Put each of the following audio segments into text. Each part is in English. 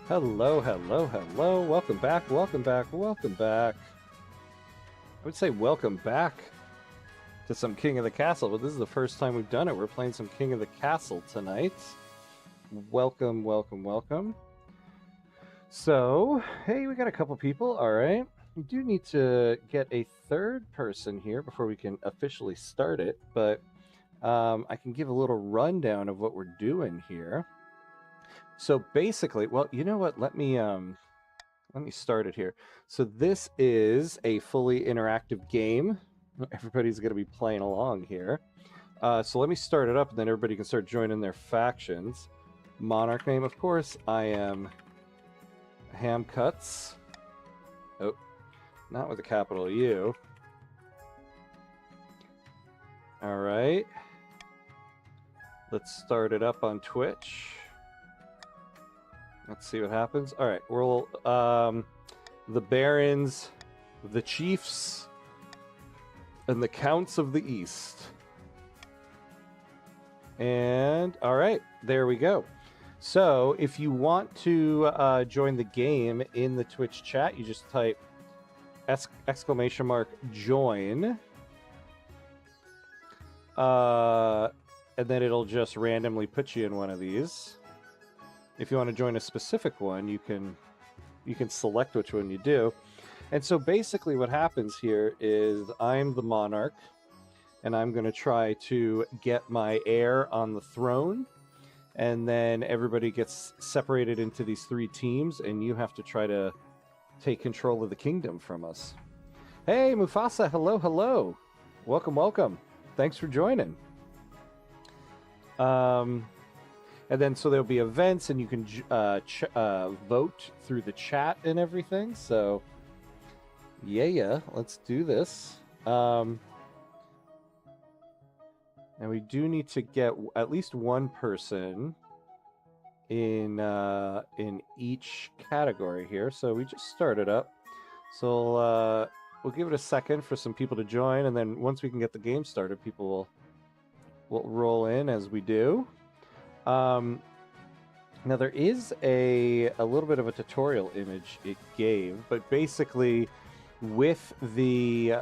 Hello, hello, hello. Welcome back, welcome back, welcome back. I would say welcome back to some King of the Castle, but this is the first time we've done it. We're playing some King of the Castle tonight. Welcome, welcome, welcome. So, hey, we got a couple people. All right. We do need to get a third person here before we can officially start it, but I can give a little rundown of what we're doing here. So basically, well, you know what? Let me start it here. So this is a fully interactive game. Everybody's going to be playing along here. So let me start it up, and then everybody can start joining their factions. Monarch name, of course. I am HamCuts. Oh, not with a capital U. All right. Let's start it up on Twitch. Let's see what happens. All right, we'll the barons, the chiefs, and the counts of the east. And all right, there we go. So if you want to join the game in the Twitch chat, you just type !join, and then it'll just randomly put you in one of these. If you want to join a specific one, you can select which one you do. And so basically what happens here is I'm the monarch, and I'm going to try to get my heir on the throne, and then everybody gets separated into these three teams, and you have to try to take control of the kingdom from us. Hey, Mufasa, hello, hello. Welcome, welcome. Thanks for joining. And then so there'll be events, and you can vote through the chat and everything. So, yeah, let's do this. And we do need to get at least one person in each category here. So we just started up. So we'll give it a second for some people to join, and then once we can get the game started, people will roll in as we do. Now there is a little bit of a tutorial image it gave, but basically with the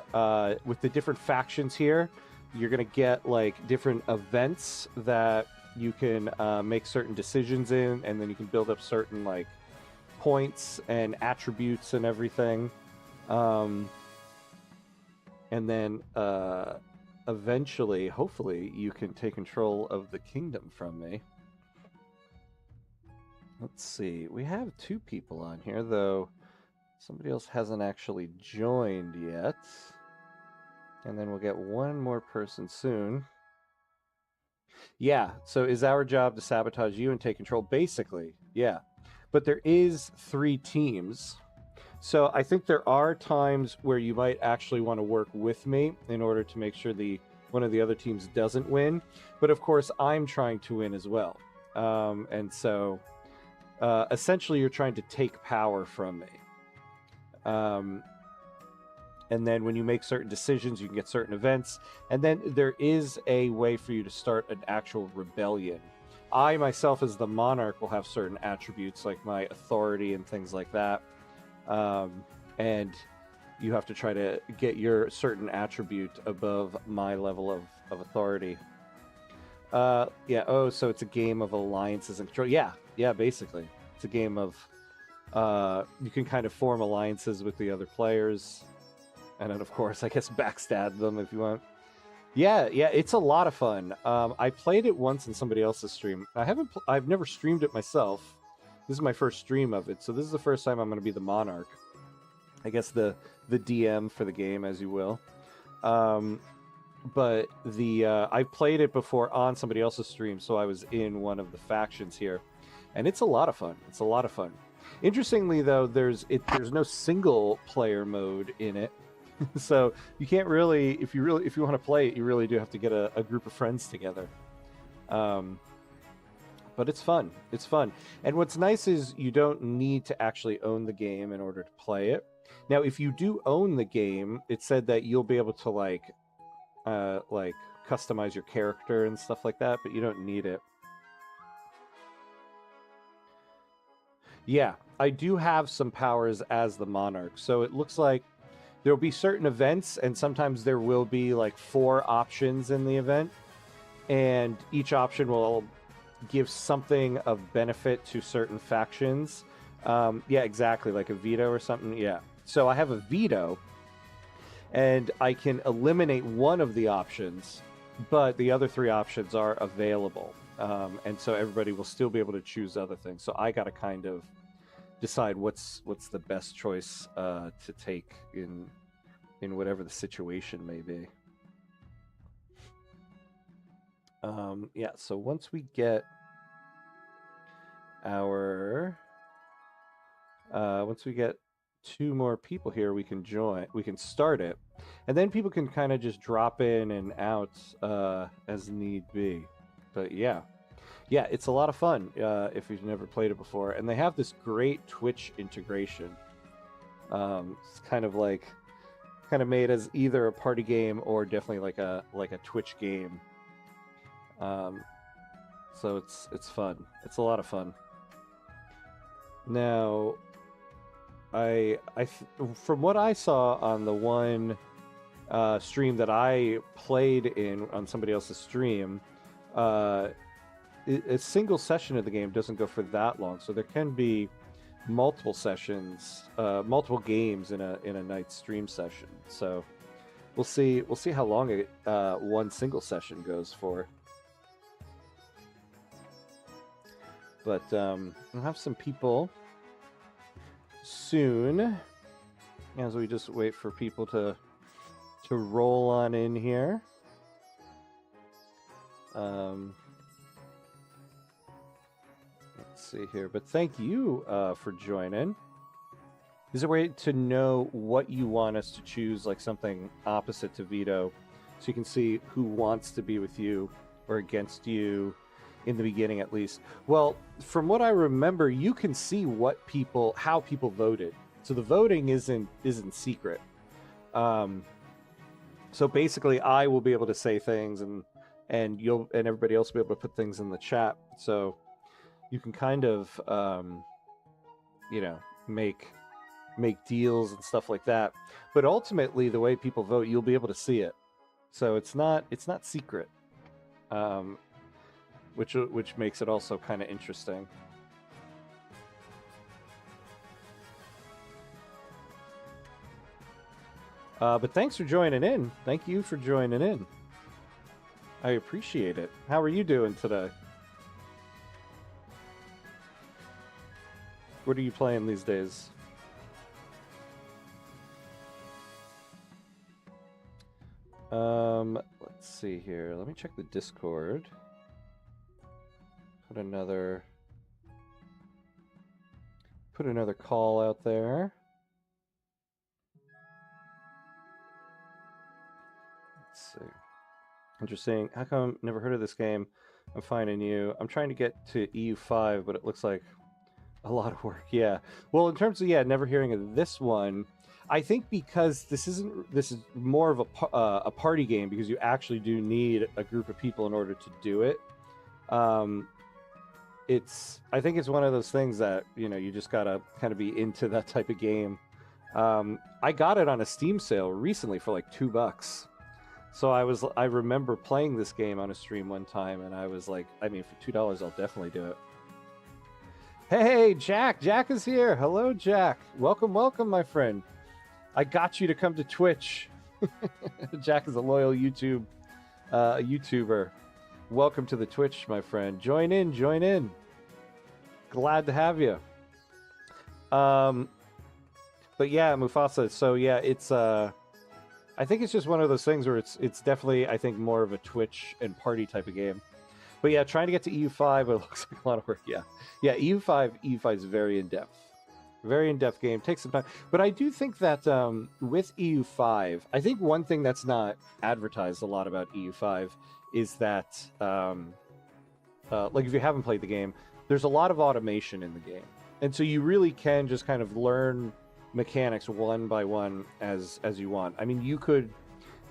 different factions here, you're gonna get like different events that you can make certain decisions in, and then you can build up certain like points and attributes and everything, and then eventually, hopefully, you can take control of the kingdom from me. Let's see. We have two people on here, though somebody else hasn't actually joined yet. And then we'll get one more person soon. Yeah, so is our job to sabotage you and take control? Basically, yeah. But there is three teams. So I think there are times where you might actually want to work with me in order to make sure one of the other teams doesn't win. But of course, I'm trying to win as well. And so essentially you're trying to take power from me. And then when you make certain decisions, you can get certain events. And then there is a way for you to start an actual rebellion. I myself, as the monarch, will have certain attributes like my authority and things like that. And you have to try to get your certain attribute above my level of authority. Yeah, oh, so it's a game of alliances and control. Yeah, basically. It's a game of, you can kind of form alliances with the other players. And then, of course, I guess backstab them if you want. Yeah, it's a lot of fun. I played it once in somebody else's stream. I've never streamed it myself. This is my first stream of it, so this is the first time I'm going to be the monarch. I guess the DM for the game, as you will. But I played it before on somebody else's stream, so I was in one of the factions here, and it's a lot of fun. It's a lot of fun. Interestingly, though, there's no single player mode in it, so you can't really, if you want to play it, you really do have to get a group of friends together. But it's fun. It's fun. And what's nice is you don't need to actually own the game in order to play it. Now, if you do own the game, it said that you'll be able to like customize your character and stuff like that, but you don't need it. Yeah, I do have some powers as the monarch. So it looks like there'll be certain events, and sometimes there will be like 4 options in the event, and each option will give something of benefit to certain factions. Yeah, exactly, like a veto or something. Yeah. So I have a veto, and I can eliminate one of the options, but the other 3 options are available. And so everybody will still be able to choose other things. So I got to kind of decide what's the best choice to take in whatever the situation may be. Yeah, so once we get our once we get 2 more people here, we can start it, and then people can kind of just drop in and out as need be. But yeah, it's a lot of fun if you've never played it before, and they have this great Twitch integration. It's kind of made as either a party game or definitely like a Twitch game. So it's fun. It's a lot of fun. Now, from what I saw on the one stream that I played in on somebody else's stream, a single session of the game doesn't go for that long, so there can be multiple sessions, multiple games in a night stream session. So we'll see how long one single session goes for. But we'll have some people soon as we just wait for people to roll on in here. Let's see here, but thank you for joining. Is there a way to know what you want us to choose, like something opposite to veto, so you can see who wants to be with you or against you in the beginning, at least? Well, from what I remember, you can see how people voted. So the voting isn't secret. So basically, I will be able to say things, and everybody else will be able to put things in the chat. So you can kind of, make deals and stuff like that. But ultimately, the way people vote, you'll be able to see it. So it's not secret. Which makes it also kind of interesting. But thanks for joining in. Thank you for joining in. I appreciate it. How are you doing today? What are you playing these days? Let's see here. Let me check the Discord. Put another call out there. Let's see. Interesting. How come never heard of this game? I'm finding you. I'm trying to get to EU5, but it looks like a lot of work. Yeah. Well, in terms of never hearing of this one, I think because this is more of a party game, because you actually do need a group of people in order to do it. I think it's one of those things that you just gotta kind of be into that type of game. I got it on a Steam sale recently for like $2. So I remember playing this game on a stream one time, and I was like, I mean, for $2, I'll definitely do it. Hey, Jack! Jack is here. Hello, Jack. Welcome, my friend. I got you to come to Twitch. Jack is a loyal YouTuber. Welcome to the Twitch, my friend. Join in. Glad to have you. But yeah, Mufasa. So yeah, it's I think it's just one of those things where it's definitely, I think, more of a Twitch and party type of game. But yeah, trying to get to EU5, it looks like a lot of work. Yeah, EU5 is very in depth. Very in-depth game. Takes some time. But I do think that with EU5, I think one thing that's not advertised a lot about EU5 is that, like if you haven't played the game, there's a lot of automation in the game. And so you really can just kind of learn mechanics one by one as you want. I mean, you could,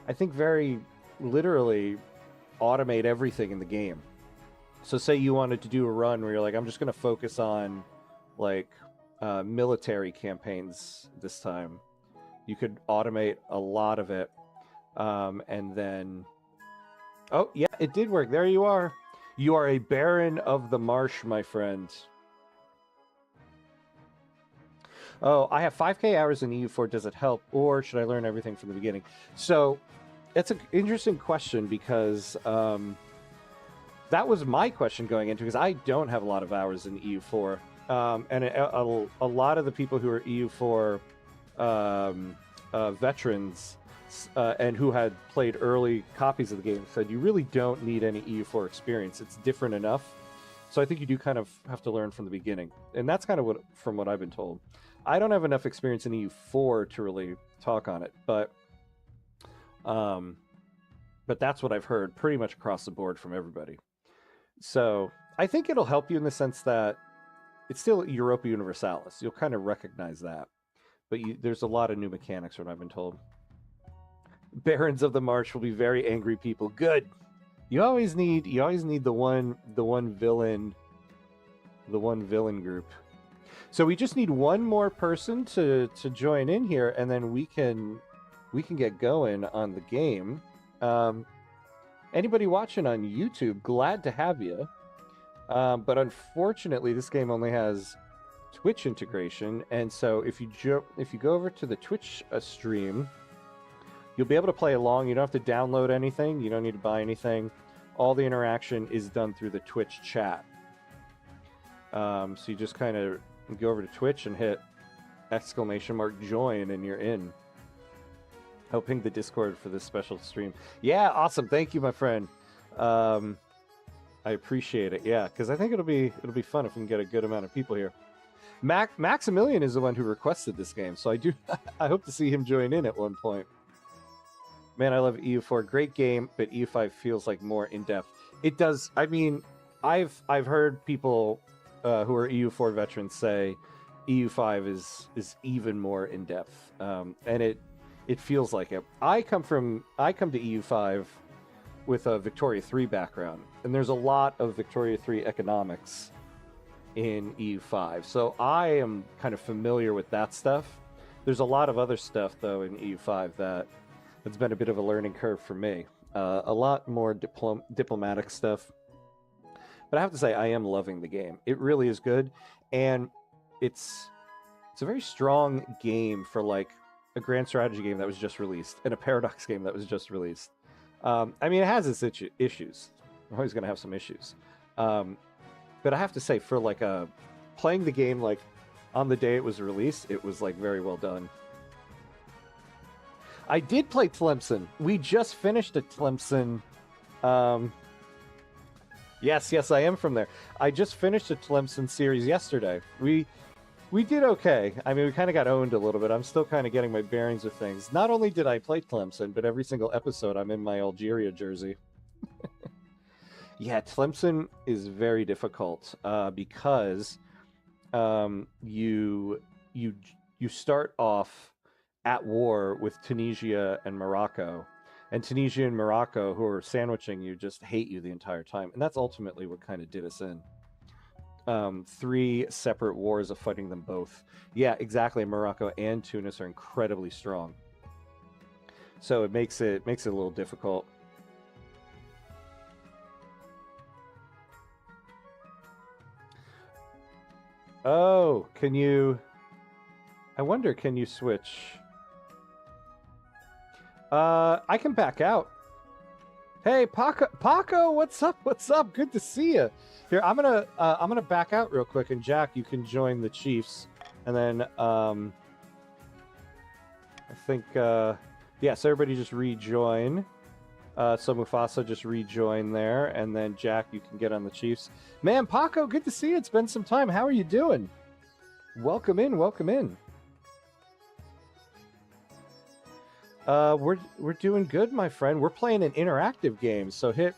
I think, very literally automate everything in the game. So say you wanted to do a run where you're like, I'm just going to focus on like military campaigns this time. You could automate a lot of it, and then oh yeah, it did work. There you are. You are a Baron of the Marsh, my friend. Oh, I have 5K hours in EU4. Does it help, or should I learn everything from the beginning? So, it's an interesting question because that was my question going into, because I don't have a lot of hours in EU4, and a lot of the people who are EU4 veterans and who had played early copies of the game said you really don't need any EU4 experience. It's different enough. So I think you do kind of have to learn from the beginning, and that's kind of from what I've been told. I don't have enough experience in EU4 to really talk on it, but that's what I've heard pretty much across the board from everybody. So I think it'll help you in the sense that it's still Europa Universalis. You'll kind of recognize that, but there's a lot of new mechanics, from what I've been told. Barons of the March will be very angry people. Good. You always need the one villain group. So we just need one more person to join in here, and then we can get going on the game. Anybody watching on YouTube, glad to have you. But unfortunately, this game only has Twitch integration, and so if you go over to the Twitch stream, you'll be able to play along. You don't have to download anything. You don't need to buy anything. All the interaction is done through the Twitch chat. So you just kind of go over to Twitch and hit !join, and you're in. I'll ping the Discord for this special stream. Yeah, awesome. Thank you, my friend. I appreciate it. Yeah, because I think it'll be fun if we can get a good amount of people here. Maximilian is the one who requested this game, so I hope to see him join in at one point. Man, I love EU4. Great game, but EU5 feels like more in depth. It does. I mean, I've heard people who are EU4 veterans say EU5 is even more in depth, and it feels like it. I come to EU5 with a Victoria 3 background, and there's a lot of Victoria 3 economics in EU5, so I am kind of familiar with that stuff. There's a lot of other stuff though in EU5 that's been a bit of a learning curve for me. A lot more diplomatic stuff. But I have to say, I am loving the game. It really is good, and it's a very strong game for like a grand strategy game that was just released and a paradox game that was just released. I mean, it has its issues. We're always going to have some issues. But I have to say, for like playing the game like on the day it was released, it was like very well done. I did play Tlemcen. We just finished a Tlemcen. Yes, I am from there. I just finished a Tlemcen series yesterday. We did okay. I mean, we kind of got owned a little bit. I'm still kind of getting my bearings with things. Not only did I play Tlemcen, but every single episode I'm in my Algeria jersey. Yeah, Tlemcen is very difficult because you start off at war with Tunisia and Morocco. And Tunisia and Morocco, who are sandwiching you, just hate you the entire time. And that's ultimately what kind of did us in. 3 separate wars of fighting them both. Yeah, exactly. Morocco and Tunis are incredibly strong. So it makes it a little difficult. Oh, can you... I wonder, can you switch... I can back out. Hey, Paco, what's up? What's up? Good to see you. Here, I'm gonna back out real quick, and Jack, you can join the Chiefs, and then I think yeah. So everybody just rejoin. So Mufasa just rejoin there, and then Jack, you can get on the Chiefs. Man, Paco, good to see you. It's been some time. How are you doing? Welcome in. Welcome in. We're doing good, my friend. We're playing an interactive game, so hit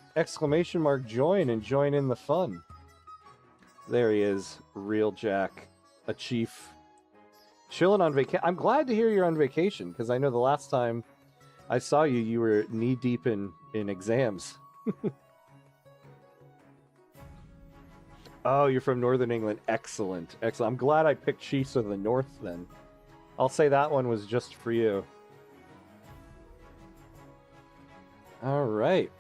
!join and join in the fun. There he is, real Jack, a chief, chilling on vacation. I'm glad to hear you're on vacation, because I know the last time I saw you, you were knee deep in exams. Oh, you're from Northern England. Excellent. Excellent. I'm glad I picked Chiefs of the North then. I'll say that one was just for you. All right.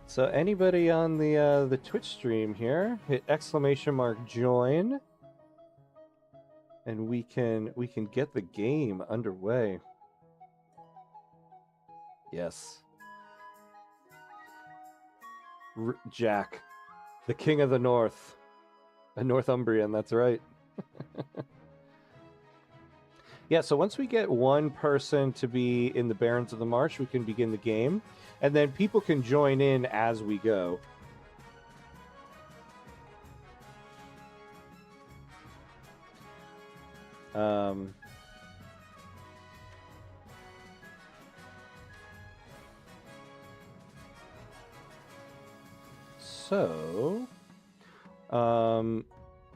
So anybody on the Twitch stream here, hit !join, and we can get the game underway. Yes. Jack, the King of the North, a Northumbrian. That's right. Yeah, so once we get one person to be in the Barons of the Marsh, we can begin the game. And then people can join in as we go. So,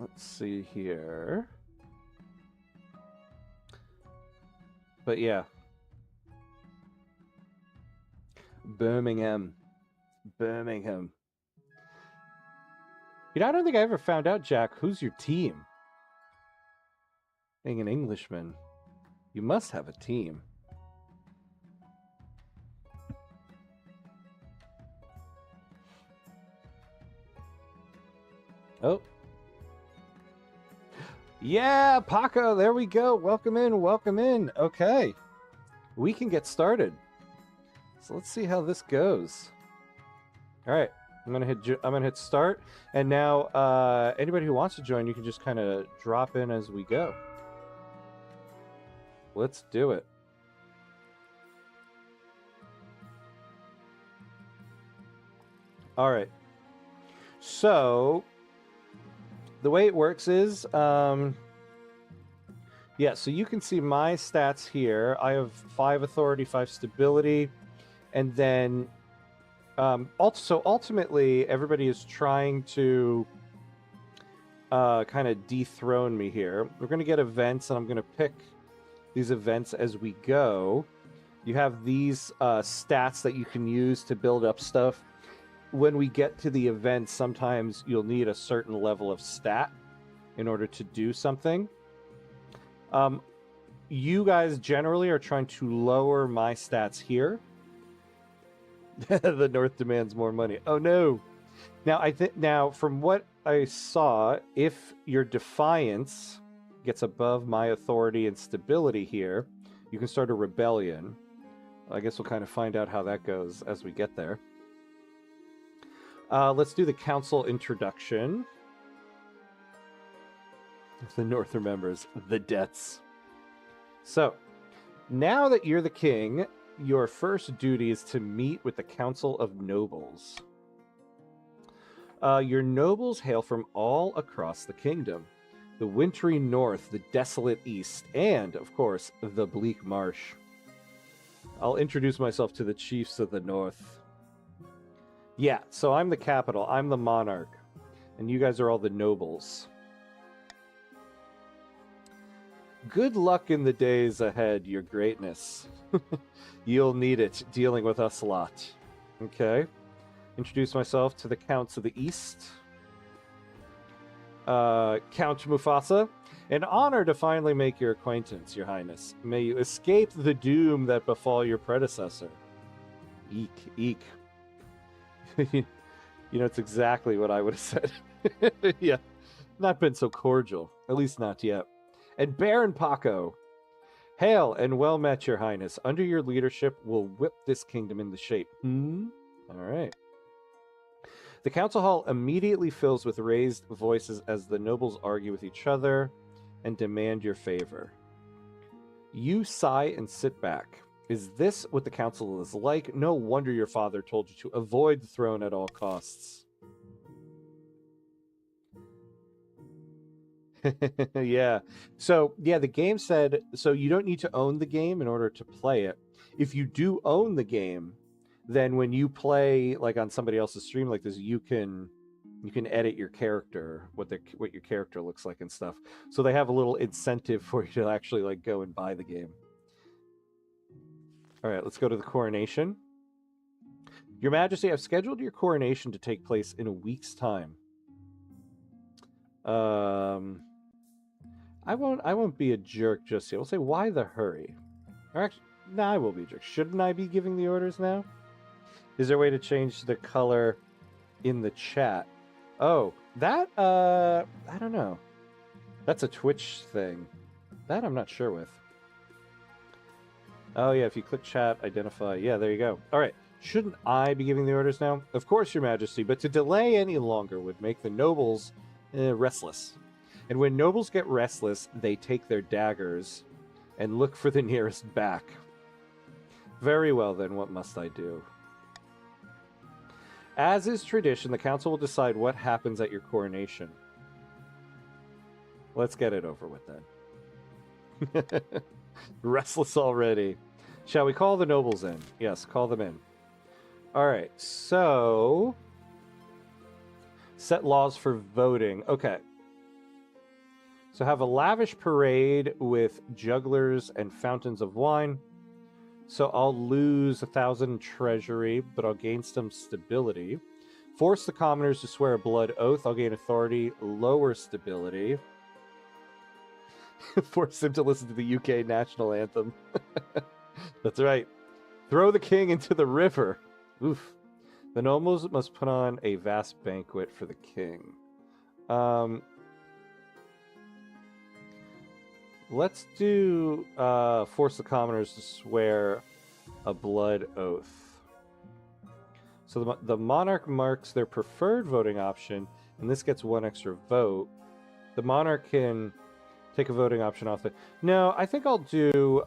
let's see here. But yeah. Birmingham. Birmingham. You know, I don't think I ever found out, Jack, who's your team? Being an Englishman, you must have a team. Oh. Yeah, Paco, there we go. Welcome in, welcome in. Okay. We can get started. So let's see how this goes. All right. I'm gonna hit start, and now anybody who wants to join, you can just kind of drop in as we go. Let's do it. All right. So the way it works is, yeah. So you can see my stats here. I have 5 authority, 5 stability, and then so ultimately, everybody is trying to kind of dethrone me here. We're going to get events, and I'm going to pick these events as we go. You have these stats that you can use to build up stuff. When we get to the event, sometimes you'll need a certain level of stat in order to do something. You guys generally are trying to lower my stats here. The North demands more money. Oh no! Now from what I saw, if your defiance gets above my authority and stability here, you can start a rebellion. I guess we'll kind of find out how that goes as we get there. Let's do the council introduction. If the North remembers the debts. So, now that you're the king, your first duty is to meet with the Council of Nobles. Your nobles hail from all across the kingdom. The wintry north, the desolate east, and, of course, the bleak marsh. I'll introduce myself to the chiefs of the north. Yeah, so I'm the capital, I'm the monarch, and you guys are all the nobles. Good luck in the days ahead, your greatness. You'll need it dealing with us lot. Okay. Introduce myself to the Counts of the East. Count Mufasa. An honor to finally make your acquaintance, your highness. May you escape the doom that befall your predecessor. Eek, eek. You know, it's exactly what I would have said. Yeah. Not been so cordial. At least not yet. And Baron Paco. Hail and well met, your highness. Under your leadership, we'll whip this kingdom into shape. All right. The council hall immediately fills with raised voices as the nobles argue with each other and demand your favor. You sigh and sit back. Is this what the council is like? No wonder your father told you to avoid the throne at all costs. Yeah. So, yeah, the game said, so you don't need to own the game in order to play it. If you do own the game, then when you play like on somebody else's stream like this, you can edit your character, what your character looks like and stuff. So they have a little incentive for you to actually like go and buy the game. All right, let's go to the coronation. Your Majesty, I've scheduled your coronation to take place in a week's time. I won't be a jerk just yet. We'll say, why the hurry? Or actually, no, I will be a jerk. Shouldn't I be giving the orders now? Is there a way to change the color in the chat? Oh, that, I don't know. That's a Twitch thing. That I'm not sure with. Oh, yeah, if you click chat, identify. Yeah, there you go. All right. Shouldn't I be giving the orders now? Of course, Your Majesty, but to delay any longer would make the nobles restless. And when nobles get restless, they take their daggers and look for the nearest back. Very well, then, what must I do? As is tradition, the council will decide what happens at your coronation. Let's get it over with, then. Restless already. Shall we call the nobles in? Yes, call them in. All right, so... set laws for voting. Okay. So have a lavish parade with jugglers and fountains of wine. So I'll lose 1,000 treasury, but I'll gain some stability. Force the commoners to swear a blood oath. I'll gain authority, lower stability. Force him to listen to the UK national anthem. That's right. Throw the king into the river. Oof. The nobles must put on a vast banquet for the king. Let's do force the commoners to swear a blood oath. So the monarch marks their preferred voting option, and this gets one extra vote. The monarch can take a voting option off the... No, I think I'll do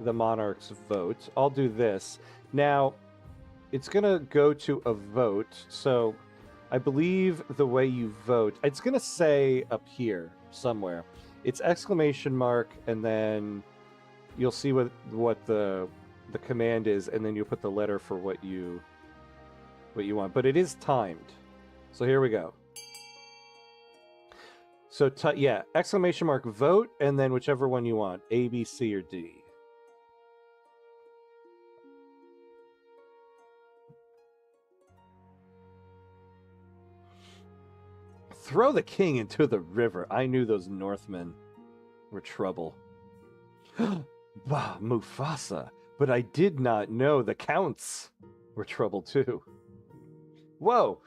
the monarch's vote. I'll do this. Now, it's going to go to a vote, so I believe the way you vote... It's going to say up here somewhere. It's exclamation mark, and then you'll see what the command is, and then you put the letter for what you want. But it is timed. So here we go. So, yeah, exclamation mark vote, and then whichever one you want, A, B, C, or D. Throw the king into the river. I knew those Northmen were trouble. Bah, Mufasa. But I did not know the counts were trouble too. Whoa.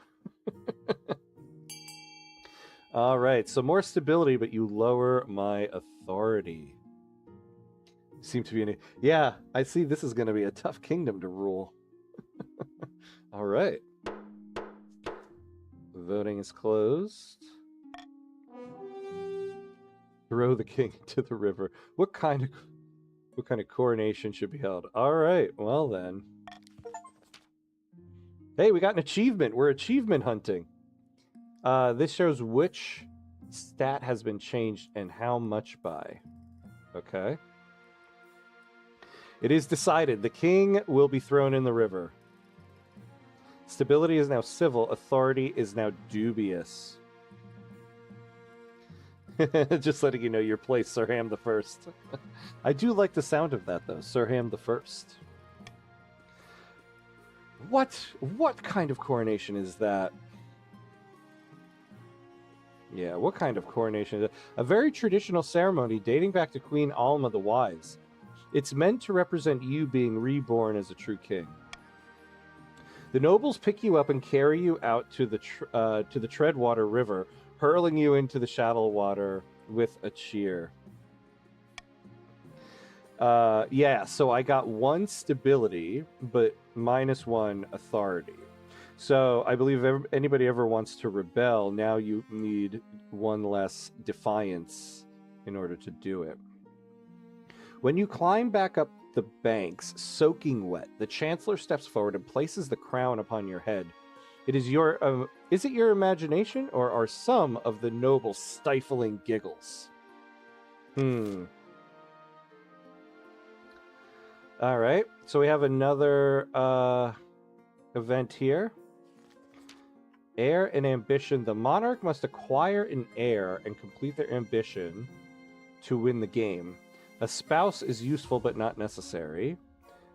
All right, so more stability, but you lower my authority. Seem to be yeah, I see this is going to be a tough kingdom to rule. All right. Voting is closed. Throw the king into the river. What kind of coronation should be held? All right, well then. Hey, we got an achievement. We're achievement hunting. This shows which stat has been changed and how much by. Okay. It is decided. The king will be thrown in the river. Stability is now civil. Authority is now dubious. Just letting you know your place, Sir Ham the First. I do like the sound of that, though. Sir Ham the First. What kind of coronation is that? Yeah, what kind of coronation is that? A very traditional ceremony dating back to Queen Alma the Wise. It's meant to represent you being reborn as a true king. The nobles pick you up and carry you out to the Treadwater River, hurling you into the shallow water with a cheer. Yeah, so I got 1 stability, but -1 authority. So I believe if anybody ever wants to rebel, now you need 1 less defiance in order to do it. When you climb back up the banks, soaking wet, the Chancellor steps forward and places the crown upon your head. It is your... is it your imagination, or are some of the nobles stifling giggles? All right, so we have another event here. Heir and ambition. The monarch must acquire an heir and complete their ambition to win the game. A spouse is useful but not necessary.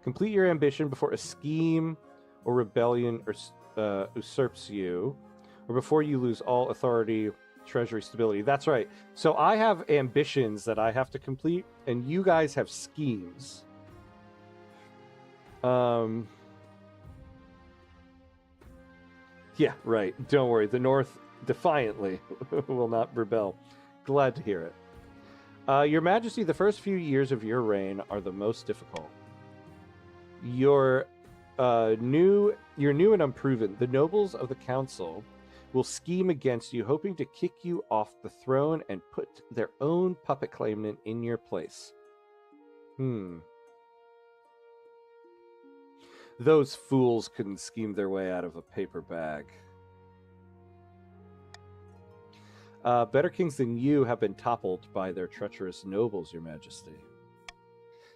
Complete your ambition before a scheme or rebellion usurps you. or before you lose all authority, treasury stability. That's right. So I have ambitions that I have to complete, and you guys have schemes. Yeah, right. Don't worry. The North defiantly will not rebel. Glad to hear it. Your Majesty, the first few years of your reign are the most difficult. You're new and unproven. The nobles of the council will scheme against you, hoping to kick you off the throne and put their own puppet claimant in your place. Those fools couldn't scheme their way out of a paper bag. Better kings than you have been toppled by their treacherous nobles, Your Majesty.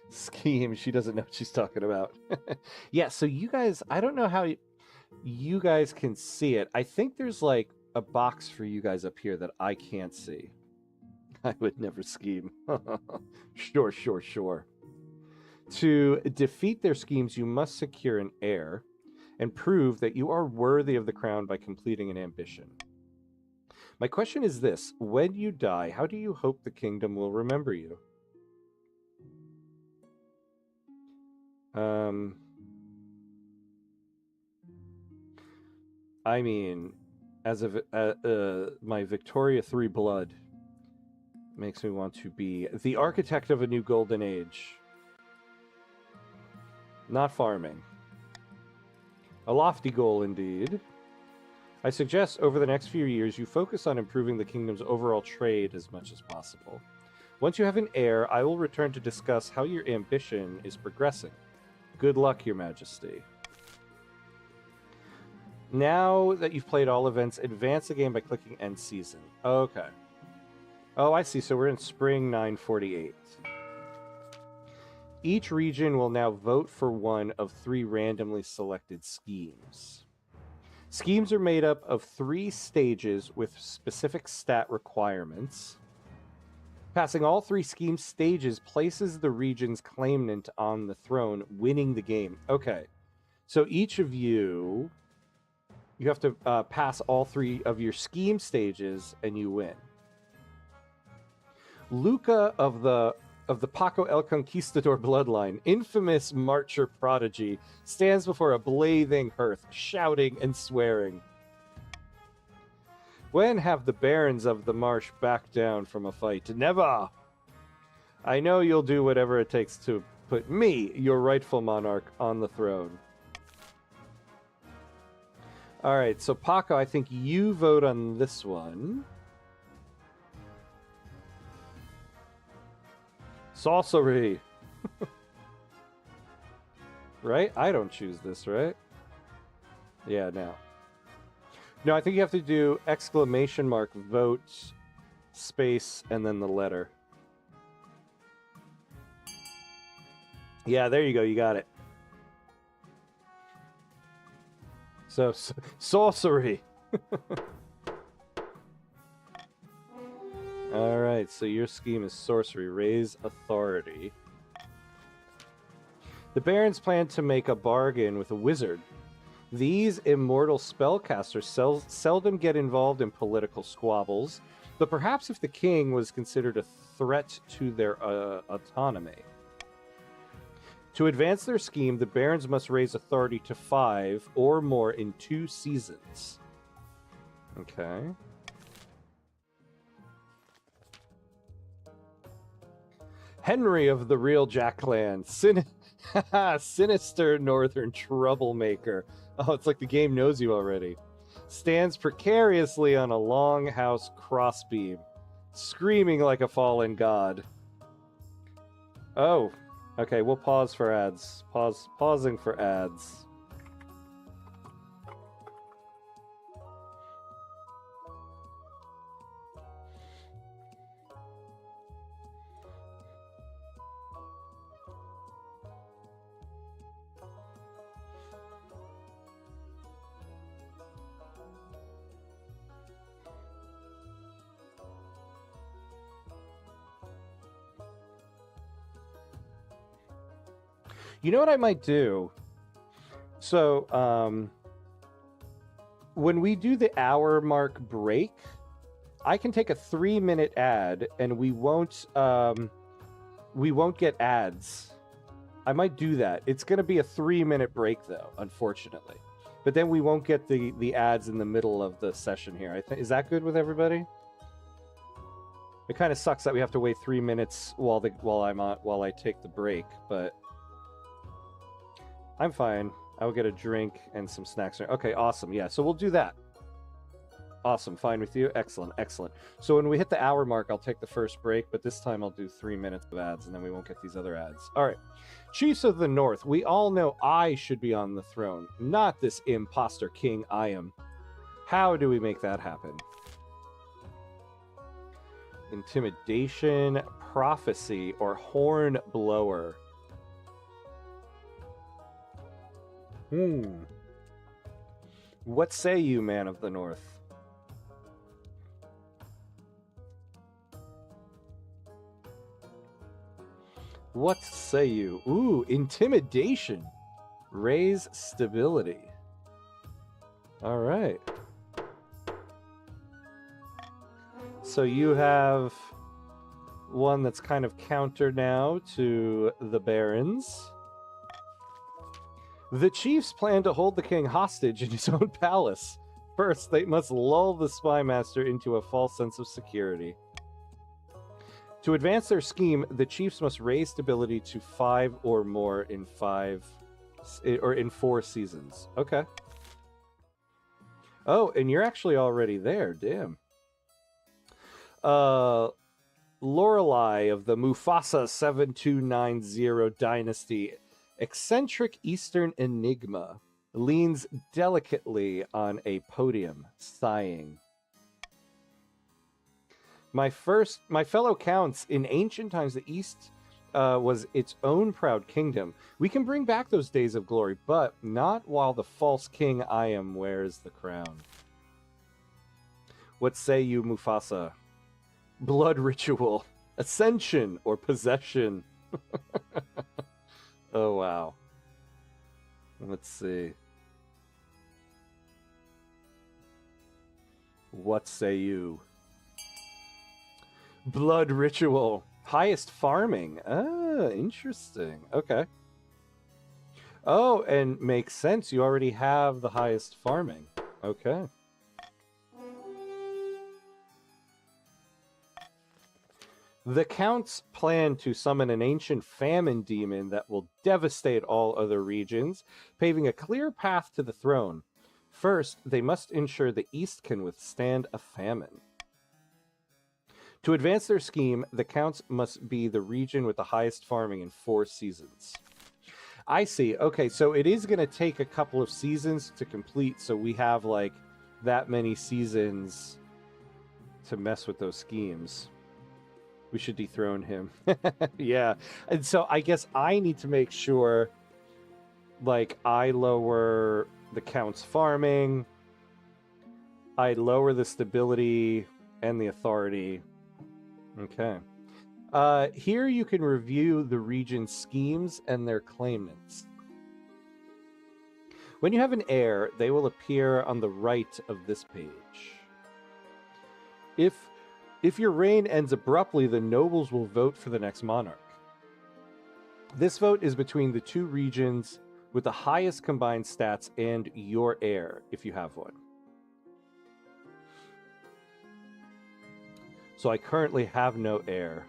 Scheme, she doesn't know what she's talking about. Yeah, so you guys, I don't know how you guys can see it. I think there's like a box for you guys up here that I can't see. I would never scheme. Sure. To defeat their schemes, you must secure an heir and prove that you are worthy of the crown by completing an ambition. My question is this: when you die, how do you hope the kingdom will remember you? I mean, as of my Victoria 3 blood makes me want to be the architect of a new golden age. Not farming. A lofty goal indeed. I suggest over the next few years you focus on improving the kingdom's overall trade as much as possible. Once you have an heir, I will return to discuss how your ambition is progressing. Good luck, Your Majesty. Now that you've played all events, advance the game by clicking End Season. Okay. Oh, I see. So we're in Spring 948. Each region will now vote for one of 3 randomly selected schemes. Schemes are made up of 3 stages with specific stat requirements. Passing all 3 scheme stages places the region's claimant on the throne, winning the game. Okay. So each of you have to pass all 3 of your scheme stages, and you win. Luca of the Paco el Conquistador bloodline, infamous marcher prodigy, stands before a blazing hearth, shouting and swearing. When have the barons of the marsh backed down from a fight? Never! I know you'll do whatever it takes to put me, your rightful monarch, on the throne. Alright, so Paco, I think you vote on this one. Sorcery. Right? I don't choose this, right? Yeah, no. No, I think you have to do exclamation mark, vote, space, and then the letter. Yeah, there you go. You got it. So sorcery. Alright, so your scheme is sorcery. Raise authority. The barons plan to make a bargain with a wizard. These immortal spellcasters seldom get involved in political squabbles, but perhaps if the king was considered a threat to their autonomy. To advance their scheme, the barons must raise authority to 5 or more in 2 seasons. Okay. Henry of the Real Jack Clan, sinister northern troublemaker. Oh, it's like the game knows you already. Stands precariously on a longhouse crossbeam, screaming like a fallen god. Oh, okay, we'll pause for ads. Pausing for ads. You know what I might do? So, when we do the hour mark break, I can take a 3-minute ad, and we won't get ads. I might do that. It's going to be a 3-minute break, though, unfortunately. But then we won't get the ads in the middle of the session here. Is that good with everybody? It kind of sucks that we have to wait 3 minutes while I take the break, but I'm fine. I will get a drink and some snacks. Okay, awesome. Yeah, so we'll do that. Awesome. Fine with you? Excellent. Excellent. So when we hit the hour mark, I'll take the first break, but this time I'll do 3 minutes of ads, and then we won't get these other ads. All right. Chiefs of the North, we all know I should be on the throne, not this imposter king I am. How do we make that happen? Intimidation, prophecy, or horn blower? What say you, man of the North? What say you? Ooh, intimidation. Raise stability. All right. So you have one that's kind of counter now to the barons. The chiefs plan to hold the king hostage in his own palace. First, they must lull the spy master into a false sense of security. To advance their scheme, the chiefs must raise stability to 5 or more in 4 seasons. Okay. Oh, and you're actually already there. Damn. Lorelei of the Mufasa 7290 dynasty, eccentric Eastern enigma, leans delicately on a podium, sighing. My fellow counts, in ancient times the East was its own proud kingdom. We can bring back those days of glory, but not while the false king I am wears the crown. What say you, Mufasa? Blood ritual, ascension, or possession? Oh, wow. Let's see. What say you? Blood ritual. Highest farming. Ah, interesting. Okay. Oh, and makes sense. You already have the highest farming. Okay. The counts plan to summon an ancient famine demon that will devastate all other regions, paving a clear path to the throne. First, they must ensure the East can withstand a famine. To advance their scheme, the counts must be the region with the highest farming in 4 seasons. I see. Okay, so it is going to take a couple of seasons to complete, so we have, like, that many seasons to mess with those schemes. We should dethrone him. Yeah. And so I guess I need to make sure, like, I lower the count's farming, I lower the stability and the authority. Okay. Here you can review the region's schemes and their claimants. When you have an heir, they will appear on the right of this page. If your reign ends abruptly, the nobles will vote for the next monarch. This vote is between the 2 regions with the highest combined stats and your heir, if you have one. So I currently have no heir.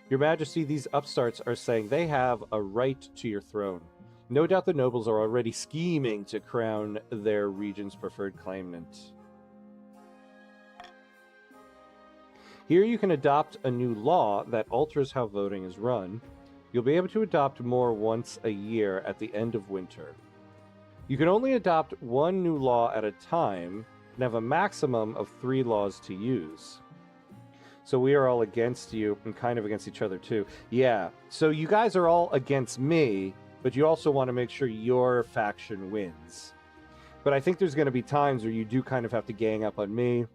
Your Majesty, these upstarts are saying they have a right to your throne. No doubt the nobles are already scheming to crown their region's preferred claimant. Here you can adopt a new law that alters how voting is run. You'll be able to adopt more once a year at the end of winter. You can only adopt 1 new law at a time and have a maximum of 3 laws to use. So we are all against you and kind of against each other too. Yeah, so you guys are all against me, but you also want to make sure your faction wins. But I think there's going to be times where you do kind of have to gang up on me.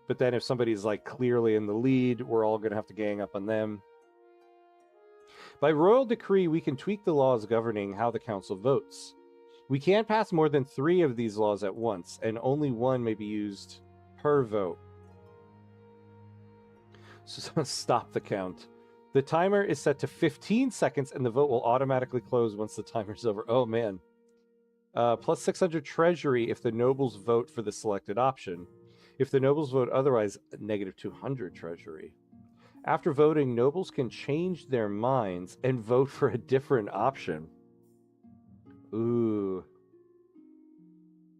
But then if somebody's like clearly in the lead, we're all going to have to gang up on them. By royal decree, we can tweak the laws governing how the council votes. We can't pass more than 3 of these laws at once, and only one may be used per vote. So stop the count. The timer is set to 15 seconds, and the vote will automatically close once the timer's over. Oh, man. Plus 600 treasury if the nobles vote for the selected option. If the nobles vote otherwise, negative 200 treasury. After voting, nobles can change their minds and vote for a different option. Ooh.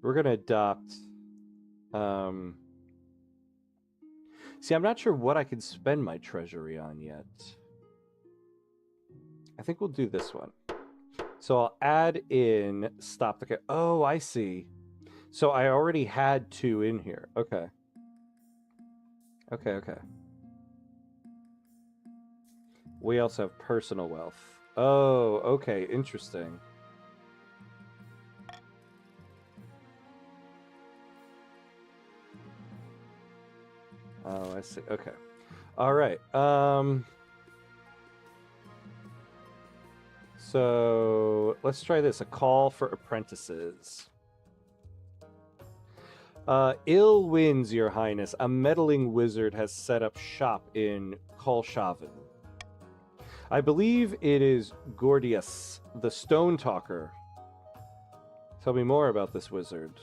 We're going to adopt... See, I'm not sure what I can spend my treasury on yet. I think we'll do this one. So I'll add in stop the... Oh, I see. So I already had 2 in here. Okay. Okay. We also have personal wealth. Oh, okay. Interesting. Oh, I see. Okay. All right. So let's try this. A call for apprentices. Ill winds, Your Highness. A meddling wizard has set up shop in Kolshaven. I believe it is Gordius, the Stone Talker. Tell me more about this wizard.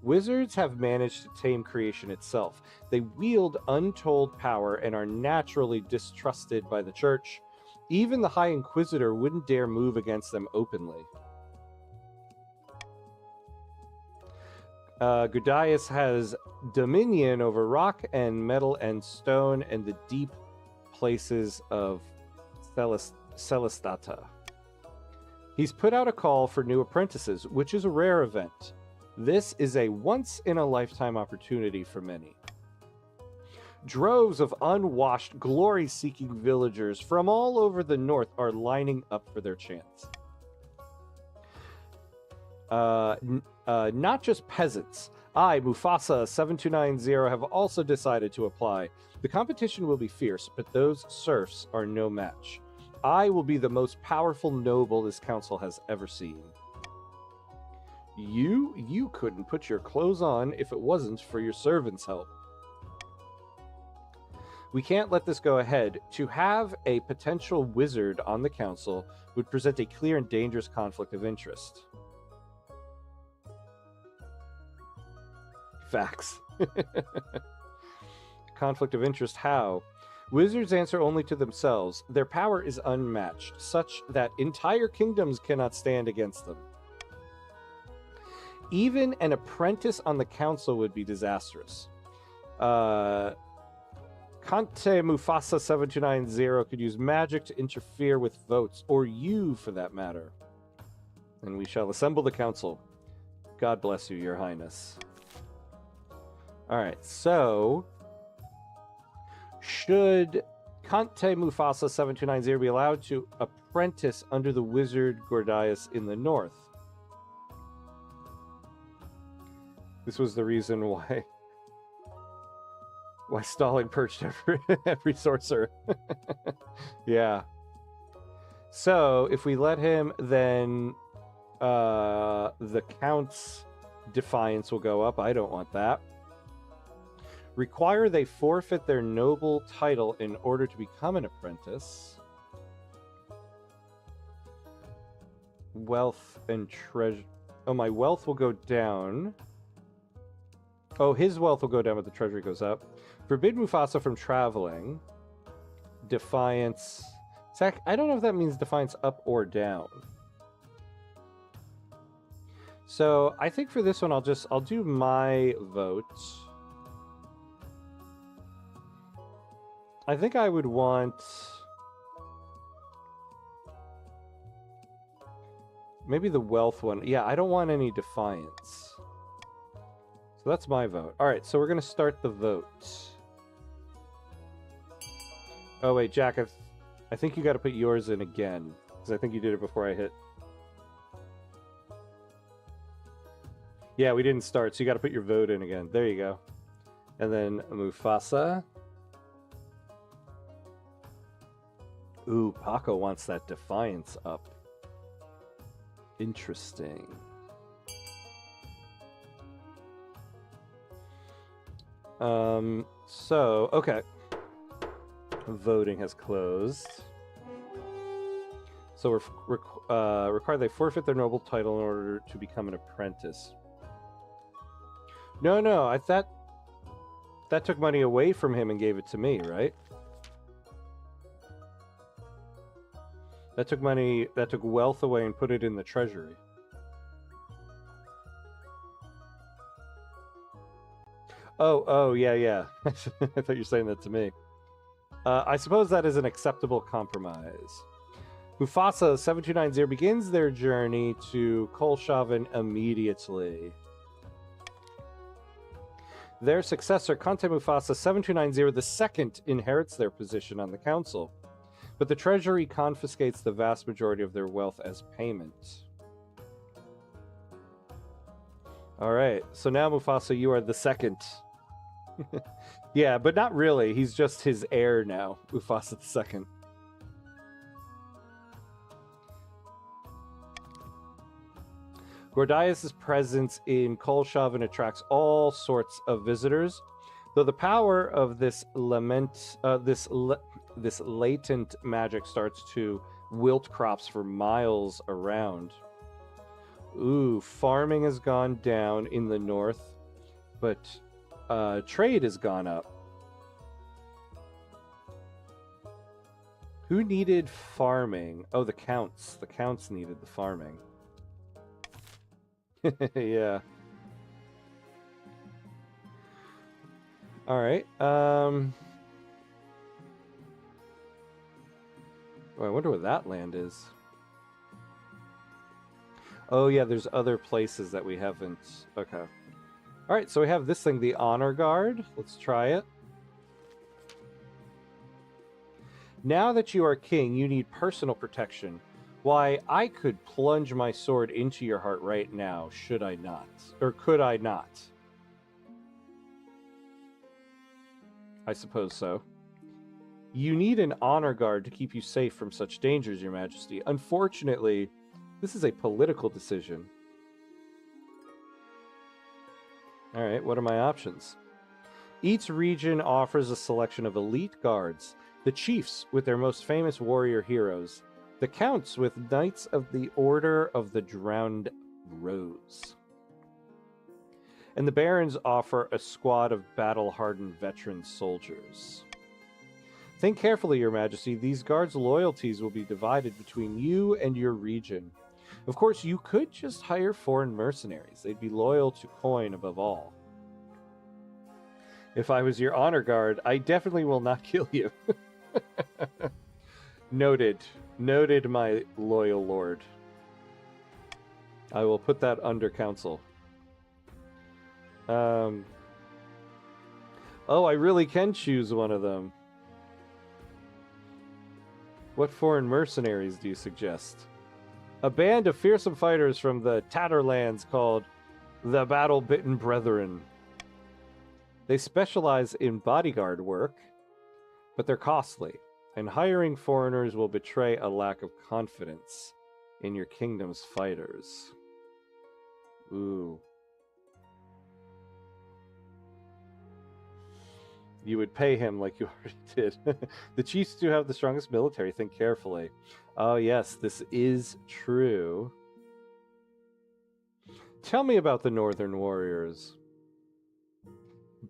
Wizards have managed to tame creation itself. They wield untold power and are naturally distrusted by the church. Even the High Inquisitor wouldn't dare move against them openly. Gordius has dominion over rock and metal and stone and the deep places of Celestata. He's put out a call for new apprentices, which is a rare event. This is a once-in-a-lifetime opportunity for many. Droves of unwashed, glory-seeking villagers from all over the north are lining up for their chance. Not just peasants. I, Mufasa 7290, have also decided to apply. The competition will be fierce, but those serfs are no match. I will be the most powerful noble this council has ever seen. You couldn't put your clothes on if it wasn't for your servants' help. We can't let this go ahead. To have a potential wizard on the council would present a clear and dangerous conflict of interest. Facts. Conflict of interest, how? Wizards answer only to themselves. Their power is unmatched, such that entire kingdoms cannot stand against them. Even an apprentice on the council would be disastrous. Conte Mufasa 7290 could use magic to interfere with votes, or you for that matter. And we shall assemble the council. God bless you, Your Highness. Alright, so should Conte Mufasa 7290 be allowed to apprentice under the wizard Gordius in the north? This was the reason why Stalin purged every sorcerer. Yeah. So if we let him, then the Count's defiance will go up. I don't want that. Require they forfeit their noble title in order to become an apprentice. Wealth and treasure. Oh, my wealth will go down. Oh, his wealth will go down, but the treasury goes up. Forbid Mufasa from traveling. Defiance. Zach, I don't know if that means defiance up or down. So I think for this one, I'll do my vote. I think I would want maybe the wealth one. Yeah, I don't want any defiance. So that's my vote. All right, so we're going to start the vote. Oh, wait, Jack, I think you got to put yours in again, because I think you did it before I hit. Yeah, we didn't start, so you got to put your vote in again. There you go. And then Mufasa. Ooh, Paco wants that defiance up. Interesting. So, okay. Voting has closed. So we're required they forfeit their noble title in order to become an apprentice. No, I thought that took money away from him and gave it to me, right? That took wealth away and put it in the treasury. Oh, yeah. I thought you were saying that to me. I suppose that is an acceptable compromise. Mufasa 7290 begins their journey to Kolshaven immediately. Their successor, Conte Mufasa 7290 II, inherits their position on the council, but the treasury confiscates the vast majority of their wealth as payment. Alright, so now Mufasa, you are the second. Yeah, but not really. He's just his heir now, Mufasa II. Gordias' presence in Kolshaven attracts all sorts of visitors, though the power of this latent magic starts to wilt crops for miles around. Ooh, farming has gone down in the north, but trade has gone up. Who needed farming? Oh, the counts. The counts needed the farming. Yeah. All right. Oh, I wonder where that land is. Oh, yeah, there's other places that we haven't. Okay. All right, so we have this thing, the Honor Guard. Let's try it. Now that you are king, you need personal protection. Why, I could plunge my sword into your heart right now, should I not? Or could I not? I suppose so. You need an honor guard to keep you safe from such dangers, Your Majesty. Unfortunately, this is a political decision. Alright, what are my options? Each region offers a selection of elite guards, the chiefs with their most famous warrior heroes, the counts with Knights of the Order of the Drowned Rose. And the barons offer a squad of battle-hardened veteran soldiers. Think carefully, Your Majesty. These guards' loyalties will be divided between you and your region. Of course, you could just hire foreign mercenaries. They'd be loyal to coin above all. If I was your honor guard, I definitely will not kill you. Noted. Noted, my loyal lord. I will put that under council. Oh, I really can choose one of them. What foreign mercenaries do you suggest? A band of fearsome fighters from the Tatterlands called the Battle-Bitten Brethren. They specialize in bodyguard work, but they're costly, and hiring foreigners will betray a lack of confidence in your kingdom's fighters. Ooh. You would pay him like you already did. The chiefs do have the strongest military. Think carefully. Oh, yes, this is true. Tell me about the Northern Warriors.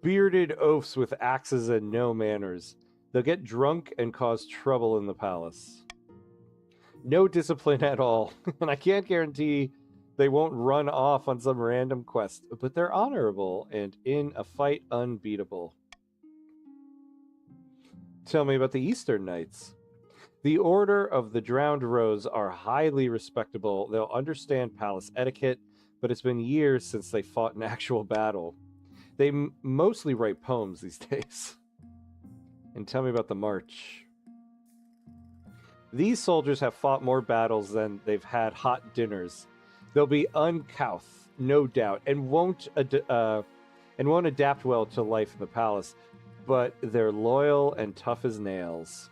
Bearded oafs with axes and no manners. They'll get drunk and cause trouble in the palace. No discipline at all. And I can't guarantee they won't run off on some random quest, but they're honorable and in a fight unbeatable. Tell me about the Eastern Knights. The Order of the Drowned Rose are highly respectable. They'll understand palace etiquette, but it's been years since they fought an actual battle. They mostly write poems these days. And tell me about the March. These soldiers have fought more battles than they've had hot dinners. They'll be uncouth, no doubt, and won't adapt well to life in the palace. But they're loyal and tough as nails.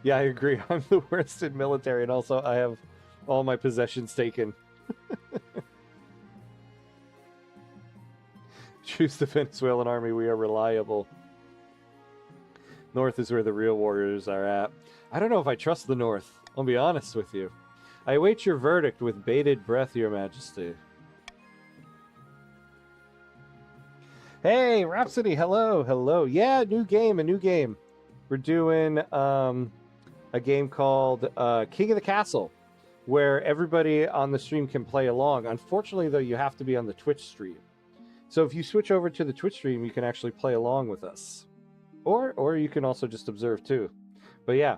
Yeah, I agree. I'm the worst in military, and also I have All my possessions taken. Choose the Venezuelan army. We are reliable. North is where the real warriors are at. I don't know if I trust the North. I'll be honest with you. I await your verdict with bated breath, Your Majesty. Hey, Rhapsody, hello, hello. Yeah, a new game. We're doing a game called King of the Castle, where everybody on the stream can play along. Unfortunately, though, you have to be on the Twitch stream. So if you switch over to the Twitch stream, you can actually play along with us. Or you can also just observe, too. But yeah,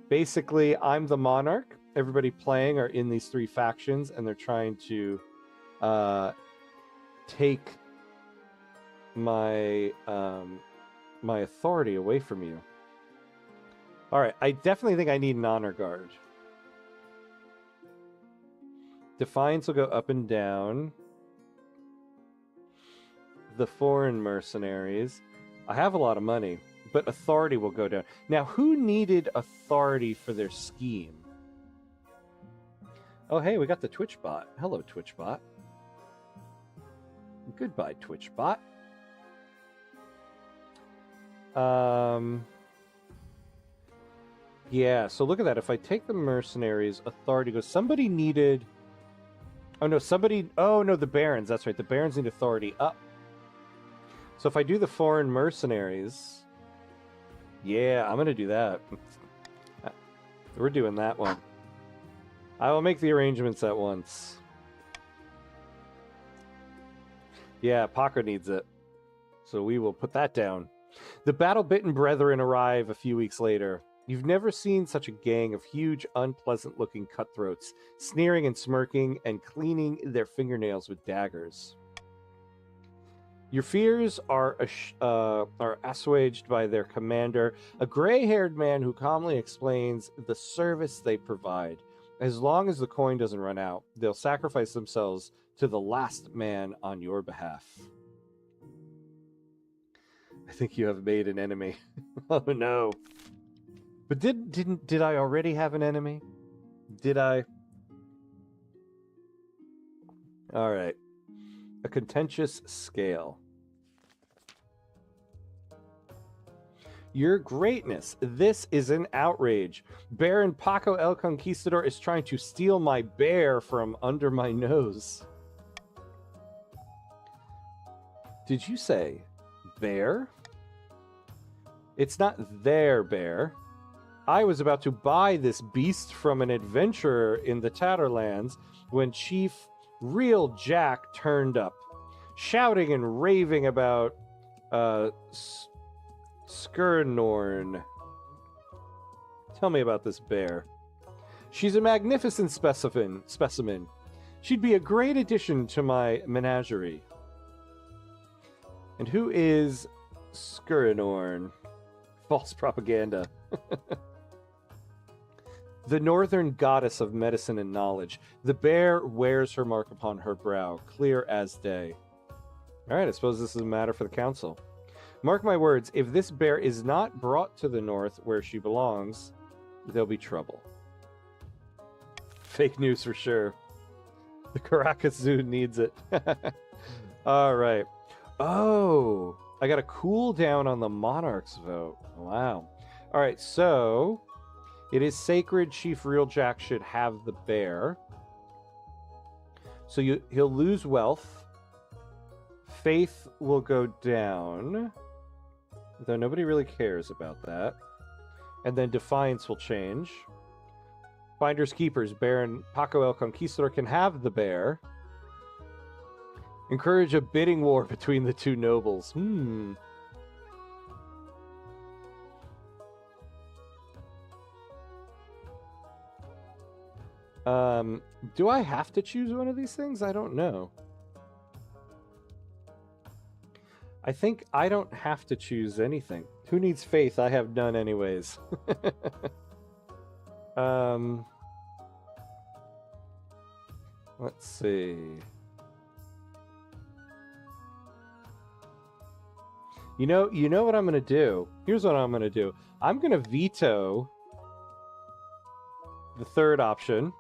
basically, I'm the monarch. Everybody playing are in these three factions, and they're trying to take my my authority away from you. All right, I definitely think I need an honor guard. Defiance will go up and down. The foreign mercenaries. I have a lot of money, but authority will go down. Now, who needed authority for their scheme? Oh, hey, we got the Twitch bot. Hello, Twitch bot. Goodbye, Twitch bot. Yeah, so look at that. If I take the mercenaries, authority goes. Somebody needed. Oh no, the barons. That's right. The barons need authority up. So if I do the foreign mercenaries, yeah, I'm gonna do that. We're doing that one. I will make the arrangements at once. Yeah, Paco needs it. So we will put that down. The battle-bitten brethren arrive a few weeks later. You've never seen such a gang of huge, unpleasant-looking cutthroats, sneering and smirking and cleaning their fingernails with daggers. Your fears are assuaged by their commander, a gray-haired man who calmly explains the service they provide. As long as the coin doesn't run out, they'll sacrifice themselves to the last man on your behalf. I think you have made an enemy. Oh no. But did I already have an enemy? Did I? All right. A contentious scale. Your greatness, this is an outrage. Baron Paco el Conquistador is trying to steal my bear from under my nose. Did you say bear? It's not their bear. I was about to buy this beast from an adventurer in the Tatterlands when Chief Real Jack turned up, shouting and raving about Skirnorn. Tell me about this bear. She's a magnificent specimen. She'd be a great addition to my menagerie. And who is Skirnorn? False propaganda. The northern goddess of medicine and knowledge. The bear wears her mark upon her brow, clear as day. All right, I suppose this is a matter for the council. Mark my words, if this bear is not brought to the north where she belongs, there'll be trouble. Fake news for sure. The Caracas Zoo needs it. All right. Oh, I got a cool down on the monarch's vote. Wow. All right, so it is sacred. Chief Real Jack should have the bear. So he'll lose wealth. Faith will go down, though nobody really cares about that. And then defiance will change. Finders Keepers, Baron Paco el Conquistador can have the bear. Encourage a bidding war between the two nobles. Do I have to choose one of these things? I don't know. I think I don't have to choose anything. Who needs faith? I have none anyways. Let's see. You know what I'm going to do? Here's what I'm going to do. I'm going to veto the third option.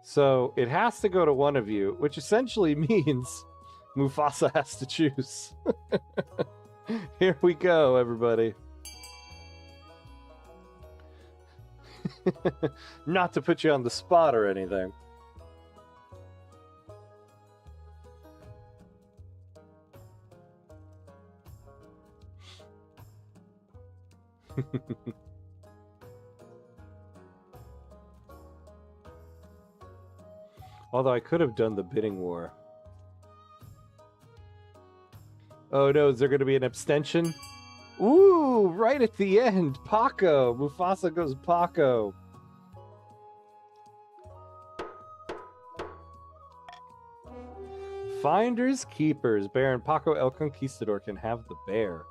So it has to go to one of you, which essentially means Mufasa has to choose. Here we go, everybody. Not to put you on the spot or anything. Although I could have done the bidding war. Oh no, is there going to be an abstention? Ooh, right at the end, Paco. Mufasa goes Paco. Finders keepers. Baron Paco el Conquistador can have the bear.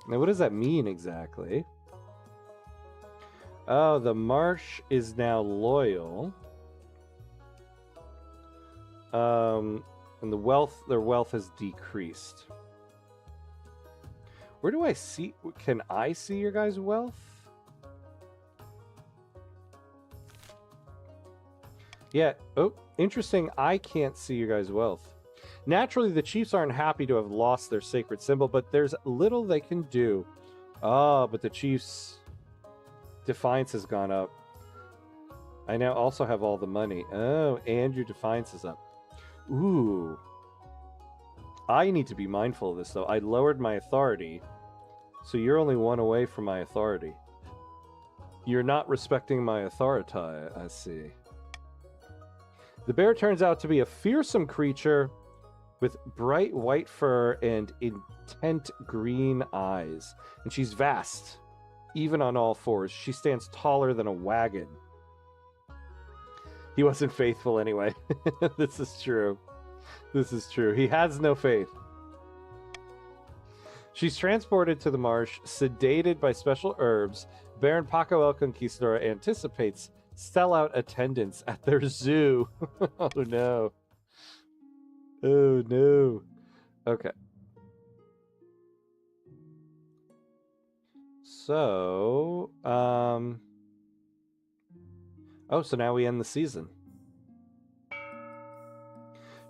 Now, what does that mean exactly? Oh, the marsh is now loyal. And their wealth has decreased. Where do I see? Can I see your guys' wealth? Yeah. Oh, interesting. I can't see your guys' wealth. Naturally, the chiefs aren't happy to have lost their sacred symbol, but there's little they can do. Oh, but the chiefs' defiance has gone up. I now also have all the money. Oh, and your defiance is up. Ooh. I need to be mindful of this, though. I lowered my authority, so you're only one away from my authority. You're not respecting my authority, I see. The bear turns out to be a fearsome creature with bright white fur and intent green eyes. And she's vast, even on all fours. She stands taller than a wagon. He wasn't faithful anyway. This is true. This is true. He has no faith. She's transported to the marsh, sedated by special herbs. Baron Paco el Conquistador anticipates sellout attendance at their zoo. Oh no. Oh no. Okay. So, oh, so now we end the season.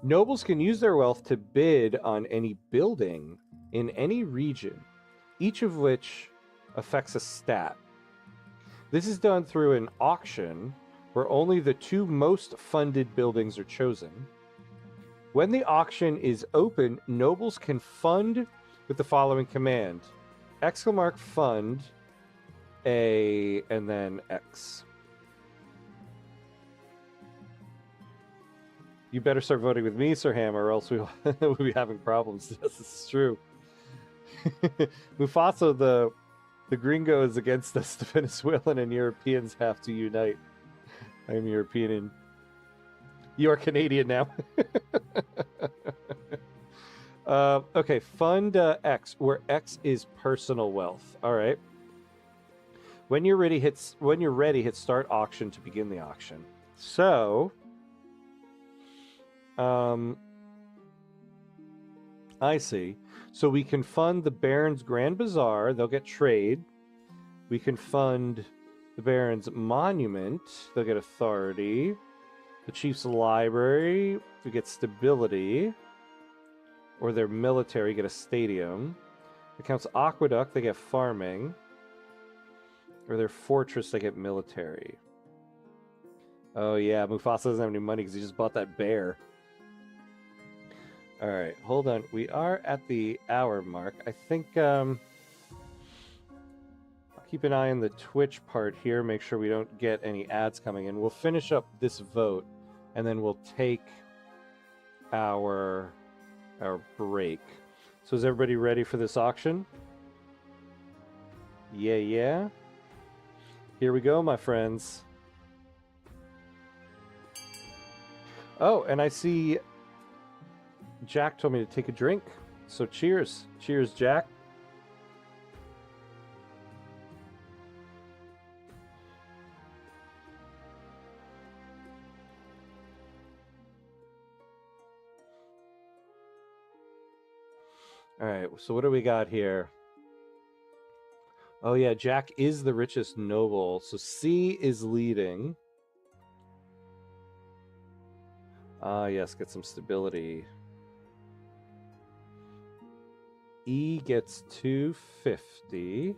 Nobles can use their wealth to bid on any building in any region, each of which affects a stat. This is done through an auction where only the 2 most funded buildings are chosen. When the auction is open, nobles can fund with the following command. !fund A and then X. You better start voting with me, Sir Ham, or else we'll be having problems. Yes, this is true. Mufasa, the gringo, is against us. The Venezuelan and Europeans have to unite. I am European. You are Canadian now. Okay, fund X, where X is personal wealth. All right. When you're ready, hit start auction to begin the auction. So, I see. So we can fund the Baron's Grand Bazaar. They'll get trade. We can fund the Baron's Monument. They'll get authority. The Chief's Library. We get stability. Or their military get a stadium. The Count's Aqueduct. They get farming. Or their fortress. They get military. Oh yeah, Mufasa doesn't have any money because he just bought that bear. All right, hold on. We are at the hour mark. I think I'll keep an eye on the Twitch part here, make sure we don't get any ads coming in. We'll finish up this vote, and then we'll take our break. So is everybody ready for this auction? Yeah. Here we go, my friends. Oh, and I see Jack told me to take a drink. So cheers. Cheers, Jack. All right, so what do we got here? Oh yeah, Jack is the richest noble. So C is leading. Ah, yes, get some stability. E gets 250.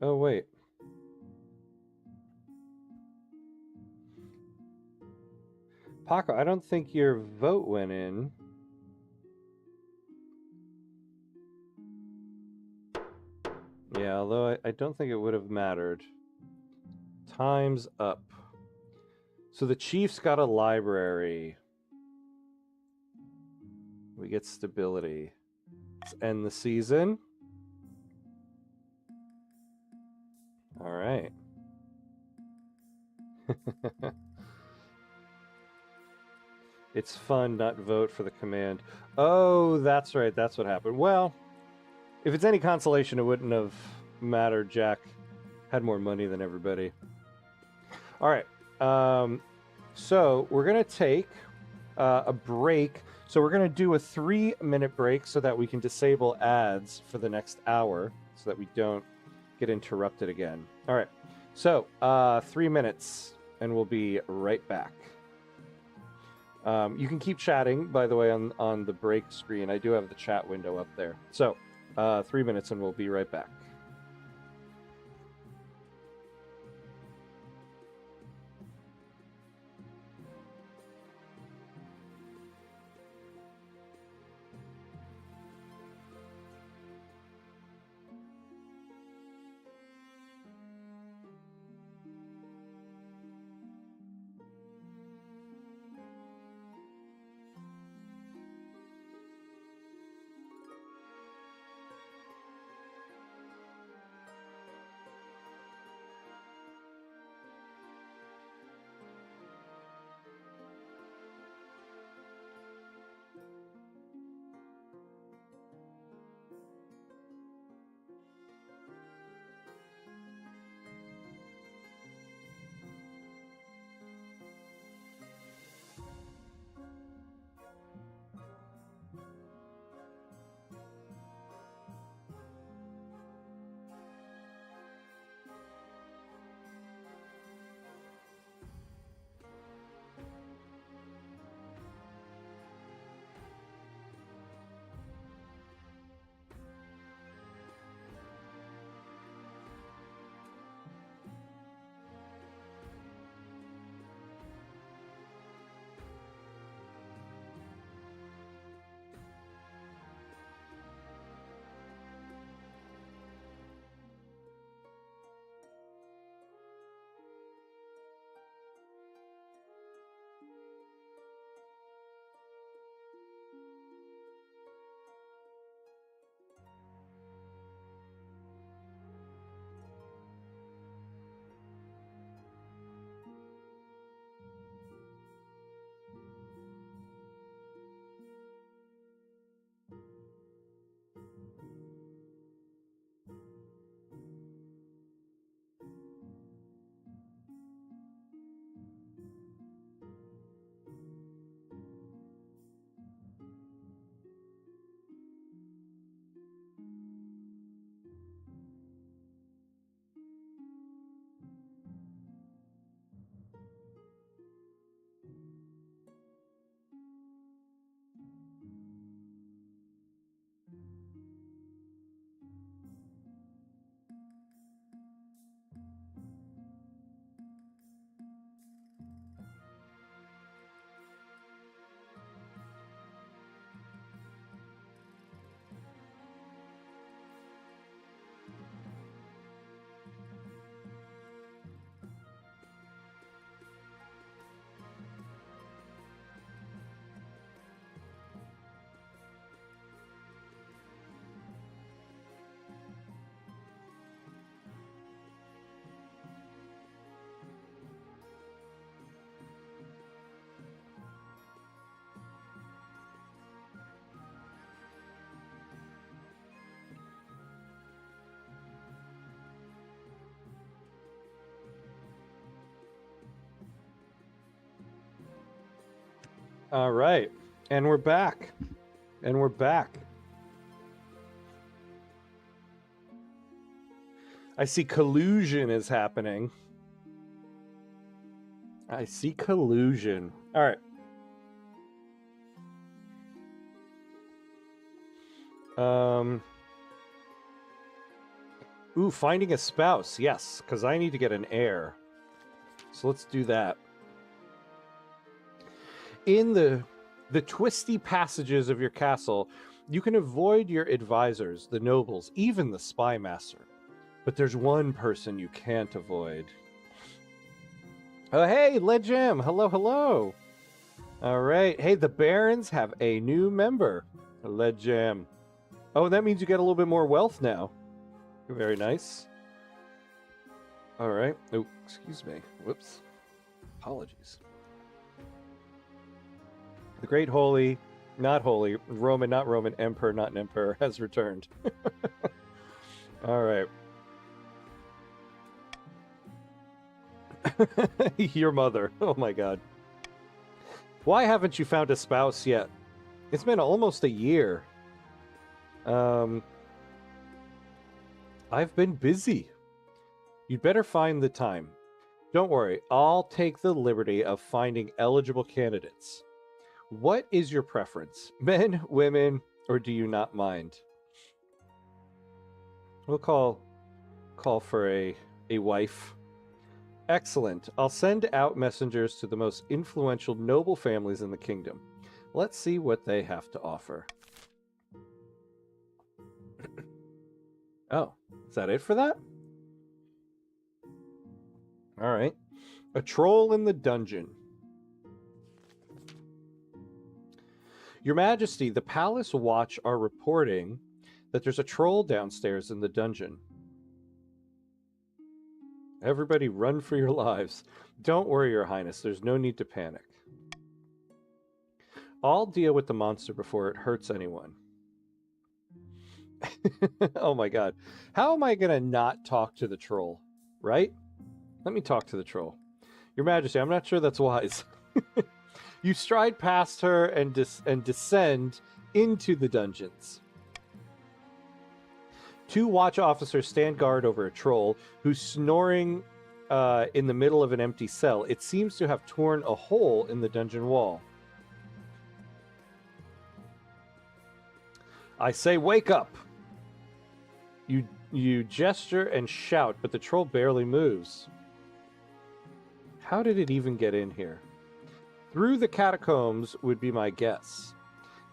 Oh, wait. Paco, I don't think your vote went in. Yeah, although I don't think it would have mattered. Time's up. So the Chiefs got a library. We get stability. Let's end the season. All right. It's fun not vote for the command. Oh, that's right. That's what happened. Well, if it's any consolation, it wouldn't have mattered. Jack had more money than everybody. All right. So we're going to take a break. So we're going to do a 3-minute break so that we can disable ads for the next hour so that we don't get interrupted again. All right. So 3 minutes and we'll be right back. You can keep chatting, by the way, on the break screen. I do have the chat window up there. So 3 minutes and we'll be right back. All right. And we're back. And we're back. I see collusion is happening. I see collusion. All right. Ooh, finding a spouse. Yes, because I need to get an heir. So let's do that. In the twisty passages of your castle, you can avoid your advisors, the nobles, even the spy master. But there's one person you can't avoid. Oh, hey, Legem. Hello, hello. All right. Hey, the Barons have a new member. Legem. Oh, that means you get a little bit more wealth now. Very nice. All right. Oh, excuse me. Whoops. Apologies. The great holy, not holy, Roman, not Roman, emperor, not an emperor, has returned. All right. Your mother. Oh my god. Why haven't you found a spouse yet? It's been almost a year. I've been busy. You'd better find the time. Don't worry, I'll take the liberty of finding eligible candidates. What is your preference? Men, women, or do you not mind? We'll call for a wife. Excellent. I'll send out messengers to the most influential noble families in the kingdom. Let's see what they have to offer. Oh, is that it for that? All right. A troll in the dungeon. Your Majesty, the Palace Watch are reporting that there's a troll downstairs in the dungeon. Everybody run for your lives. Don't worry, Your Highness. There's no need to panic. I'll deal with the monster before it hurts anyone. Oh my god. How am I going to not talk to the troll? Right? Let me talk to the troll. Your Majesty, I'm not sure that's wise. You stride past her and descend into the dungeons. 2 watch officers stand guard over a troll who's snoring in the middle of an empty cell. It seems to have torn a hole in the dungeon wall. I say, wake up! You gesture and shout, but the troll barely moves. How did it even get in here? Through the catacombs would be my guess.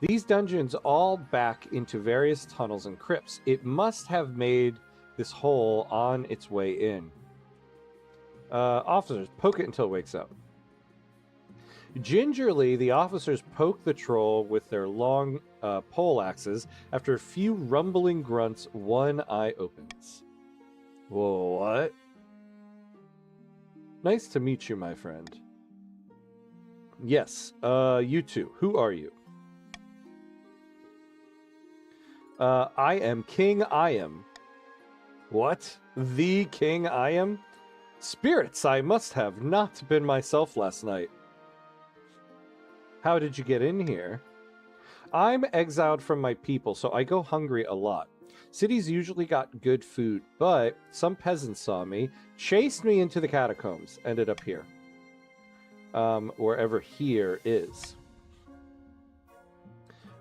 These dungeons all back into various tunnels and crypts. It must have made this hole on its way in. Officers, poke it until it wakes up. Gingerly, the officers poke the troll with their long pole axes. After a few rumbling grunts, one eye opens. Whoa, what? Nice to meet you, my friend. Yes, you two. Who are you? I am King I am. What? The King I am? Spirits, I must have not been myself last night. How did you get in here? I'm exiled from my people, so I go hungry a lot. Cities usually got good food, but some peasants saw me, chased me into the catacombs, ended up here. Wherever here is.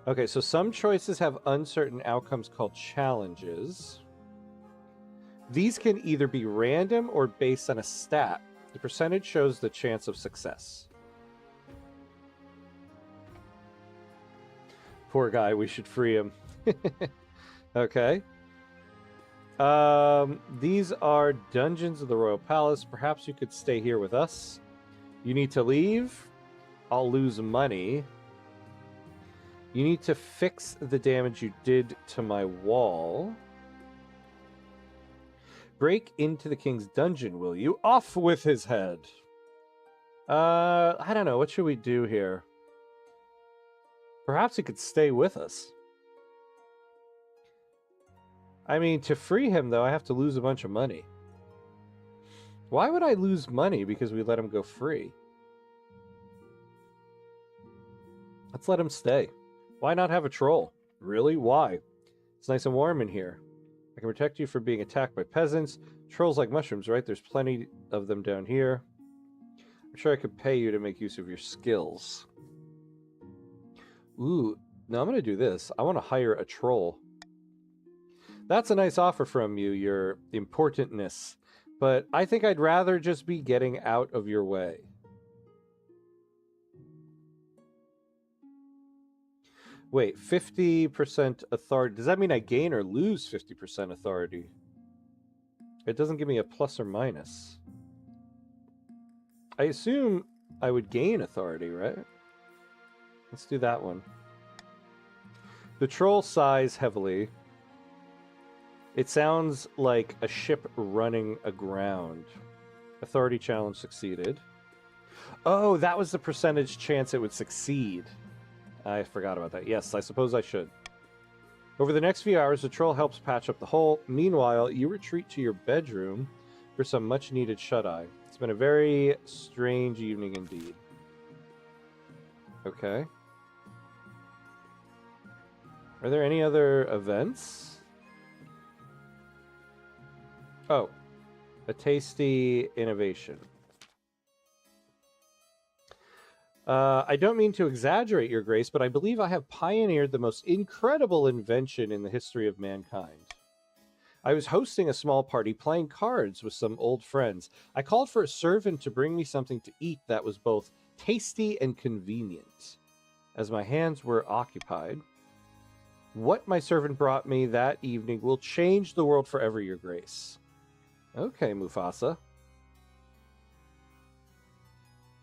Okay, so some choices have uncertain outcomes called challenges. These can either be random or based on a stat. The percentage shows the chance of success. Poor guy, we should free him. Okay. These are dungeons of the Royal Palace. Perhaps you could stay here with us. You need to leave. I'll lose money. You need to fix the damage you did to my wall. Break into the king's dungeon, will you? Off with his head. I don't know. What should we do here? Perhaps he could stay with us. I mean, to free him, though, I have to lose a bunch of money. Why would I lose money because we let him go free? Let's let him stay. Why not have a troll? Really? Why? It's nice and warm in here. I can protect you from being attacked by peasants. Trolls like mushrooms, right? There's plenty of them down here. I'm sure I could pay you to make use of your skills. Ooh, no, I'm going to do this. I want to hire a troll. That's a nice offer from you, your importantness. But I think I'd rather just be getting out of your way. Wait, 50% authority. Does that mean I gain or lose 50% authority? It doesn't give me a plus or minus. I assume I would gain authority, right? Let's do that one. The troll sighs heavily. It sounds like a ship running aground. Authority challenge succeeded. Oh, that was the percentage chance it would succeed. I forgot about that. Yes, I suppose I should. Over the next few hours, the troll helps patch up the hole. Meanwhile, you retreat to your bedroom for some much-needed shut-eye. It's been a very strange evening indeed. Okay. Are there any other events? Oh, a tasty innovation. I don't mean to exaggerate, Your Grace, but I believe I have pioneered the most incredible invention in the history of mankind. I was hosting a small party playing cards with some old friends. I called for a servant to bring me something to eat that was both tasty and convenient. As my hands were occupied, what my servant brought me that evening will change the world forever, Your Grace. Okay, Mufasa.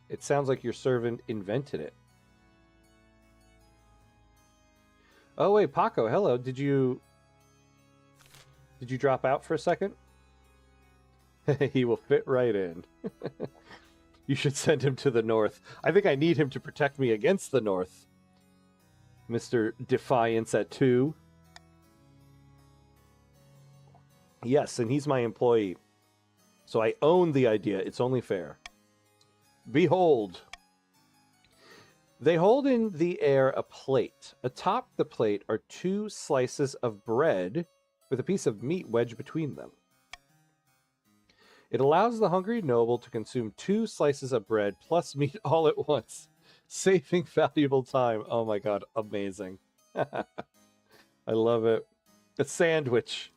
It sounds like your servant invented it. Oh, wait, Paco, hello. Did you drop out for a second? He will fit right in. You should send him to the north. I think I need him to protect me against the north. Mr. Defiance at 2. Yes, and he's my employee. So I own the idea. It's only fair. Behold. They hold in the air a plate. Atop the plate are 2 slices of bread with a piece of meat wedged between them. It allows the hungry noble to consume 2 slices of bread plus meat all at once, saving valuable time. Oh my god, amazing. I love it. A sandwich.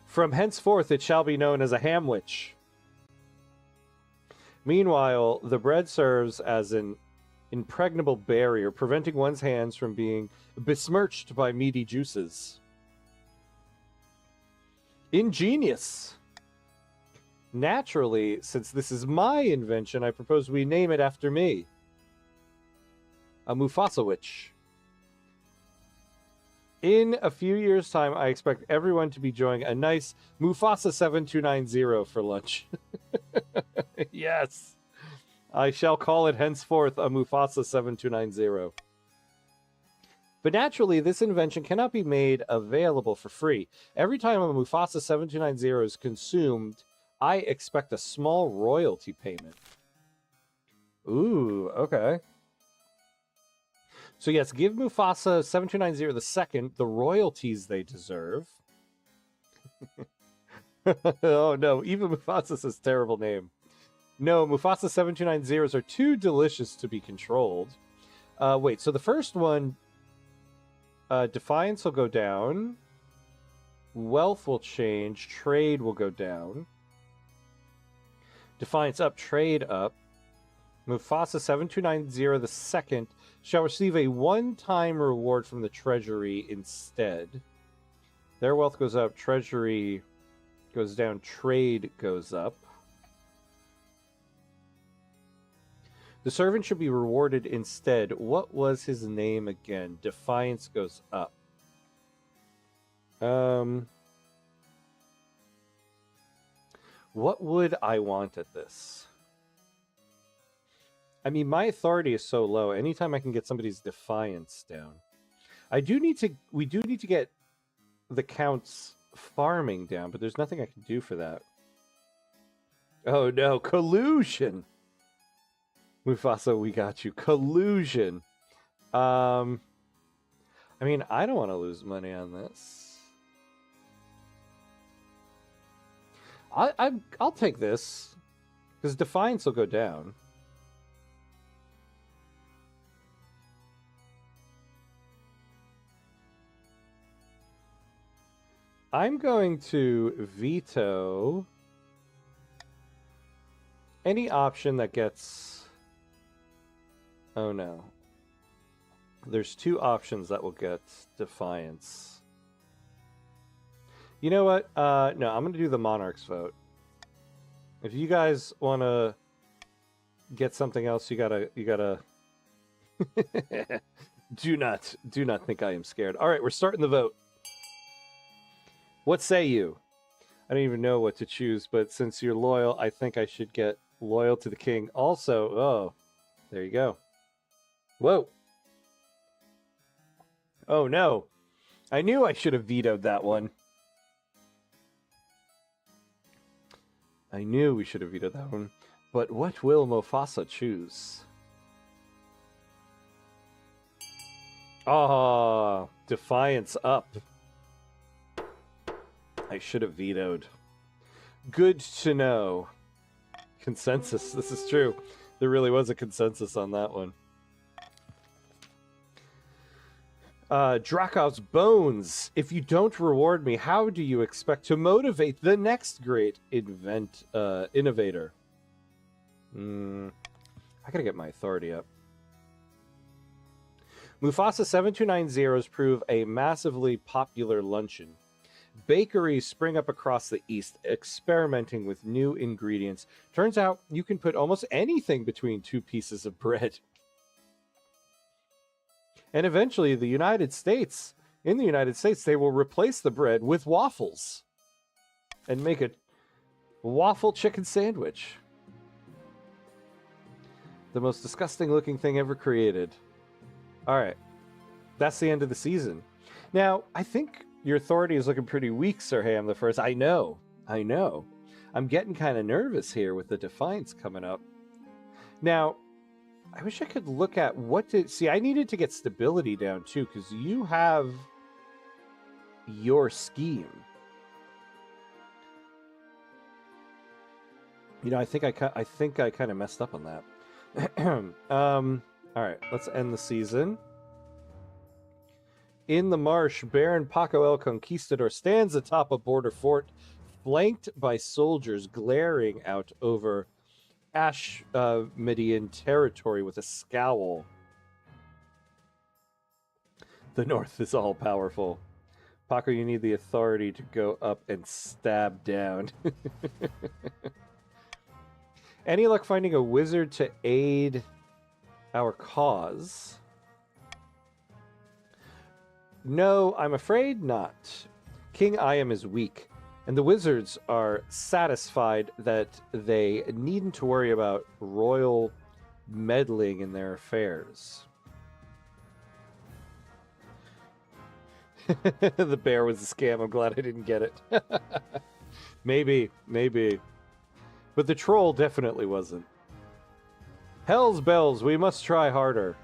From henceforth it shall be known as a hamwich. Meanwhile, the bread serves as an impregnable barrier, preventing one's hands from being besmirched by meaty juices. Ingenious! Naturally, since this is my invention, I propose we name it after me. A Mufasawich. In a few years' time, I expect everyone to be enjoying a nice Mufasa 7290 for lunch. Yes. I shall call it henceforth a Mufasa 7290. But naturally, this invention cannot be made available for free. Every time a Mufasa 7290 is consumed, I expect a small royalty payment. Ooh, okay. So yes, give Mufasa 7290 the second the royalties they deserve. Oh no, even Mufasa says terrible name. No, Mufasa 7290s are too delicious to be controlled. Wait, so the first one, Defiance will go down. Wealth will change. Trade will go down. Defiance up, trade up. Mufasa 7290 the second shall receive a one-time reward from the treasury instead. Their wealth goes up, treasury goes down, trade goes up. The servant should be rewarded instead. What was his name again? Defiance goes up. What would I want at this? I mean, my authority is so low. Anytime I can get somebody's defiance down. We do need to get the Count's farming down, but there's nothing I can do for that. Oh no, collusion! Mufasa, we got you. Collusion. I mean, I don't want to lose money on this. I'll take this because Defiance will go down. I'm going to veto any option that gets... Oh no. There's two options that will get Defiance. You know what? No, I'm going to do the Monarchs vote. If you guys want to get something else, you gotta... do not think I am scared. All right, we're starting the vote. What say you? I don't even know what to choose, but since you're loyal, I think I should get loyal to the king. Also, oh, there you go. Whoa. Oh, no. I knew I should have vetoed that one. I knew we should have vetoed that one. But what will Mufasa choose? Ah, Defiance up. I should have vetoed. Good to know. Consensus. This is true. There really was a consensus on that one. Drakov's Bones. If you don't reward me, how do you expect to motivate the next great innovator? I gotta get my authority up. Mufasa 7290s prove a massively popular luncheon. Bakeries spring up across the East, experimenting with new ingredients. Turns out you can put almost anything between two pieces of bread. And eventually, in the United States, they will replace the bread with waffles and make a waffle chicken sandwich. The most disgusting looking thing ever created. All right. That's the end of the season. Now, I think your authority is looking pretty weak, Sir Ham the First. I know. I'm getting kind of nervous here with the Defiance coming up. Now, I wish I could look at what to... See, I needed to get stability down, too, because you have your scheme. You know, I think I kind of messed up on that. All right, let's end the season. In the marsh, Baron Paco el Conquistador stands atop a border fort, flanked by soldiers glaring out over Ashmedian territory with a scowl. The North is all powerful. Paco, you need the authority to go up and stab down. Any luck finding a wizard to aid our cause? No, I'm afraid not. King Iam is weak, and the wizards are satisfied that they needn't to worry about royal meddling in their affairs. The bear was a scam. I'm glad I didn't get it. Maybe. But the troll definitely wasn't. Hell's bells, we must try harder.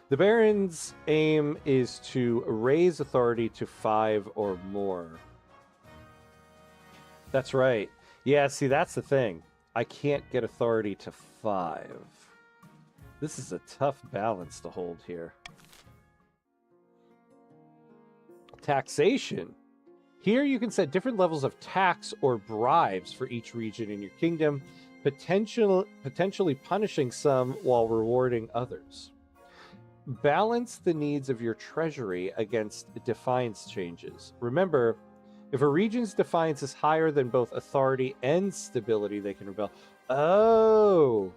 The Baron's aim is to raise authority to 5 or more. That's right. Yeah, see, that's the thing. I can't get authority to 5. This is a tough balance to hold here. Taxation. Here you can set different levels of tax or bribes for each region in your kingdom, potentially punishing some while rewarding others. Balance the needs of your treasury against defiance changes. Remember, if a region's defiance is higher than both authority and stability, they can rebel. Oh!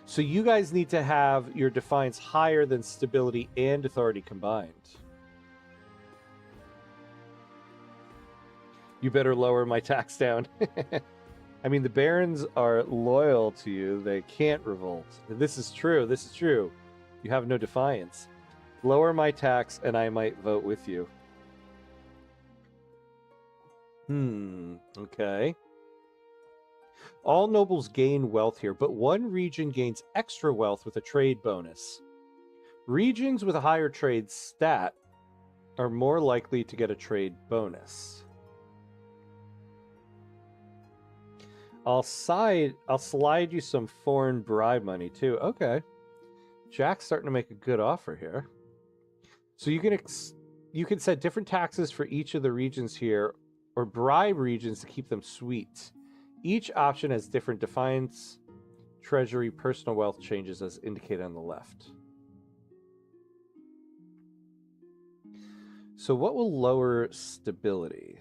So you guys need to have your defiance higher than stability and authority combined. You better lower my tax down. I mean, the barons are loyal to you. They can't revolt. This is true. You have no defiance. Lower my tax and I might vote with you. Okay. All nobles gain wealth here, but one region gains extra wealth with a trade bonus. Regions with a higher trade stat are more likely to get a trade bonus. I'll slide you some foreign bribe money too. Okay. Jack's starting to make a good offer here. So you can set different taxes for each of the regions here, or bribe regions to keep them sweet. Each option has different defiance, treasury, personal wealth changes as indicated on the left. So what will lower stability?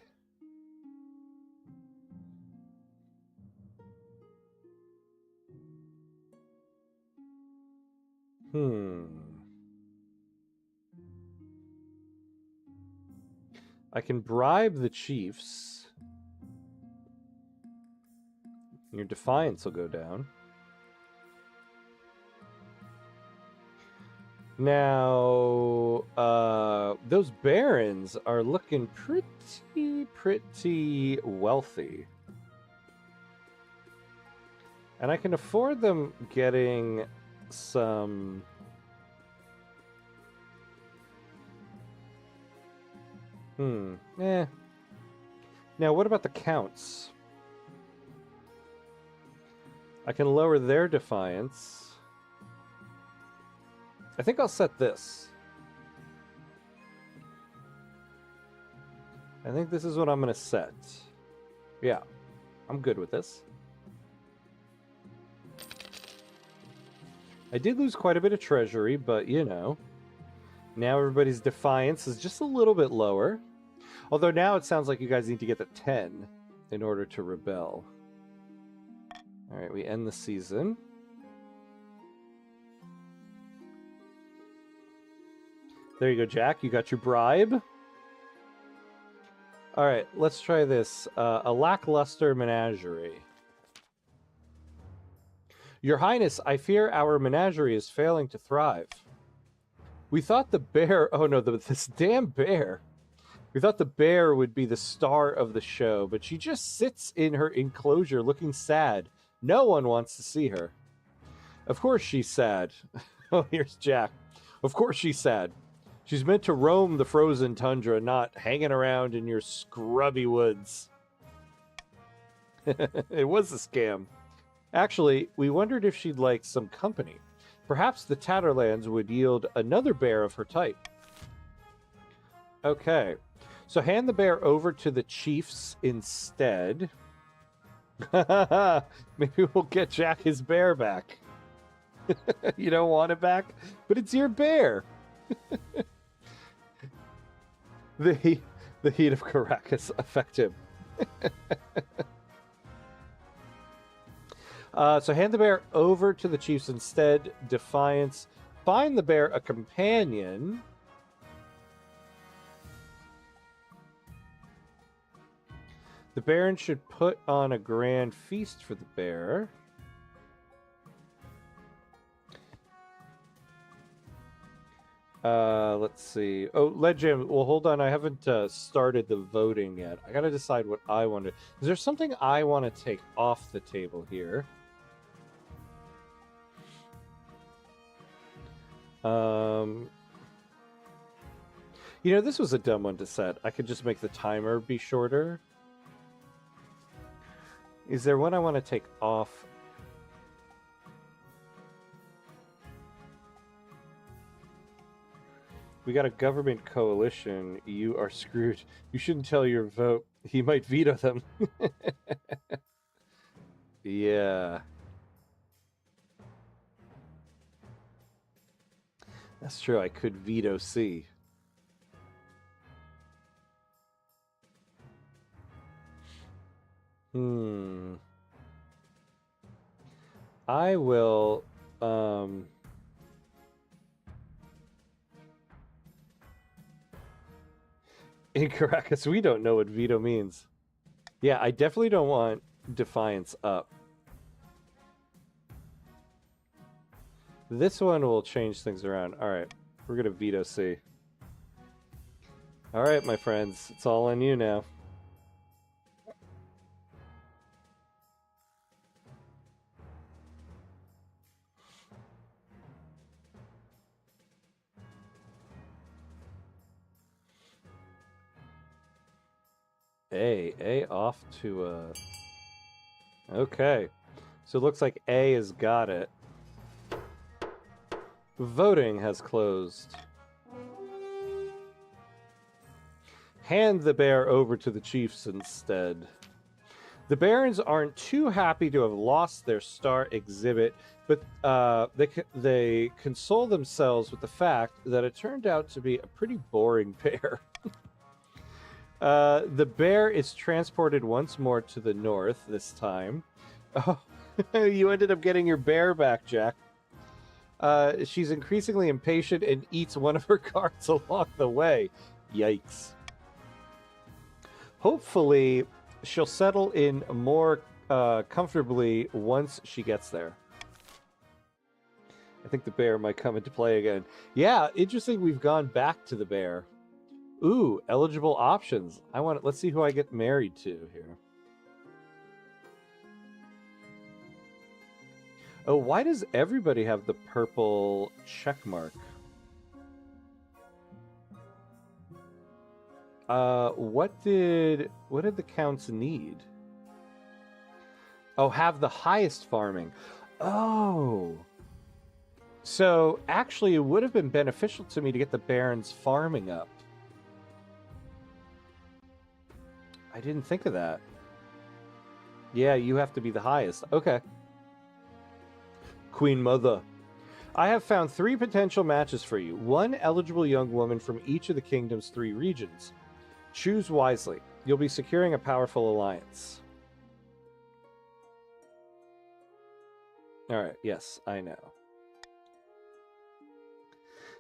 I can bribe the chiefs. Your defiance will go down. Now, those barons are looking pretty wealthy. And I can afford them getting some... Now, what about the counts? I can lower their defiance. I think I'll set this. I think this is what I'm going to set. Yeah, I'm good with this. I did lose quite a bit of treasury, but you know, now everybody's defiance is just a little bit lower. Although now it sounds like you guys need to get to 10 in order to rebel. All right, we end the season. There you go, Jack. You got your bribe. All right, let's try this. A lackluster menagerie. Your Highness, I fear our menagerie is failing to thrive. We thought the bear... Oh no, this damn bear. We thought the bear would be the star of the show, but she just sits in her enclosure looking sad. No one wants to see her. Of course she's sad. Oh, here's Jack. Of course she's sad. She's meant to roam the frozen tundra, not hanging around in your scrubby woods. It was a scam. Actually, we wondered if she'd like some company. Perhaps the Tatterlands would yield another bear of her type. Okay. So hand the bear over to the chiefs instead. Maybe we'll get Jack his bear back. You don't want it back? But it's your bear. The heat of Caracas affect him. So hand the bear over to the chiefs instead. Defiance. Find the bear a companion. The Baron should put on a grand feast for the bear. Let's see. Oh, Legend. Well, hold on. I haven't started the voting yet. I gotta decide what I want to... Is there something I want to take off the table here? You know, this was a dumb one to set. I could just make the timer be shorter. Is there one I want to take off? We got a government coalition. You are screwed. You shouldn't tell your vote. He might veto them. Yeah. That's true. I could veto C. I will, in Caracas, we don't know what veto means. Yeah, I definitely don't want defiance up. This one will change things around. All right, we're going to veto C. All right, my friends, it's all on you now. A off to Okay. So it looks like A has got it. Voting has closed. Hand the bear over to the chiefs instead. The barons aren't too happy to have lost their star exhibit, but they console themselves with the fact that it turned out to be a pretty boring bear. The bear is transported once more to the north this time. Oh, you ended up getting your bear back, Jack. She's increasingly impatient and eats one of her cards along the way. Yikes. Hopefully, she'll settle in more comfortably once she gets there. I think the bear might come into play again. Yeah, interesting. We've gone back to the bear. Ooh, eligible options. Let's see who I get married to here. Oh, why does everybody have the purple check mark? What did the counts need? Oh, have the highest farming. Oh. So, actually, it would have been beneficial to me to get the Baron's farming up. I didn't think of that. Yeah, you have to be the highest. Okay. Queen Mother. I have found 3 potential matches for you. 1 eligible young woman from each of the kingdom's 3 regions. Choose wisely. You'll be securing a powerful alliance. Alright, yes, I know.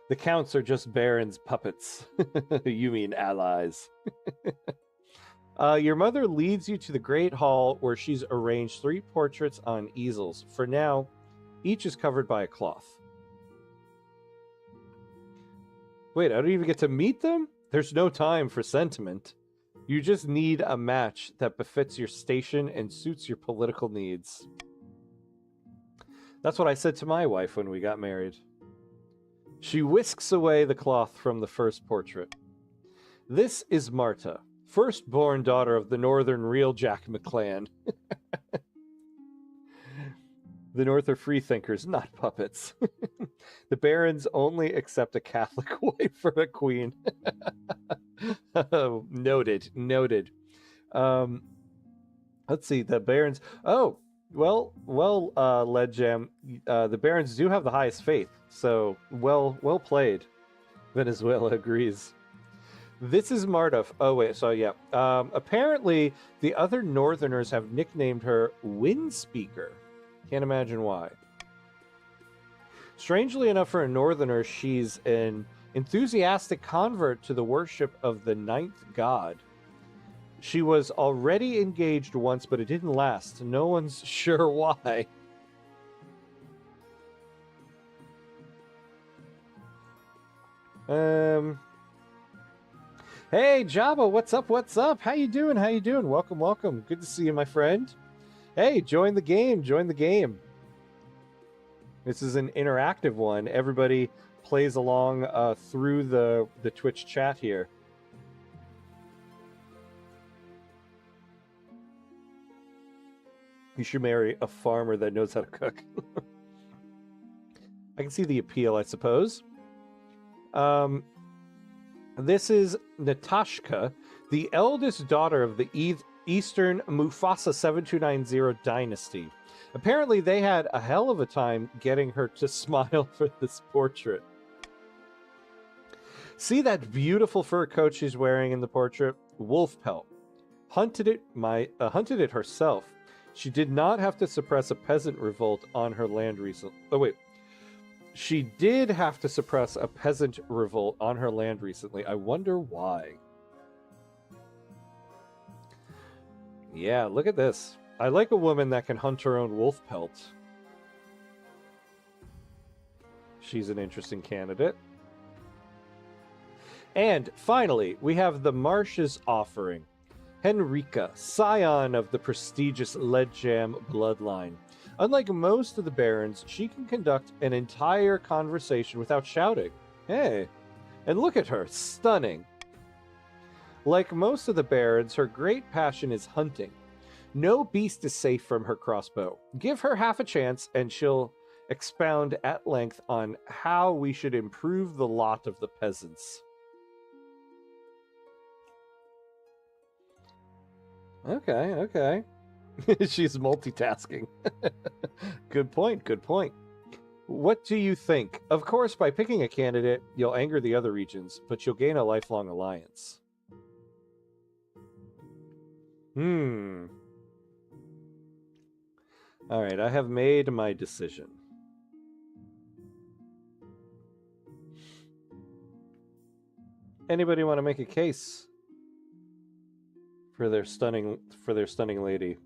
The counts are just Baron's puppets. You mean allies. Your mother leads you to the Great Hall where she's arranged 3 portraits on easels. For now, each is covered by a cloth. Wait, I don't even get to meet them? There's no time for sentiment. You just need a match that befits your station and suits your political needs. That's what I said to my wife when we got married. She whisks away the cloth from the first portrait. This is Marta, firstborn daughter of the northern real Jack McClan. The North are freethinkers, not puppets. The barons only accept a Catholic wife for a queen. Noted. Let's see, the barons... Oh, well, Ledjam, the barons do have the highest faith, so well played. Venezuela agrees. This is Marta. Oh, wait, so yeah. Apparently, the other northerners have nicknamed her Windspeaker. Can't imagine why. Strangely enough, for a northerner, she's an enthusiastic convert to the worship of the 9th god. She was already engaged once, but it didn't last. No one's sure why. Hey, Jabba, what's up? How you doing? Welcome. Good to see you, my friend. Hey, join the game. This is an interactive one. Everybody plays along through the Twitch chat here. You should marry a farmer that knows how to cook. I can see the appeal, I suppose. This is Natashka, the eldest daughter of the Eastern Mufasa 7290 dynasty. Apparently, they had a hell of a time getting her to smile for this portrait. See that beautiful fur coat she's wearing in the portrait? Wolf pelt. Hunted it herself. She did not have to suppress a peasant revolt on her land recently. Oh, wait. She did have to suppress a peasant revolt on her land recently. I wonder why. Yeah, look at this. I like a woman that can hunt her own wolf pelt. She's an interesting candidate. And finally, we have the Marsh's offering. Henrika, scion of the prestigious Ledjam bloodline. Unlike most of the barons, she can conduct an entire conversation without shouting. Hey, and look at her, stunning. Like most of the barons, her great passion is hunting. No beast is safe from her crossbow. Give her half a chance, and she'll expound at length on how we should improve the lot of the peasants. Okay, okay. She's multitasking. Good point, good point. What do you think? Of course, by picking a candidate, you'll anger the other regions, but you'll gain a lifelong alliance. All right, I have made my decision. Anybody want to make a case for their stunning lady?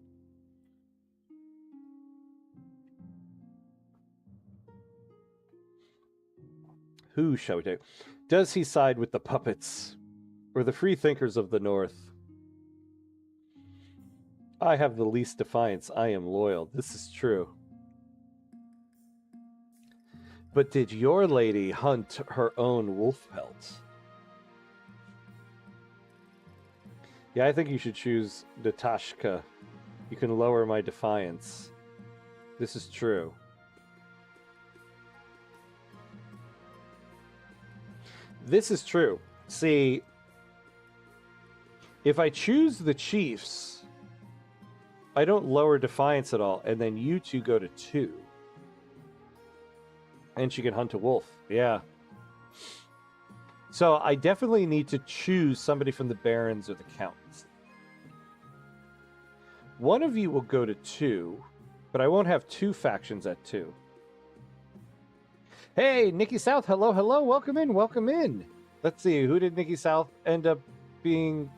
Who shall we take? Does he side with the puppets or the free thinkers of the North? I have the least defiance. I am loyal. This is true. But did your lady hunt her own wolf pelt? Yeah, I think you should choose Natashka. You can lower my defiance. This is true. This is true. See, if I choose the chiefs, I don't lower defiance at all, and then you two go to 2. And she can hunt a wolf. Yeah. So I definitely need to choose somebody from the barons or the counts. One of you will go to 2, but I won't have 2 factions at 2. Hey, Nikki South, hello, hello, welcome in, welcome in. Let's see, who did Nikki South end up being?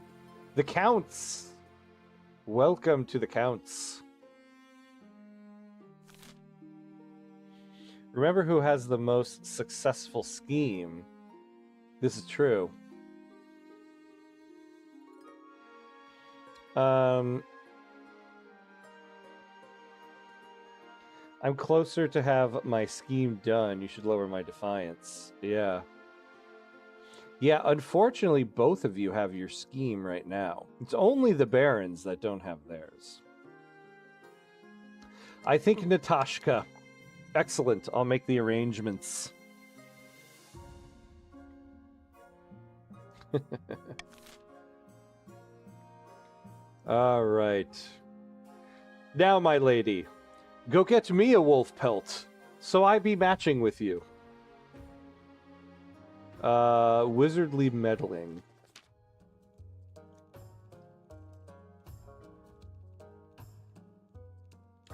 The Counts. Welcome to the Counts. Remember who has the most successful scheme. This is true. I'm closer to have my scheme done. You should lower my defiance. Yeah. Yeah, unfortunately, both of you have your scheme right now. It's only the barons that don't have theirs. I think Natashka. Excellent. I'll make the arrangements. All right. Now, my lady, go get me a wolf pelt, so I be matching with you. Wizardly meddling.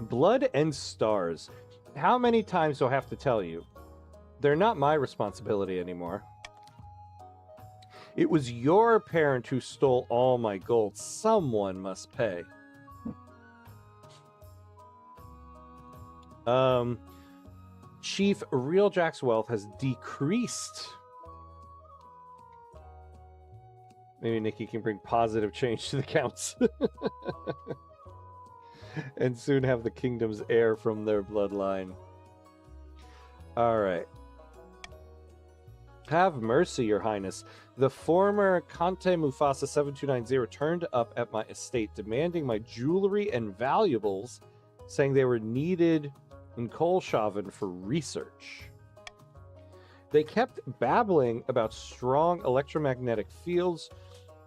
Blood and stars. How many times do I have to tell you? They're not my responsibility anymore. It was your parent who stole all my gold. Someone must pay. Chief Realjack's wealth has decreased. Maybe Nikki can bring positive change to the counts. And soon have the kingdom's heir from their bloodline. Alright. Have mercy, your highness. The former Conte Mufasa 7290 turned up at my estate, demanding my jewelry and valuables, saying they were needed in Kolshaven for research. They kept babbling about strong electromagnetic fields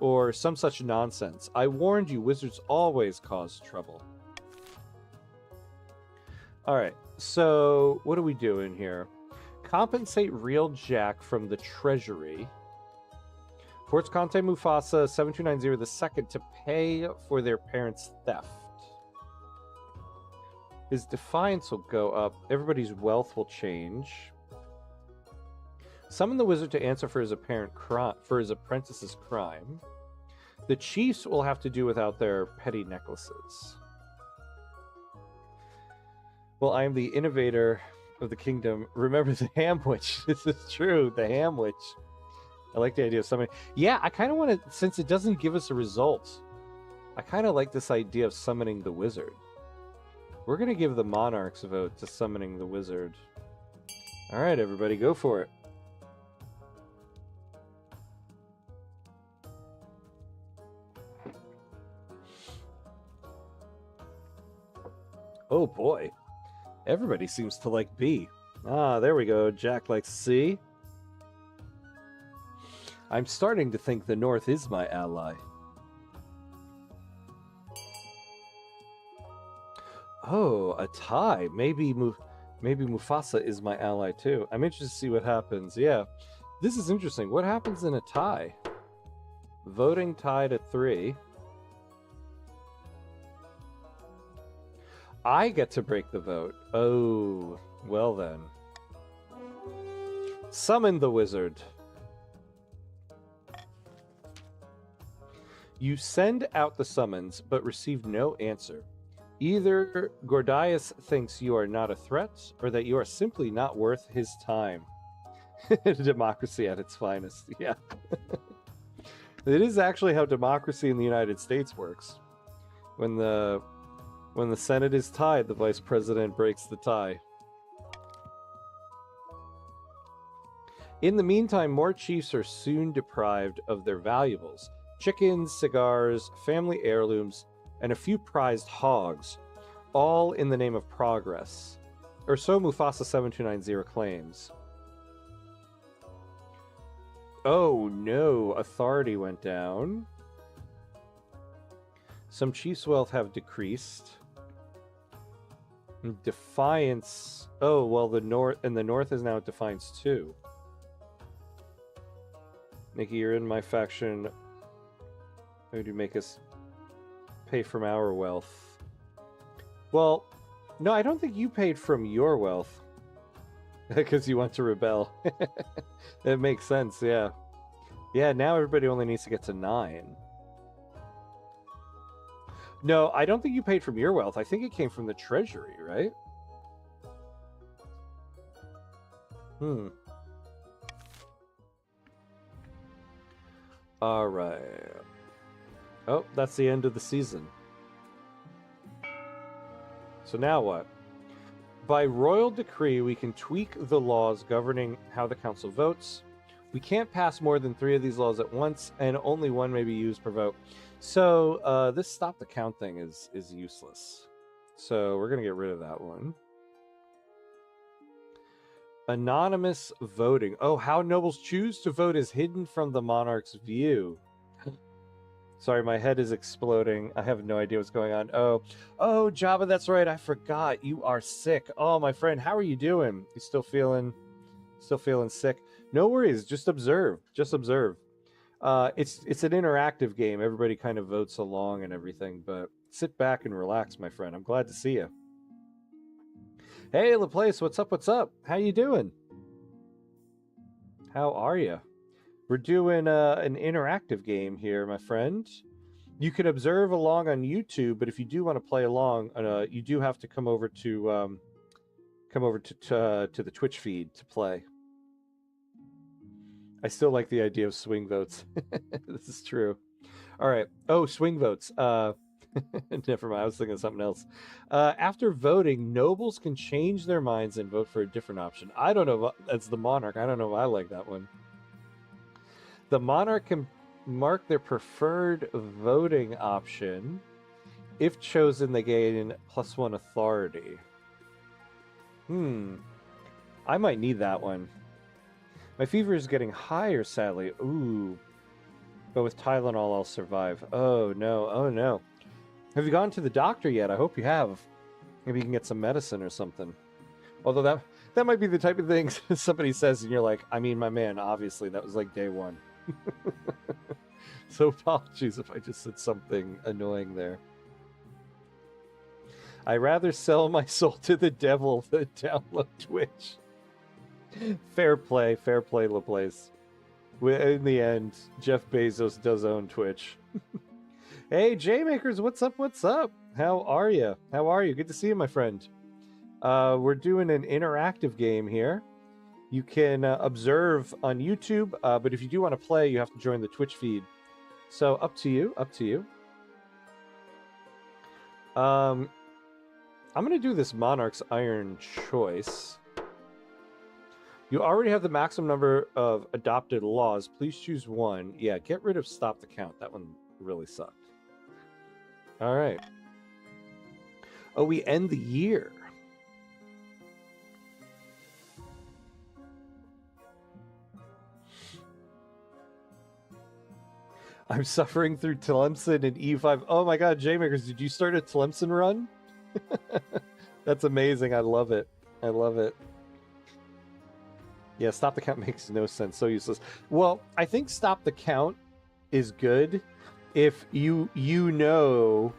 or some such nonsense. I warned you, wizards always cause trouble. Alright, so what are we doing here? Compensate Realjack from the treasury. Force Conte Mufasa 7290 the second to pay for their parents' theft. His defiance will go up. Everybody's wealth will change. Summon the wizard to answer for his apprentice's crime. The chiefs will have to do without their petty necklaces. Well, I am the innovator of the kingdom. Remember the ham witch. This is true. The ham witch. I like the idea of summoning. Yeah, I kind of want to, since it doesn't give us a result, I kind of like this idea of summoning the wizard. We're going to give the monarchs a vote to summoning the wizard. All right, everybody, go for it. Oh boy. Everybody seems to like B. Ah, there we go. Jack likes C. I'm starting to think the North is my ally. Oh, a tie. Maybe Mufasa is my ally too. I'm interested to see what happens. Yeah, this is interesting. What happens in a tie? Voting tied at 3. I get to break the vote. Oh, well then. Summon the wizard. You send out the summons, but receive no answer. Either Gordias thinks you are not a threat, or that you are simply not worth his time. Democracy at its finest, yeah. It is actually how democracy in the United States works. When the Senate is tied, the vice president breaks the tie. In the meantime, more chiefs are soon deprived of their valuables. Chickens, cigars, family heirlooms, and a few prized hogs, all in the name of progress. Or so Mufasa 7290 claims. Oh no, authority went down. Some chiefs' wealth have decreased. Defiance. Oh, well, the North is now at Defiance 2. Nikki, you're in my faction. How would you make us pay from our wealth? Well, no, I don't think you paid from your wealth. Because you want to rebel. It makes sense, yeah. Yeah, now everybody only needs to get to 9. No, I don't think you paid from your wealth. I think it came from the treasury, right? All right. Oh, that's the end of the season. So now what? By royal decree, we can tweak the laws governing how the council votes. We can't pass more than 3 of these laws at once, and only 1 may be used per vote. So this stop the count thing is useless. So we're going to get rid of that one. Anonymous voting. Oh, how nobles choose to vote is hidden from the monarch's view. Sorry, my head is exploding. I have no idea what's going on. Oh, Jabba, that's right. I forgot. You are sick. Oh, my friend, how are you doing? You still feeling sick? No worries. Just observe. Just observe. It's an interactive game. Everybody kind of votes along and everything, but sit back and relax, my friend. I'm glad to see you. Hey, LaPlace, what's up? What's up? How you doing? How are you? We're doing an interactive game here, my friend. You can observe along on YouTube, but if you do want to play along, you do have to come over to the Twitch feed to play. I still like the idea of swing votes. This is true. All right. Oh, swing votes. Never mind. I was thinking of something else. After voting, nobles can change their minds and vote for a different option. I don't know. That's the monarch. I don't know if I like that one. The monarch can mark their preferred voting option. If chosen, they gain +1 authority. I might need that one. My fever is getting higher, sadly. Ooh. But with Tylenol, I'll survive. Oh, no. Oh, no. Have you gone to the doctor yet? I hope you have. Maybe you can get some medicine or something. Although that might be the type of thing somebody says and you're like, I mean, my man, obviously, that was like day 1. So apologies if I just said something annoying there. I'd rather sell my soul to the devil than download Twitch. Fair play, LaPlace. In the end, Jeff Bezos does own Twitch. Hey, J-Makers, what's up, what's up? How are you? How are you? Good to see you, my friend. We're doing an interactive game here. You can observe on YouTube, but if you do want to play, you have to join the Twitch feed. So up to you, up to you. I'm going to do this Monarch's Iron Choice. You already have the maximum number of adopted laws. Please choose one. Yeah, get rid of Stop the Count. That one really sucked. All right. Oh, we end the year. I'm suffering through Tlemcen and E5. Oh my god, J-Makers, did you start a Tlemcen run? That's amazing. I love it. I love it. Yeah, stop the count makes no sense. So useless. Well, I think stop the count is good if you know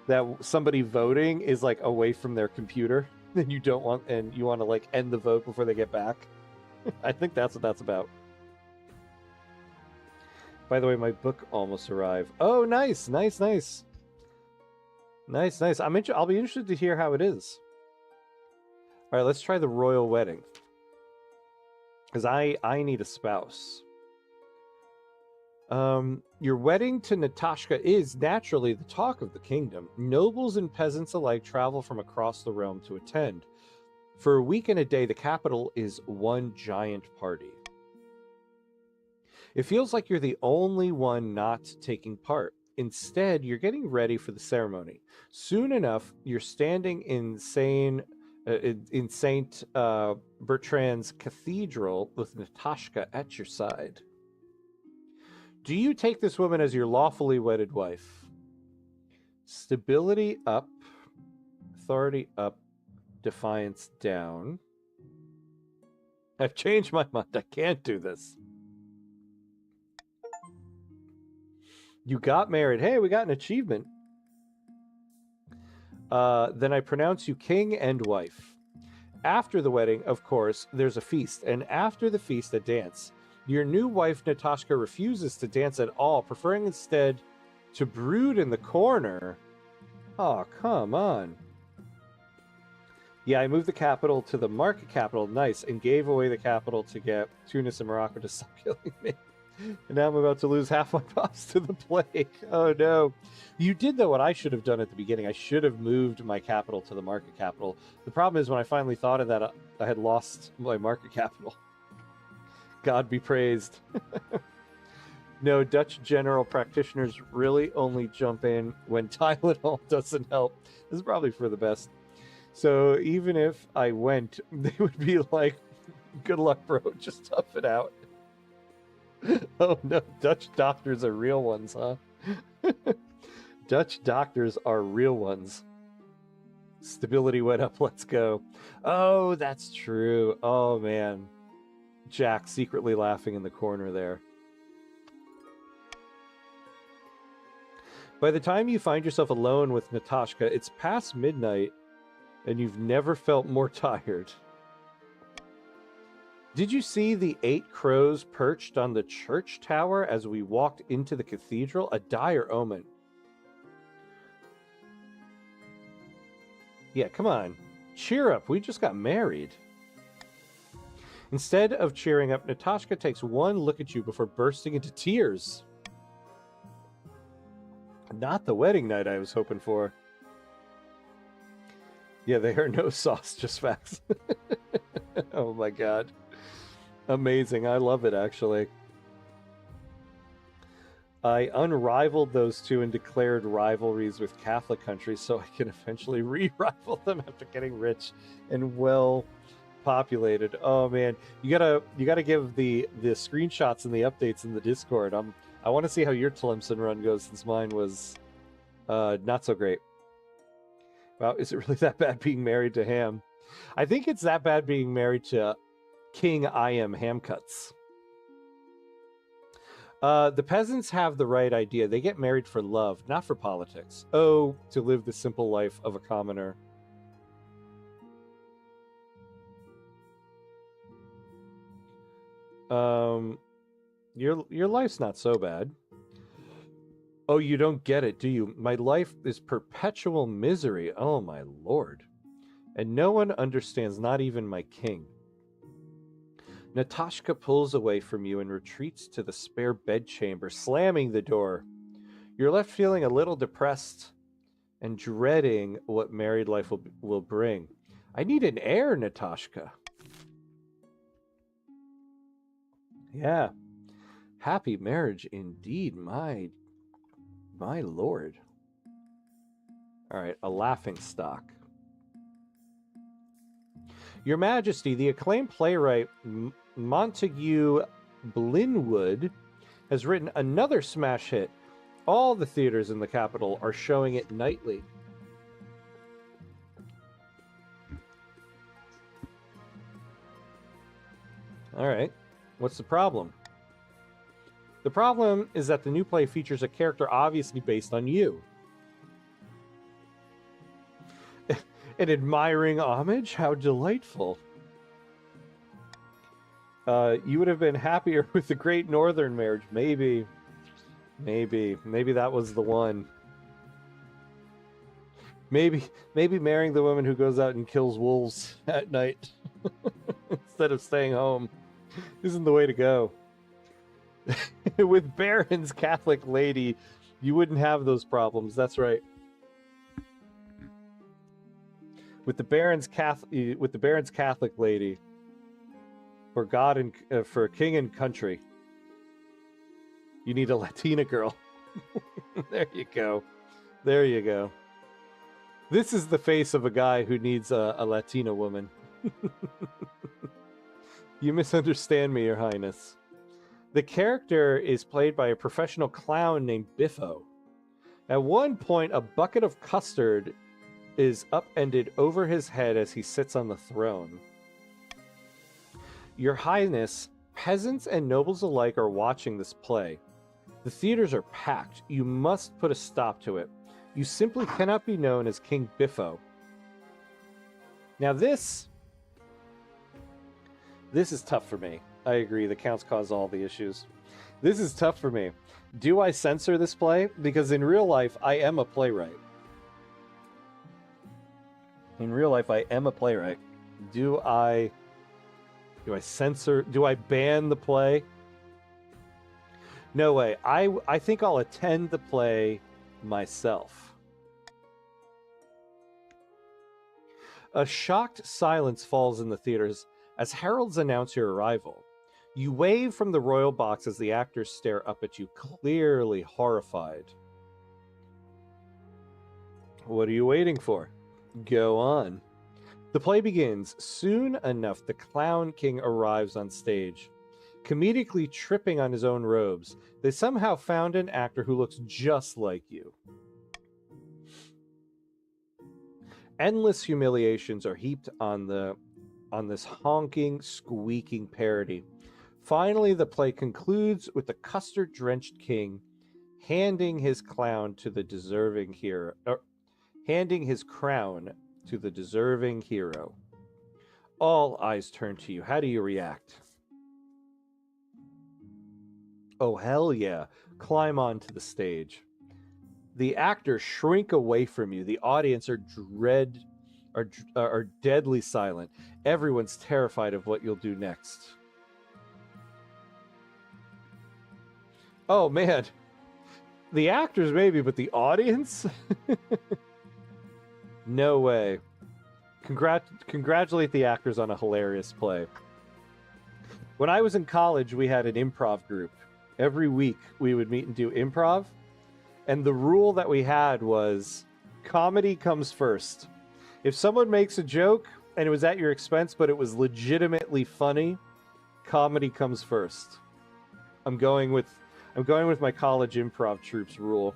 that somebody voting is like away from their computer, then you don't want, and you want to like end the vote before they get back. I think that's what that's about. By the way, my book almost arrived. Oh, nice, nice, nice, nice, nice. I'll be interested to hear how it is. All right, let's try the royal wedding, because I need a spouse. Your wedding to Natashka is naturally the talk of the kingdom. Nobles and peasants alike travel from across the realm to attend. For a week and a day, the capital is one giant party. It feels like you're the only one not taking part. Instead, you're getting ready for the ceremony. Soon enough, you're standing in Saint Bertrand's cathedral with Natashka at your side. Do you take this woman as your lawfully wedded wife? Stability up, authority up, defiance down. I've changed my mind. I can't do this. You got married. Hey, we got an achievement. Then I pronounce you king and wife. After the wedding, of course, there's a feast, and after the feast, a dance. Your new wife, Natashka, refuses to dance at all, preferring instead to brood in the corner. Oh, come on. Yeah, I moved the capital to the market capital, nice, and gave away the capital to get Tunis and Morocco to stop killing me. And now I'm about to lose half my buffs to the plague. Oh no. You did, though, what I should have done at the beginning. I should have moved my capital to the market capital. The problem is when I finally thought of that, I had lost my market capital. God be praised. No, Dutch general practitioners really only jump in when Tylenol doesn't help. This is probably for the best. So even if I went, they would be like, good luck, bro. Just tough it out. Oh no, Dutch doctors are real ones, huh? Dutch doctors are real ones. Stability went up, let's go. Oh, that's true. Oh man. Jack secretly laughing in the corner there. By the time you find yourself alone with Natashka, it's past midnight, and you've never felt more tired. Did you see the 8 crows perched on the church tower as we walked into the cathedral? A dire omen. Yeah, come on. Cheer up. We just got married. Instead of cheering up, Natashka takes one look at you before bursting into tears. Not the wedding night I was hoping for. Yeah, they are no sauce, just facts. Oh my god. Amazing. I love it, actually. I unrivaled those two and declared rivalries with Catholic countries so I can eventually re-rival them after getting rich and well populated. Oh man, you gotta give the screenshots and the updates in the Discord. I want to see how your Tlemcen run goes since mine was not so great. Wow, is it really that bad being married to Ham? I think it's that bad being married to King I am Hamcuts. The peasants have the right idea. They get married for love, not for politics. Oh, to live the simple life of a commoner. Your life's not so bad. Oh, you don't get it, do you? My life is perpetual misery. Oh my lord. And no one understands, not even my king. Natashka pulls away from you and retreats to the spare bedchamber, slamming the door. You're left feeling a little depressed and dreading what married life will bring. I need an heir, Natashka. Yeah. Happy marriage indeed, my lord. All right, a laughing stock. Your Majesty, the acclaimed playwright Montague Blinwood has written another smash hit. All the theaters in the capital are showing it nightly. All right. What's the problem? The problem is that the new play features a character obviously based on you. An admiring homage? How delightful. You would have been happier with the Great Northern Marriage. Maybe that was the one. Maybe marrying the woman who goes out and kills wolves at night instead of staying home isn't the way to go. With Baron's Catholic lady, you wouldn't have those problems. That's right. With the Baron's Catholic lady, for God and for king and country, you need a Latina girl. There you go. There you go. This is the face of a guy who needs a Latina woman. You misunderstand me, Your Highness. The character is played by a professional clown named Biffo. At one point, a bucket of custard is upended over his head as he sits on the throne. Your Highness, peasants and nobles alike are watching this play. The theaters are packed. You must put a stop to it. You simply cannot be known as King Biffo. Now this is tough for me. I agree, the counts cause all the issues. This is tough for me. Do I censor this play? Because in real life, I am a playwright. In real life, I am a playwright. Do I censor? Do I ban the play? No way. I think I'll attend the play myself. A shocked silence falls in the theaters as heralds announce your arrival. You wave from the royal box as the actors stare up at you, clearly horrified. What are you waiting for? Go on. The play begins. Soon enough, the Clown King arrives on stage, comedically tripping on his own robes. They somehow found an actor who looks just like you. Endless humiliations are heaped on this honking, squeaking parody. Finally, the play concludes with the custard-drenched king handing his crown to the deserving hero. All eyes turn to you. How do you react? Oh, hell yeah. Climb onto the stage. The actors shrink away from you. The audience are deadly silent. Everyone's terrified of what you'll do next. Oh, man. The actors maybe, but the audience? No way. Congratulate the actors on a hilarious play. When I was in college, we had an improv group. Every week, we would meet and do improv. And the rule that we had was comedy comes first. If someone makes a joke and it was at your expense, but it was legitimately funny, comedy comes first. I'm going with my college improv troupe's rule.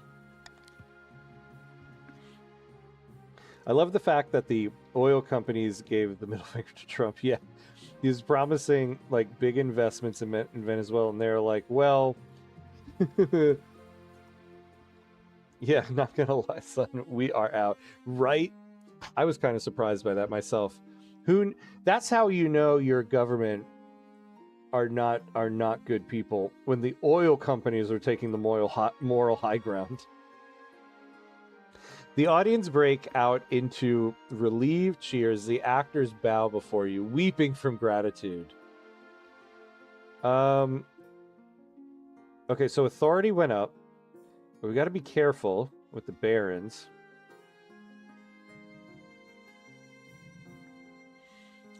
I love the fact that the oil companies gave the middle finger to Trump. Yeah, he was promising like big investments in Venezuela, and they're like, well, yeah, not gonna lie, son, we are out. Right? I was kind of surprised by that myself. That's how you know your government are not good people, when the oil companies are taking the moral high ground. The audience break out into relieved cheers. The actors bow before you, weeping from gratitude. Okay, so authority went up, but we got to be careful with the barons.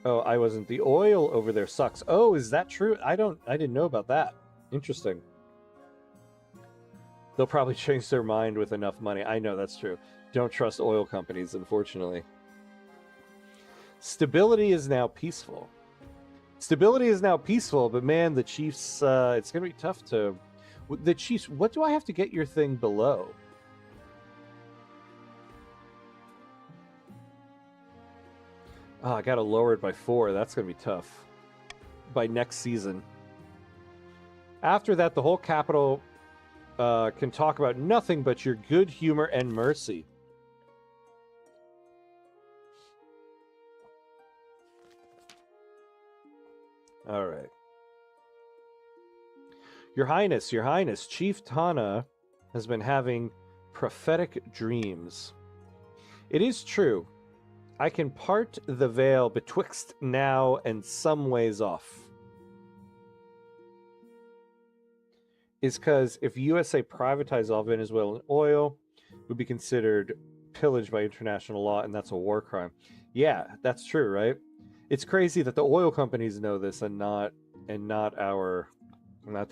Oh, I wasn't. The oil over there sucks. Oh, is that true? I didn't know about that. Interesting. They'll probably change their mind with enough money. I know that's true. Don't trust oil companies, unfortunately. Stability is now peaceful. Stability is now peaceful, but man, the Chiefs, it's going to be tough to... The Chiefs, what do I have to get your thing below? Oh, I got to lower it by 4. That's going to be tough. By next season. After that, the whole capital can talk about nothing but your good humor and mercy. All right. Your Highness, Chief Tana has been having prophetic dreams. It is true. I can part the veil betwixt now and some ways off. Is because if USA privatized all Venezuelan oil, it would be considered pillage by international law, and that's a war crime. Yeah, that's true, right? It's crazy that the oil companies know this and not the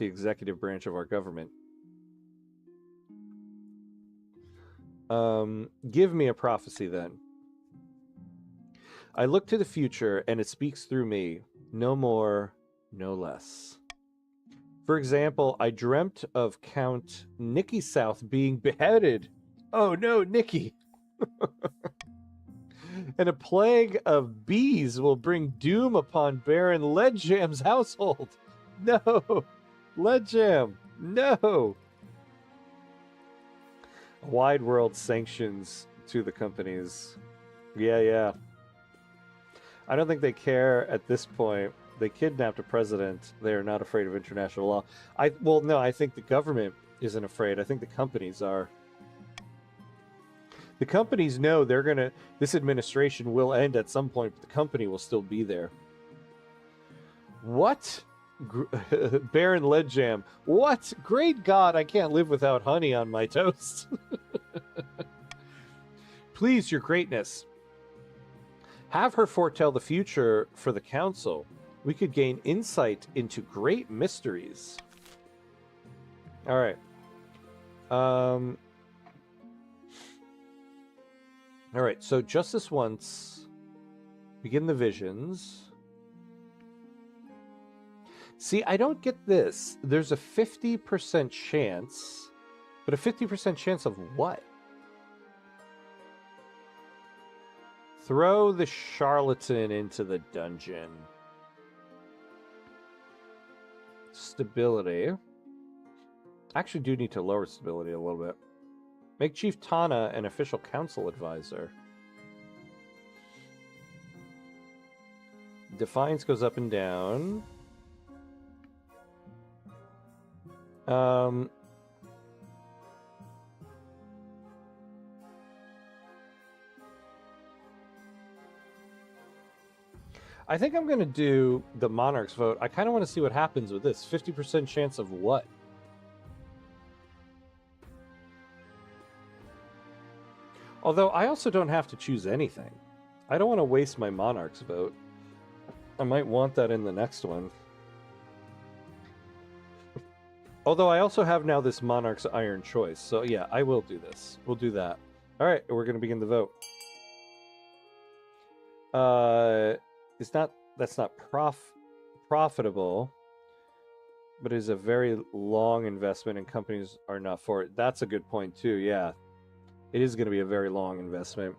executive branch of our government. Give me a prophecy then. I look to the future and it speaks through me. No more, no less. For example, I dreamt of Count Nicky South being beheaded. Oh no, Nicky! And a plague of bees will bring doom upon Baron Leadjam's household. No! Leadjam! No! A wide world sanctions to the companies. Yeah. I don't think they care at this point. They kidnapped a president. They are not afraid of international law. I think the government isn't afraid. I think the companies are. The companies know this administration will end at some point, but the company will still be there. What? Baron Leadjam. What? Great God, I can't live without honey on my toast. Please, your greatness. Have her foretell the future for the council. We could gain insight into great mysteries. All right. All right, so justice once. Begin the visions. See, I don't get this. There's a 50% chance, but a 50% chance of what? Throw the charlatan into the dungeon. Stability. I actually do need to lower stability a little bit. Make Chief Tana an official council advisor. Defiance goes up and down. I think I'm going to do the Monarch's vote. I kind of want to see what happens with this. 50% chance of what? Although I also don't have to choose anything. I don't want to waste my Monarch's vote. I might want that in the next one. Although I also have now this Monarch's Iron Choice. So yeah, I will do this. We'll do that. All right, we're going to begin the vote. That's not profitable, but it is a very long investment and companies are not for it. That's a good point too, yeah. It is going to be a very long investment.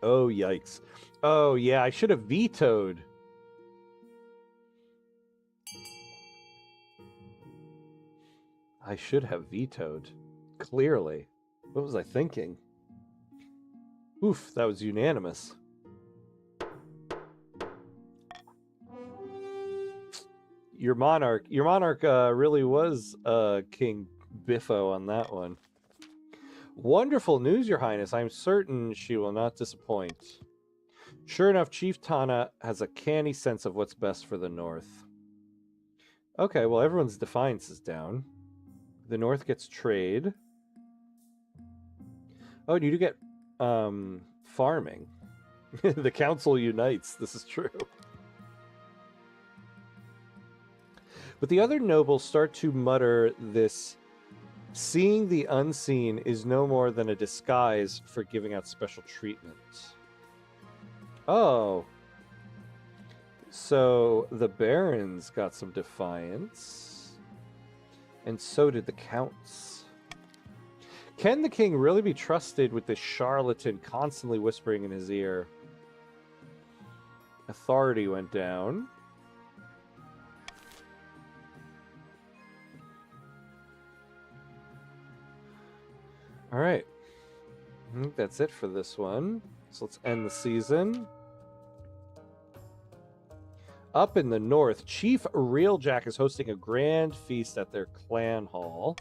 Oh, yikes. Oh, yeah, I should have vetoed. I should have vetoed. Clearly. What was I thinking? Oof, that was unanimous. Your monarch really was King Biffo on that one. Wonderful news, Your Highness. I'm certain she will not disappoint. Sure enough, Chief Tana has a canny sense of what's best for the North. Okay, well, everyone's defiance is down. The North gets trade. Oh, and you do get farming. The council unites. This is true. But the other nobles start to mutter this Seeing the unseen is no more than a disguise for giving out special treatment. Oh. So the barons got some defiance. And so did the counts. Can the king really be trusted with this charlatan constantly whispering in his ear? Authority went down. All right. I think that's it for this one. So let's end the season. Up in the north, Chief Reeljack is hosting a grand feast at their clan hall.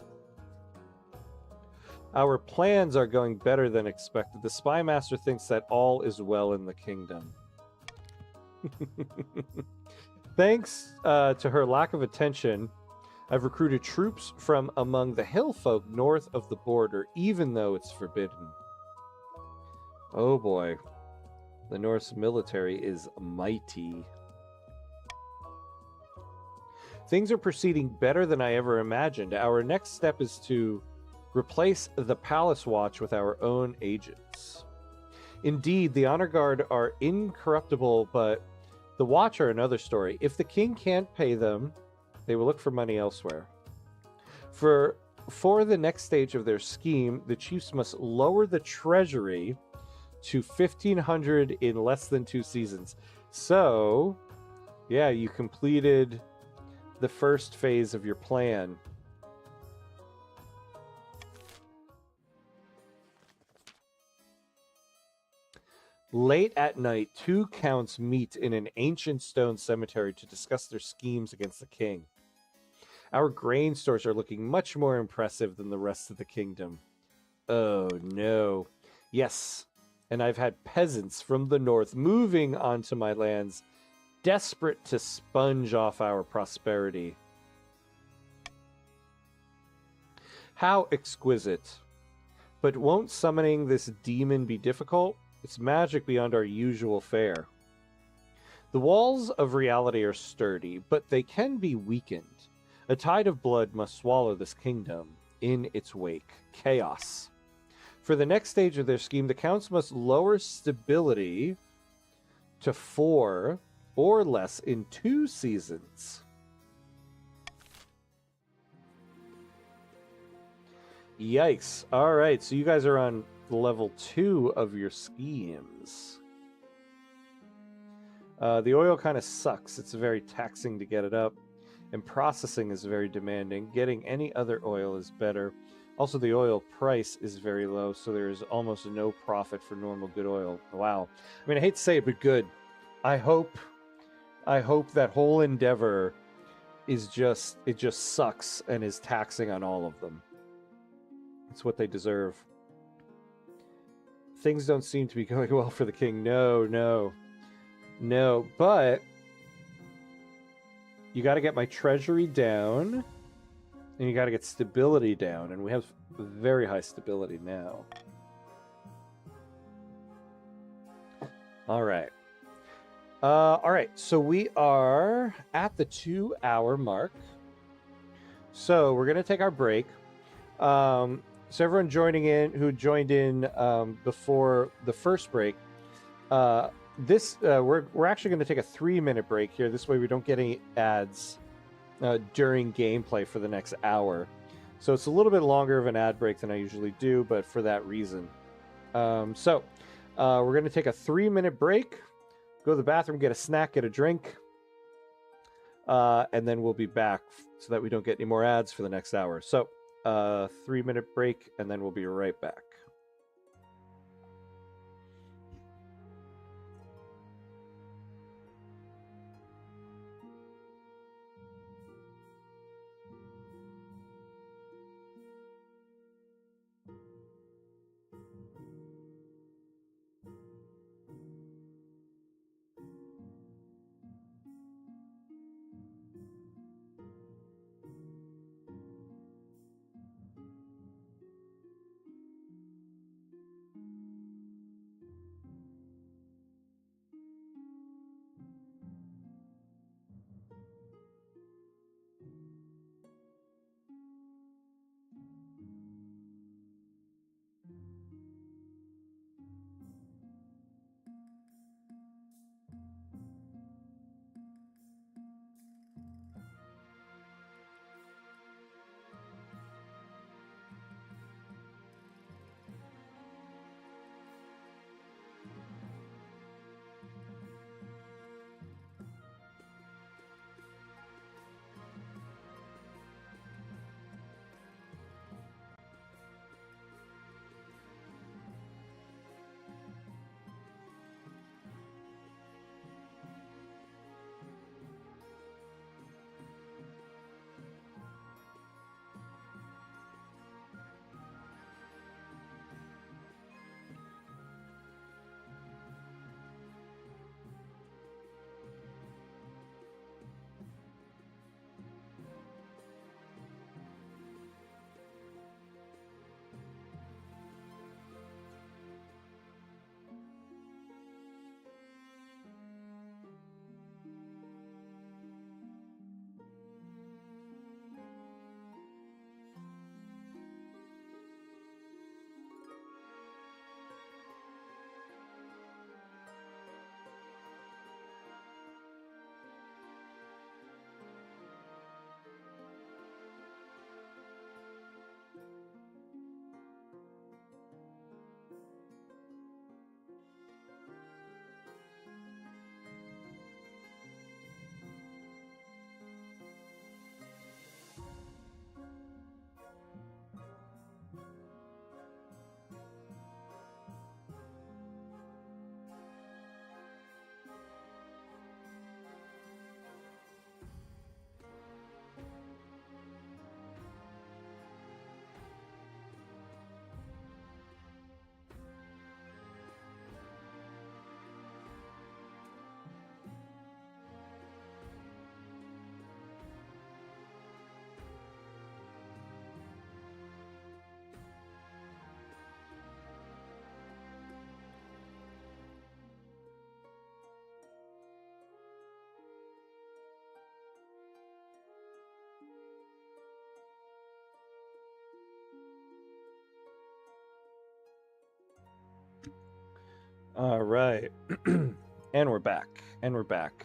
Our plans are going better than expected. The spy master thinks that all is well in the kingdom. Thanks to her lack of attention, I've recruited troops from among the hill folk north of the border, even though it's forbidden. Oh boy. The Norse military is mighty. Things are proceeding better than I ever imagined. Our next step is to replace the Palace Watch with our own agents. Indeed, the Honor Guard are incorruptible, but the Watch are another story. If the king can't pay them, they will look for money elsewhere. For the next stage of their scheme, the chiefs must lower the treasury to 1,500 in less than 2 seasons. So, yeah, you completed the first phase of your plan. Late at night, 2 counts meet in an ancient stone cemetery to discuss their schemes against the king. Our grain stores are looking much more impressive than the rest of the kingdom. Oh no. Yes, and I've had peasants from the north moving onto my lands, desperate to sponge off our prosperity. How exquisite. But won't summoning this demon be difficult? It's magic beyond our usual fare. The walls of reality are sturdy, but they can be weakened. A tide of blood must swallow this kingdom in its wake. Chaos. For the next stage of their scheme, the counts must lower stability to 4 or less in 2 seasons. Yikes. All right, so you guys are on level 2 of your schemes. The oil kind of sucks. It's very taxing to get it up, and processing is very demanding. Getting any other oil is better. Also, the oil price is very low, so there is almost no profit for normal good oil. Wow. I mean, I hate to say it, but good. I hope that whole endeavor is just sucks and is taxing on all of them. It's what they deserve. Things don't seem to be going well for the king. No. But you got to get my treasury down, and you got to get stability down, and we have very high stability now. All right. So we are at the 2-hour mark. So we're going to take our break. So everyone who joined in before the first break, we're actually going to take a 3-minute break here. This way we don't get any ads during gameplay for the next hour. So it's a little bit longer of an ad break than I usually do, but for that reason. We're going to take a 3-minute break, go to the bathroom, get a snack, get a drink, and then we'll be back so that we don't get any more ads for the next hour. So 3-minute break, and then we'll be right back. All right. And we're back. And we're back.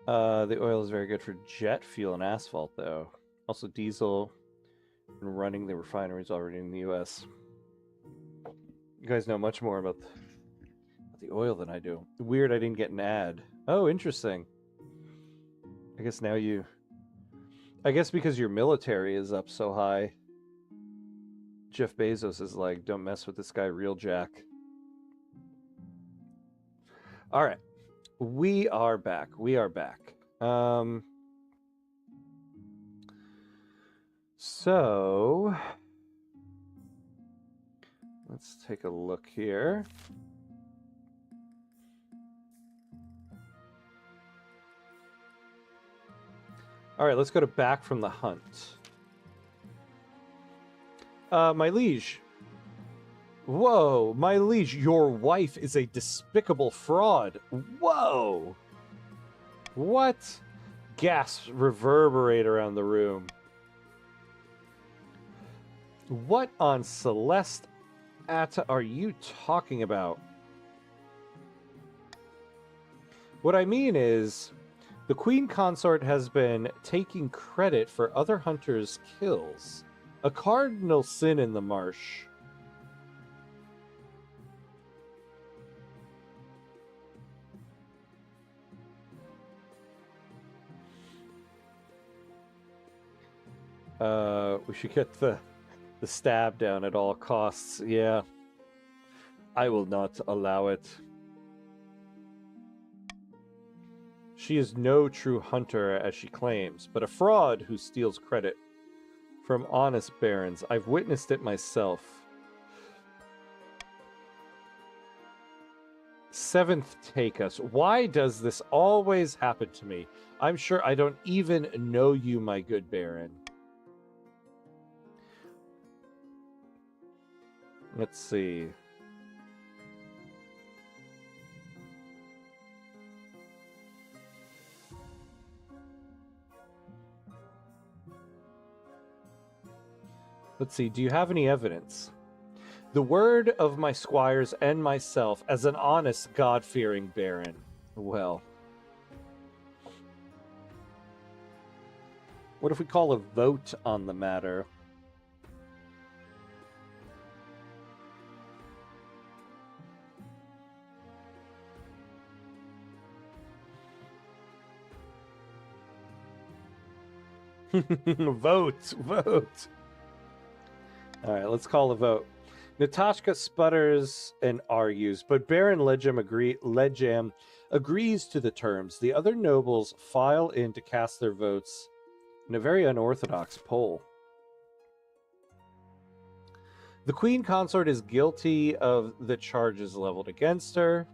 The oil is very good for jet fuel and asphalt, though. Also diesel and running the refineries already in the U.S. You guys know much more about the oil than I do. Weird I didn't get an ad. Oh, interesting. I guess now you... I guess because your military is up so high, Jeff Bezos is like, don't mess with this guy, real Jack. All right. We are back. We are back. So... let's take a look here. All right, let's go to back from the hunt. My liege. Whoa, my liege, your wife is a despicable fraud. Whoa. What? Gasps reverberate around the room. What on Celeste Atta are you talking about? What I mean is, the Queen Consort has been taking credit for other hunters' kills. A cardinal sin in the marsh. We should get the stab down at all costs. Yeah. I will not allow it. She is no true hunter, as she claims, but a fraud who steals credit from honest barons. I've witnessed it myself. Seventh take us. Why does this always happen to me? I'm sure I don't even know you, my good baron. Let's see. Let's see, do you have any evidence? The word of my squires and myself as an honest, God-fearing baron. Well. What if we call a vote on the matter? Vote! Vote! Alright, let's call a vote. Natashka sputters and argues, but Baron Ledgem agrees to the terms. The other nobles file in to cast their votes in a very unorthodox poll. The Queen Consort is guilty of the charges leveled against her.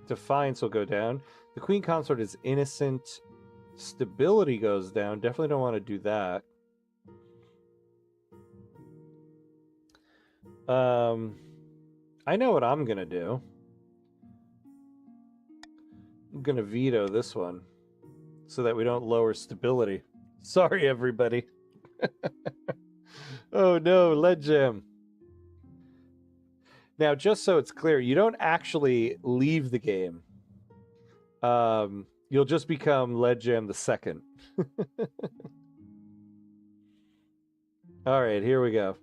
Defiance will go down. The Queen Consort is innocent. Stability goes down. Definitely don't want to do that. I know what I'm gonna do. I'm gonna veto this one so that we don't lower stability. Sorry, everybody. Oh no, lead gem. Now, just so it's clear, you don't actually leave the game. You'll just become lead gem the second. All right, here we go.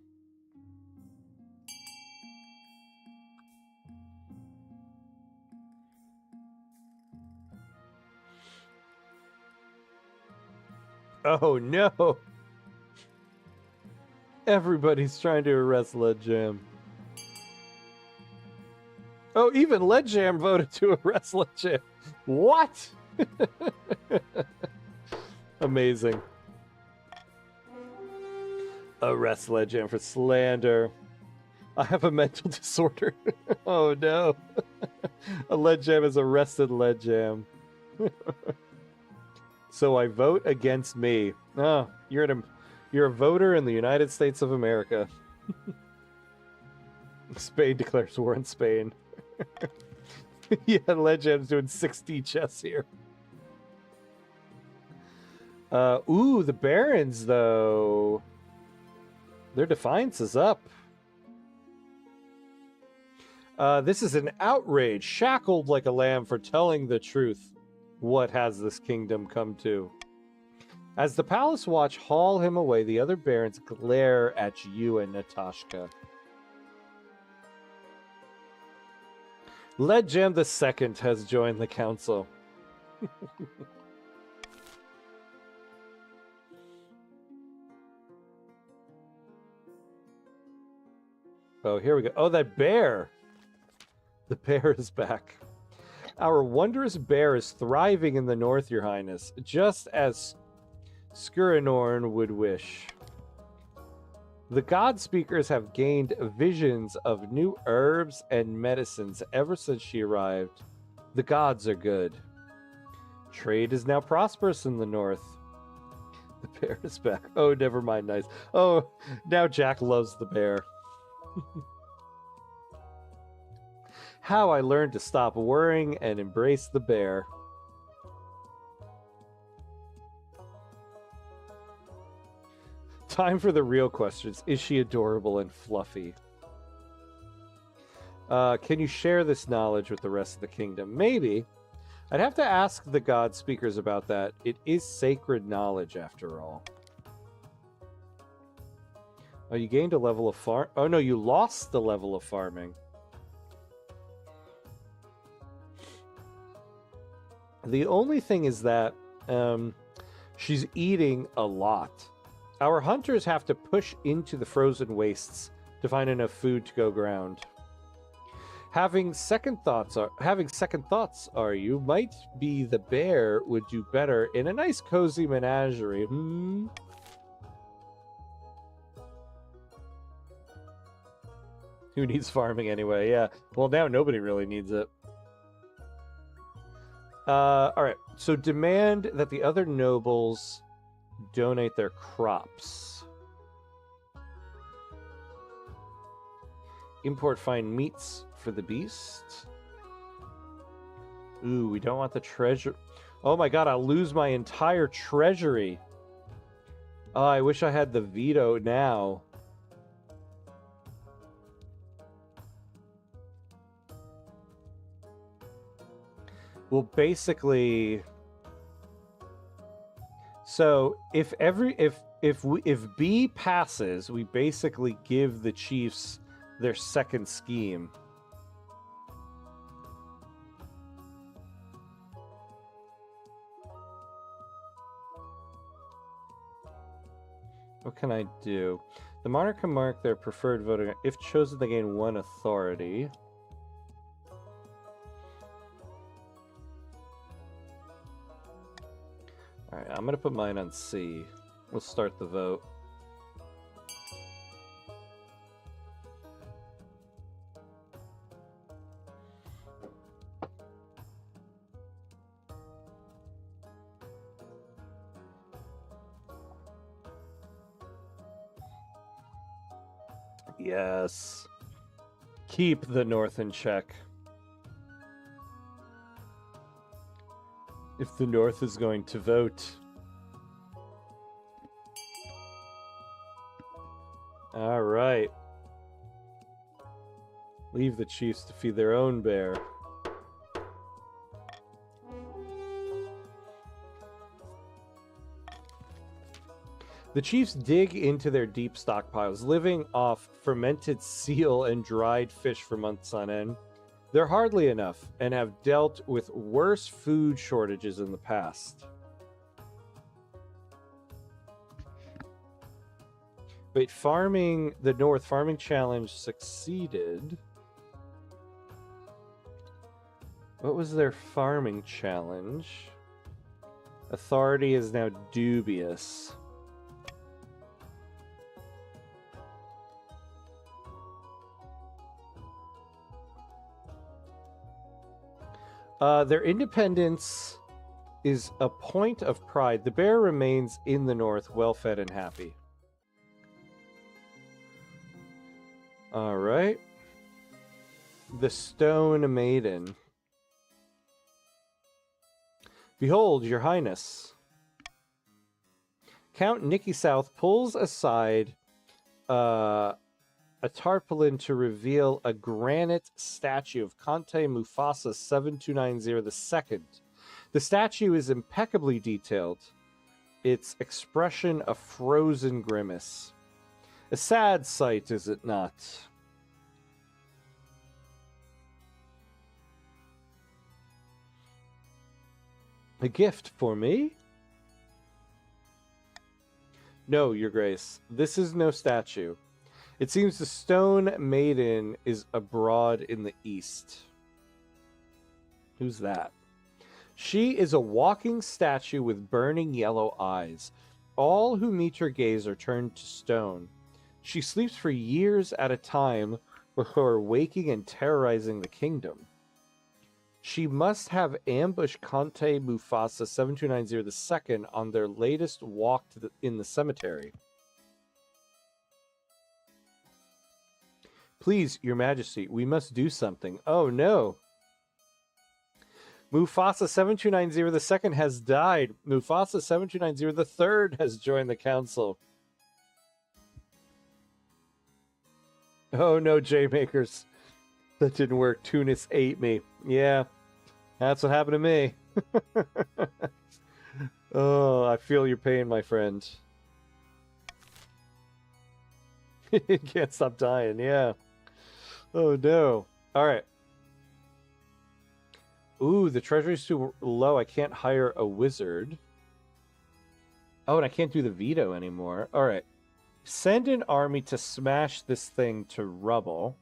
Oh no! Everybody's trying to arrest Lead Jam. Oh, even Lead Jam voted to arrest Lead Jam. What? Amazing. Arrest Lead Jam for slander. I have a mental disorder. Oh no. A Lead Jam has arrested Lead Jam. So I vote against me. Oh, you're a voter in the United States of America. Spain declares war on Spain. Yeah, Lead Jam's doing 60 chess here. Ooh, the Barons, though. Their defiance is up. This is an outrage, shackled like a lamb for telling the truth. What has this kingdom come to? As the palace watch haul him away, the other barons glare at you and Natashka. Legend II has joined the council. Oh, here we go. Oh, that bear! The bear is back. Our wondrous bear is thriving in the north, Your Highness, just as Skurinorn would wish. The God Speakers have gained visions of new herbs and medicines ever since she arrived. The gods are good. Trade is now prosperous in the north. The bear is back. Oh, never mind, nice. Oh, now Jack loves the bear. How I learned to stop worrying and embrace the bear. Time for the real questions. Is she adorable and fluffy? Can you share this knowledge with the rest of the kingdom? Maybe. I'd have to ask the God Speakers about that. It is sacred knowledge, after all. Oh, you gained a level of farm... Oh, no, you lost the level of farming. The only thing is that she's eating a lot. Our hunters have to push into the frozen wastes to find enough food to go ground. Having second thoughts, are you? Might be the bear would do better in a nice cozy menagerie. Who needs farming anyway? Yeah. Well, now nobody really needs it. All right. So demand that the other nobles donate their crops. Import fine meats for the beast. Ooh, we don't want the treasure. Oh my god, I'll lose my entire treasury. Oh, I wish I had the veto now. Well, basically, so if B passes, we basically give the chiefs their second scheme. What can I do? The monarch can mark their preferred voting. If chosen, they gain 1 authority. Alright, I'm gonna put mine on C. We'll start the vote. Yes. Keep the North in check. If the North is going to vote. All right. Leave the chiefs to feed their own bear. The chiefs dig into their deep stockpiles, living off fermented seal and dried fish for months on end. They're hardly enough and have dealt with worse food shortages in the past. Wait, the North farming challenge succeeded. What was their farming challenge? Authority is now dubious. Their independence is a point of pride. The bear remains in the North, well-fed and happy. All right. The Stone Maiden. Behold, Your Highness. Count Nicky South pulls aside a tarpaulin to reveal a granite statue of Conte Mufasa 7290 II. The statue is impeccably detailed, its expression a frozen grimace. A sad sight, is it not? A gift for me? No, Your Grace. This is no statue. It seems the stone maiden is abroad in the east. Who's that? She is a walking statue with burning yellow eyes. All who meet her gaze are turned to stone. She sleeps for years at a time before waking and terrorizing the kingdom. She must have ambushed Conte Mufasa 7290 II on their latest walk in the cemetery. Please, Your Majesty, we must do something. Oh no! Mufasa 7290 II has died. Mufasa 7290 III has joined the council. Oh no, J-Makers. That didn't work. Tunis ate me. Yeah, that's what happened to me. Oh, I feel your pain, my friend. Can't stop dying, yeah. Oh no. Alright. Ooh, the treasury's too low. I can't hire a wizard. Oh, and I can't do the veto anymore. Alright. Send an army to smash this thing to rubble.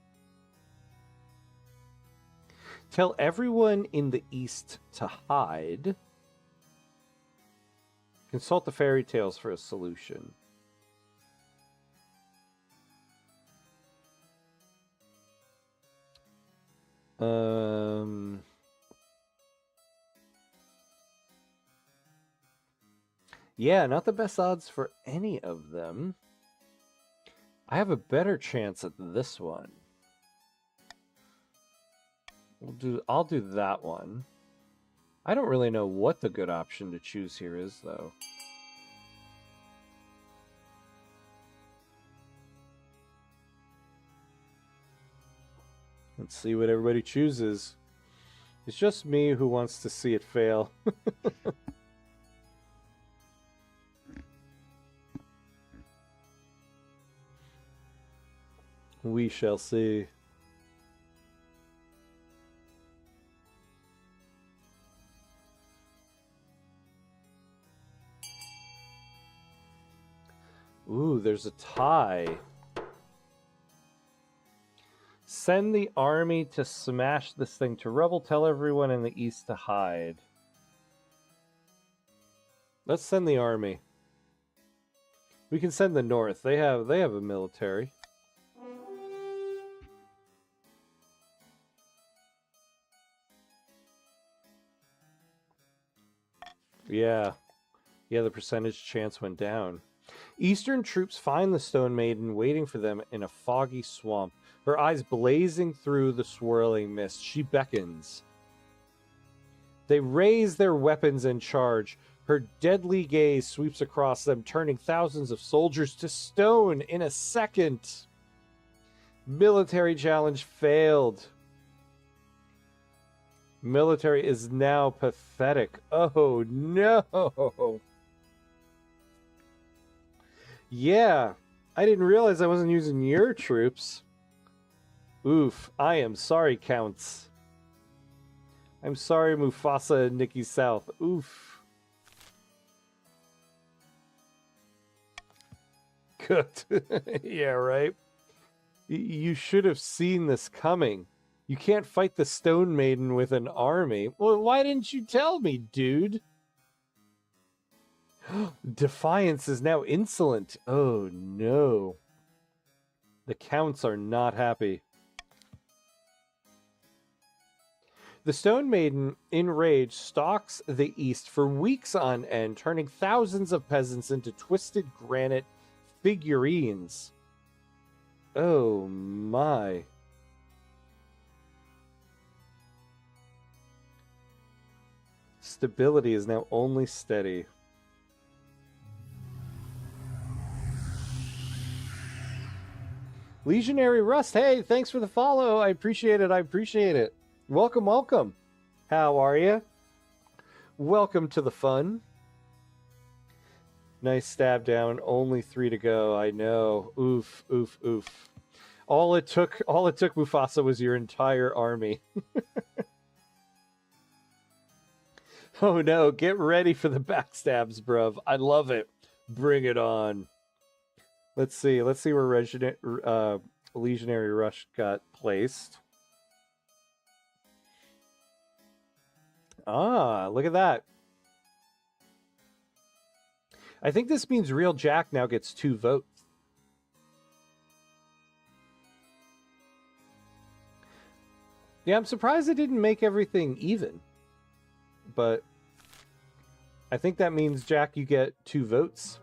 Tell everyone in the east to hide. Consult the fairy tales for a solution. Yeah, not the best odds for any of them. I have a better chance at this one. I'll do that one. I don't really know what the good option to choose here is, though. Let's see what everybody chooses. It's just me who wants to see it fail. We shall see. Ooh, there's a tie. Send the army to smash this thing to rubble. Tell everyone in the east to hide. Let's send the army. We can send the north. They have a military. Yeah. Yeah, the percentage chance went down. Eastern troops find the Stone Maiden waiting for them in a foggy swamp. Her eyes blazing through the swirling mist. She beckons. They raise their weapons and charge. Her deadly gaze sweeps across them, turning thousands of soldiers to stone in a second. Military challenge failed. Military is now pathetic. Oh no! Yeah, I didn't realize I wasn't using your troops. Oof, I am sorry, Counts. I'm sorry, Mufasa and Nikki South. Oof. Good. Yeah, right? You should have seen this coming. You can't fight the Stone Maiden with an army. Well, why didn't you tell me, dude? Defiance is now insolent. Oh, no. The Counts are not happy. The Stone Maiden, enraged, stalks the east for weeks on end, turning thousands of peasants into twisted granite figurines. Oh, my. Stability is now only steady. Legionary Rust, hey, thanks for the follow. I appreciate it. I appreciate it. Welcome, welcome. How are you? Welcome to the fun. Nice stab down. Only 3 to go. I know. Oof, oof, oof. All it took, Mufasa, was your entire army. Oh no, get ready for the backstabs, bruv. I love it. Bring it on. Let's see where Legionary Rush got placed. Ah, look at that. I think this means Real Jack now gets 2 votes. Yeah, I'm surprised it didn't make everything even. But I think that means, Jack, you get 2 votes.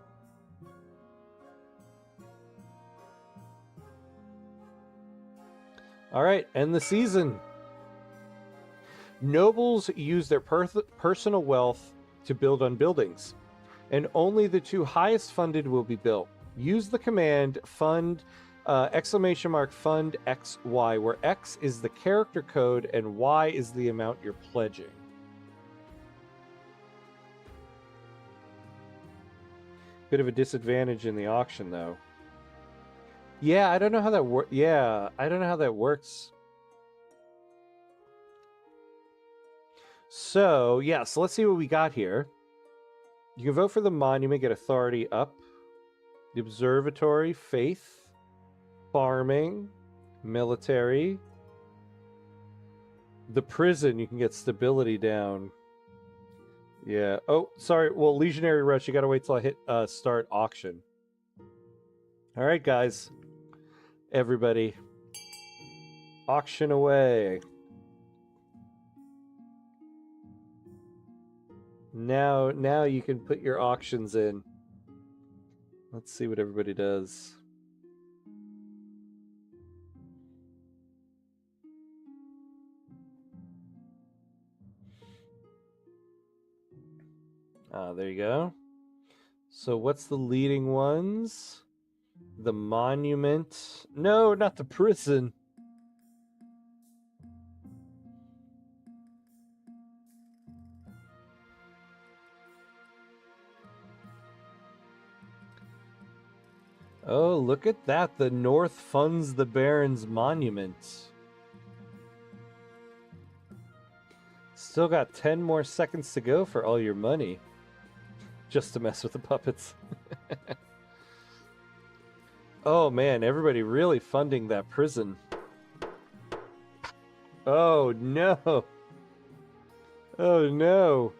All right, end the season. Nobles use their personal wealth to build on buildings, and only the 2 highest funded will be built. Use the command fund !fund XY, where X is the character code and Y is the amount you're pledging. Bit of a disadvantage in the auction, though. Yeah, I don't know how that works. Yeah, I don't know how that works. So, yeah, so let's see what we got here. You can vote for the monument, get authority up. The observatory, faith, farming, military. The prison, you can get stability down. Yeah. Oh, sorry. Well, Legionary Rush, you gotta wait till I hit start auction. All right, guys. Everybody. Auction away. Now you can put your auctions in. Let's see what everybody does. There you go. So what's the leading ones? The monument. No, not the prison. Oh, look at that. The North funds the Baron's monument. Still got 10 more seconds to go for all your money. Just to mess with the puppets. Oh man, everybody really funding that prison. Oh no. Oh no.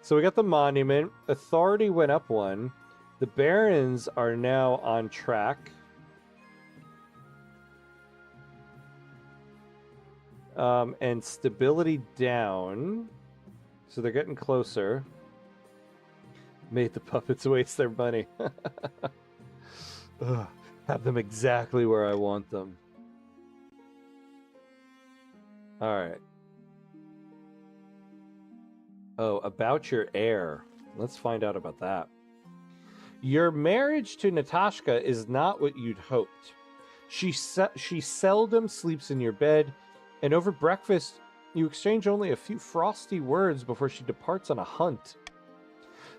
So we got the monument. Authority went up 1. The Barons are now on track. And stability down. So they're getting closer. Made the puppets waste their money. Ugh, have them exactly where I want them. Alright. Oh, about your heir. Let's find out about that. Your marriage to Natashka is not what you'd hoped. She seldom sleeps in your bed, and over breakfast, you exchange only a few frosty words before she departs on a hunt.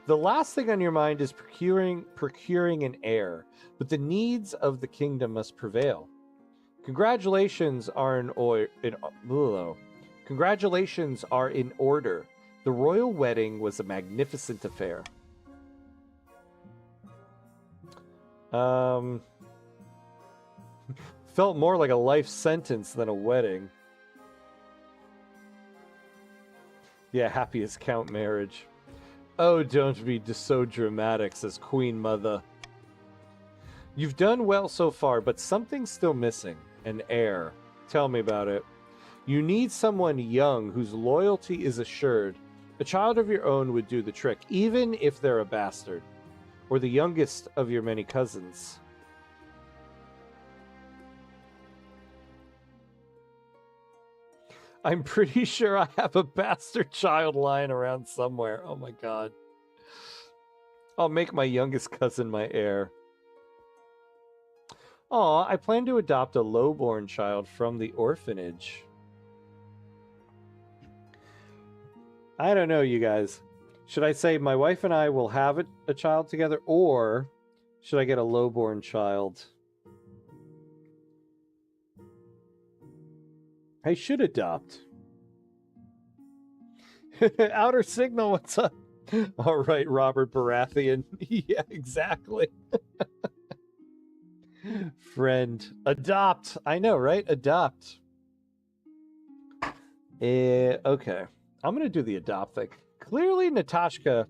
The last thing on your mind is procuring an heir, but the needs of the kingdom must prevail. Congratulations are in order. The royal wedding was a magnificent affair. Felt more like a life sentence than a wedding. Yeah, happy as Count marriage. Oh, don't be so dramatic, says Queen Mother. You've done well so far, but something's still missing. An heir. Tell me about it. You need someone young whose loyalty is assured. A child of your own would do the trick, even if they're a bastard. Or the youngest of your many cousins. I'm pretty sure I have a bastard child lying around somewhere. Oh my god. I'll make my youngest cousin my heir. Aw, I plan to adopt a lowborn child from the orphanage. I don't know, you guys. Should I say my wife and I will have a child together, or should I get a lowborn child? I should adopt. Outer Signal, what's up? All right, Robert Baratheon. Yeah, exactly. Friend. Adopt. I know, right? Adopt. Okay. I'm going to do the adopt thing. Clearly, Natashka,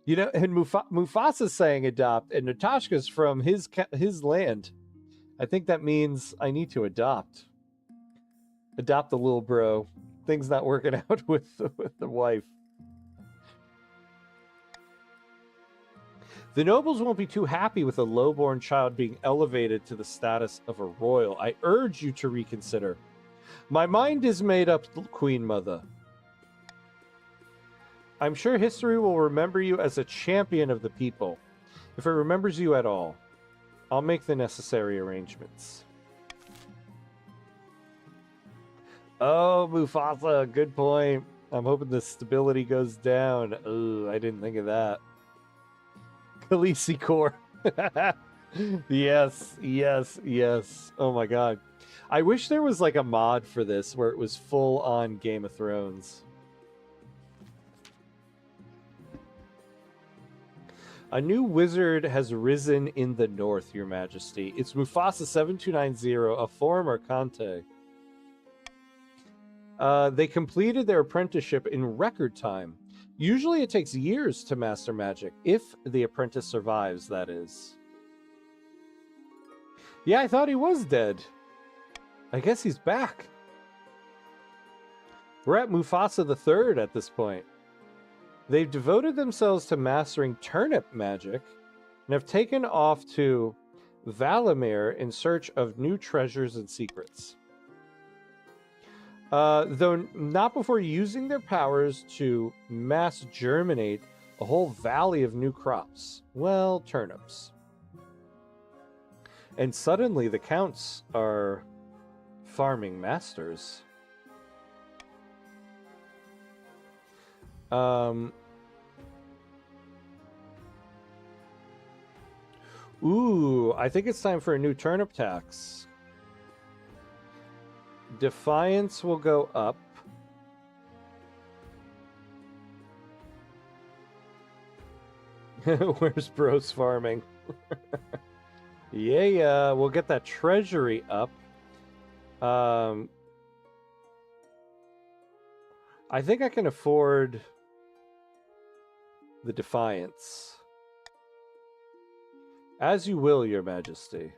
you know, and Mufasa's saying adopt, and Natashka's from his land. I think that means I need to adopt. Adopt the little bro. Things not working out with the wife. The nobles won't be too happy with a lowborn child being elevated to the status of a royal. I urge you to reconsider. My mind is made up, Queen Mother. I'm sure history will remember you as a champion of the people. If it remembers you at all, I'll make the necessary arrangements. Oh, Mufasa, good point. I'm hoping the stability goes down. Oh, I didn't think of that. Khaleesi core. Yes, yes, yes. Oh my god. I wish there was like a mod for this where it was full on Game of Thrones. A new wizard has risen in the north, Your Majesty. It's Mufasa 7290, a former Conte. They completed their apprenticeship in record time. Usually it takes years to master magic, if the apprentice survives, that is. Yeah, I thought he was dead. I guess he's back. We're at Mufasa III at this point. They've devoted themselves to mastering turnip magic and have taken off to Valimir in search of new treasures and secrets. Though not before using their powers to mass germinate a whole valley of new crops. Well, turnips. And suddenly the counts are farming masters. Ooh, I think it's time for a new turnip tax. Defiance will go up. Where's Bros farming? Yeah, we'll get that treasury up. I think I can afford the Defiance. As you will, Your Majesty.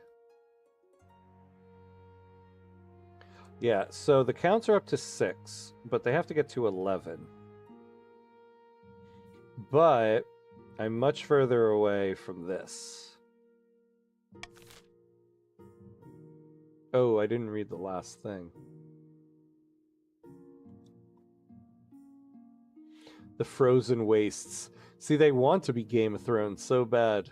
Yeah, so the counts are up to 6, but they have to get to 11. But I'm much further away from this. Oh, I didn't read the last thing. The Frozen Wastes. See, they want to be Game of Thrones so bad.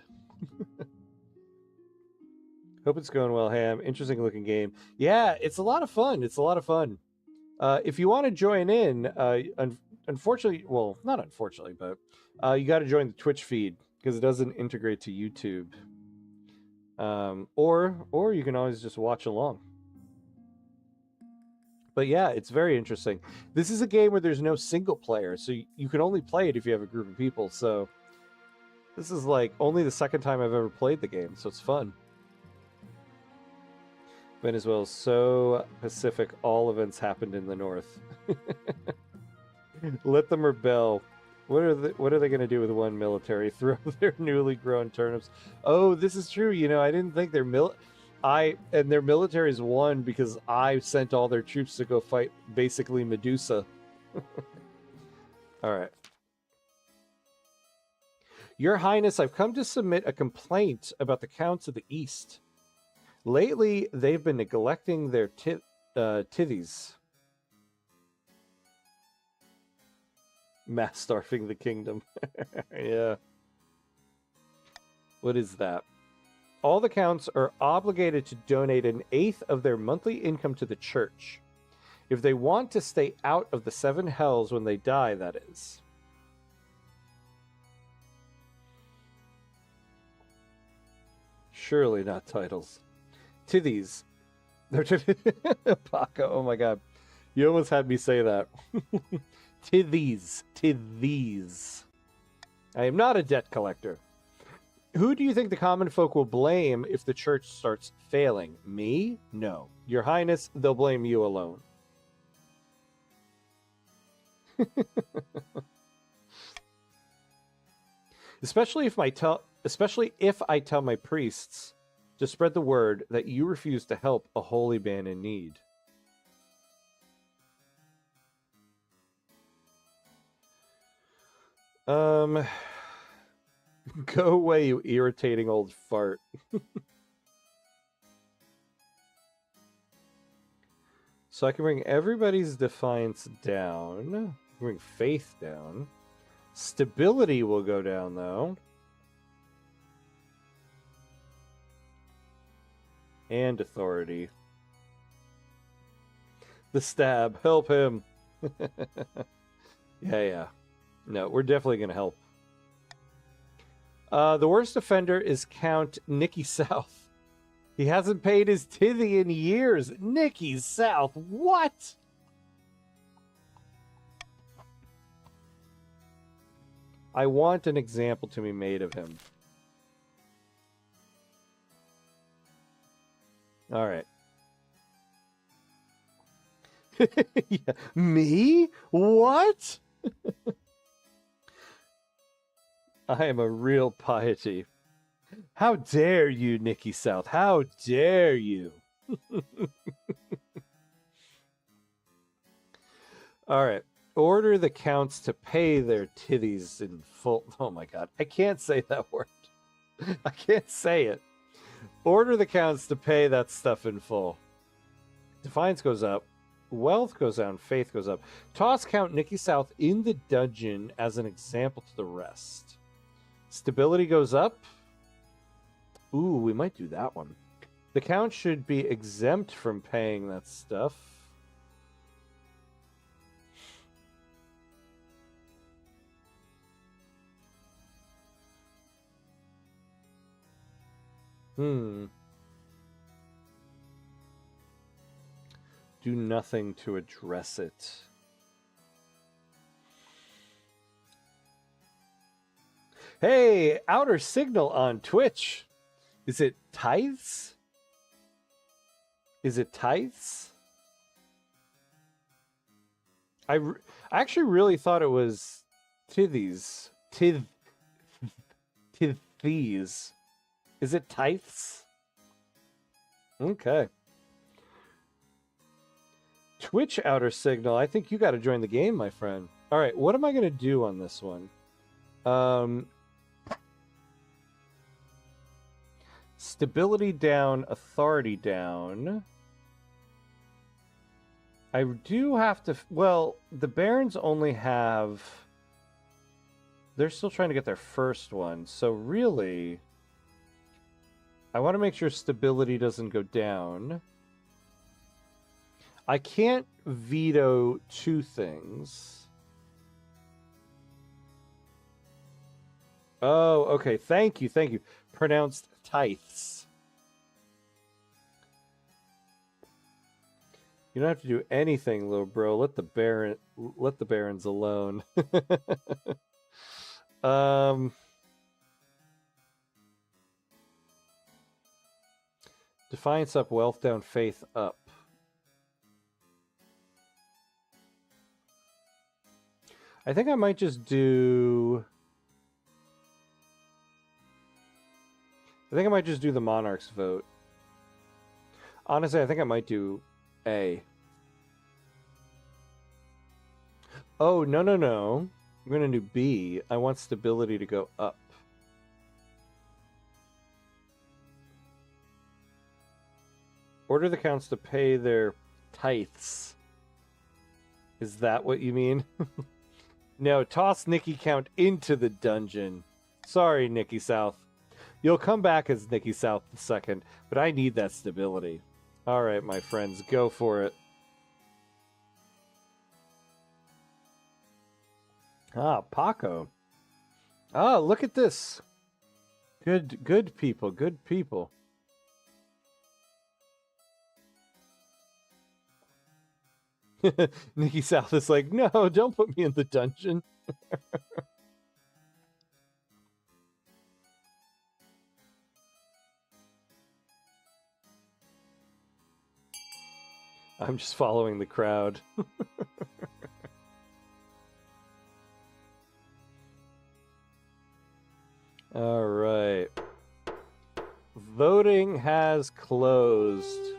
Hope it's going well, Ham. Interesting looking game. Yeah, it's a lot of fun. It's a lot of fun. If you want to join in, unfortunately, well, not unfortunately, but you got to join the Twitch feed because it doesn't integrate to YouTube. Or you can always just watch along. But yeah, it's very interesting. This is a game where there's no single player, so you can only play it if you have a group of people. So this is like only the second time I've ever played the game, so it's fun. Venezuela's so Pacific, all events happened in the north. Let them rebel. What are they going to do with one military? Throw their newly grown turnips. Oh, this is true. You know, I didn't think their military's won because I sent all their troops to go fight basically Medusa. All right. Your Highness, I've come to submit a complaint about the counts of the East. Lately, they've been neglecting their tithies. Mass starving the kingdom. Yeah. What is that? all the counts are obligated to donate an eighth of their monthly income to the church. If they want to stay out of the 7 hells when they die, that is. Surely not titles. Tithies. They're Paco, oh my god. You almost had me say that. Tithies. Tithies. I am not a debt collector. Who do you think the common folk will blame if the church starts failing? Me? No. Your Highness, they'll blame you alone. Especially if I tell my priests to spread the word that you refuse to help a holy man in need. Go away, you irritating old fart. So I can bring everybody's defiance down. Bring faith down. Stability will go down, though. And authority. The stab. Help him. Yeah. No, we're definitely going to help. The worst offender is Count Nicky South. He hasn't paid his tithy in years. Nicky South, what? I want an example to be made of him. All right. Yeah. Me? What? I am a real piety. How dare you, Nicky South? How dare you? All right. Order the counts to pay their titties in full. Oh my god. I can't say that word. I can't say it. Order the counts to pay that stuff in full. Defiance goes up. Wealth goes down. Faith goes up. Toss Count Nicky South in the dungeon as an example to the rest. Stability goes up. Ooh, we might do that one. The count should be exempt from paying that stuff. Do nothing to address it. Hey, Outer Signal on Twitch. Is it tithes? Is it tithes? I actually really thought it was tithies. Tithies. Is it tithes? Okay. Twitch Outer Signal. I think you got to join the game, my friend. All right, what am I going to do on this one? Stability down, authority down. I do have to... Well, the Barons only have... They're still trying to get their first one. So really, I want to make sure stability doesn't go down. I can't veto 2 things. Oh, okay. Thank you. Thank you. Pronounced tithes. You don't have to do anything, little bro. Let the barons alone. Defiance up, wealth down, faith up. I think I might just do... I think I might just do the monarch's vote. Honestly, I think I might do A. Oh, no. I'm going to do B. I want stability to go up. Order the counts to pay their tithes. Is that what you mean? No, toss Nicky Count into the dungeon. Sorry, Nicky South. You'll come back as Nikki South II, but I need that stability. All right, my friends, go for it. Ah, Paco. Ah, look at this. Good people, good people. Nikki South is like, no, don't put me in the dungeon. I'm just following the crowd. All right. Voting has closed.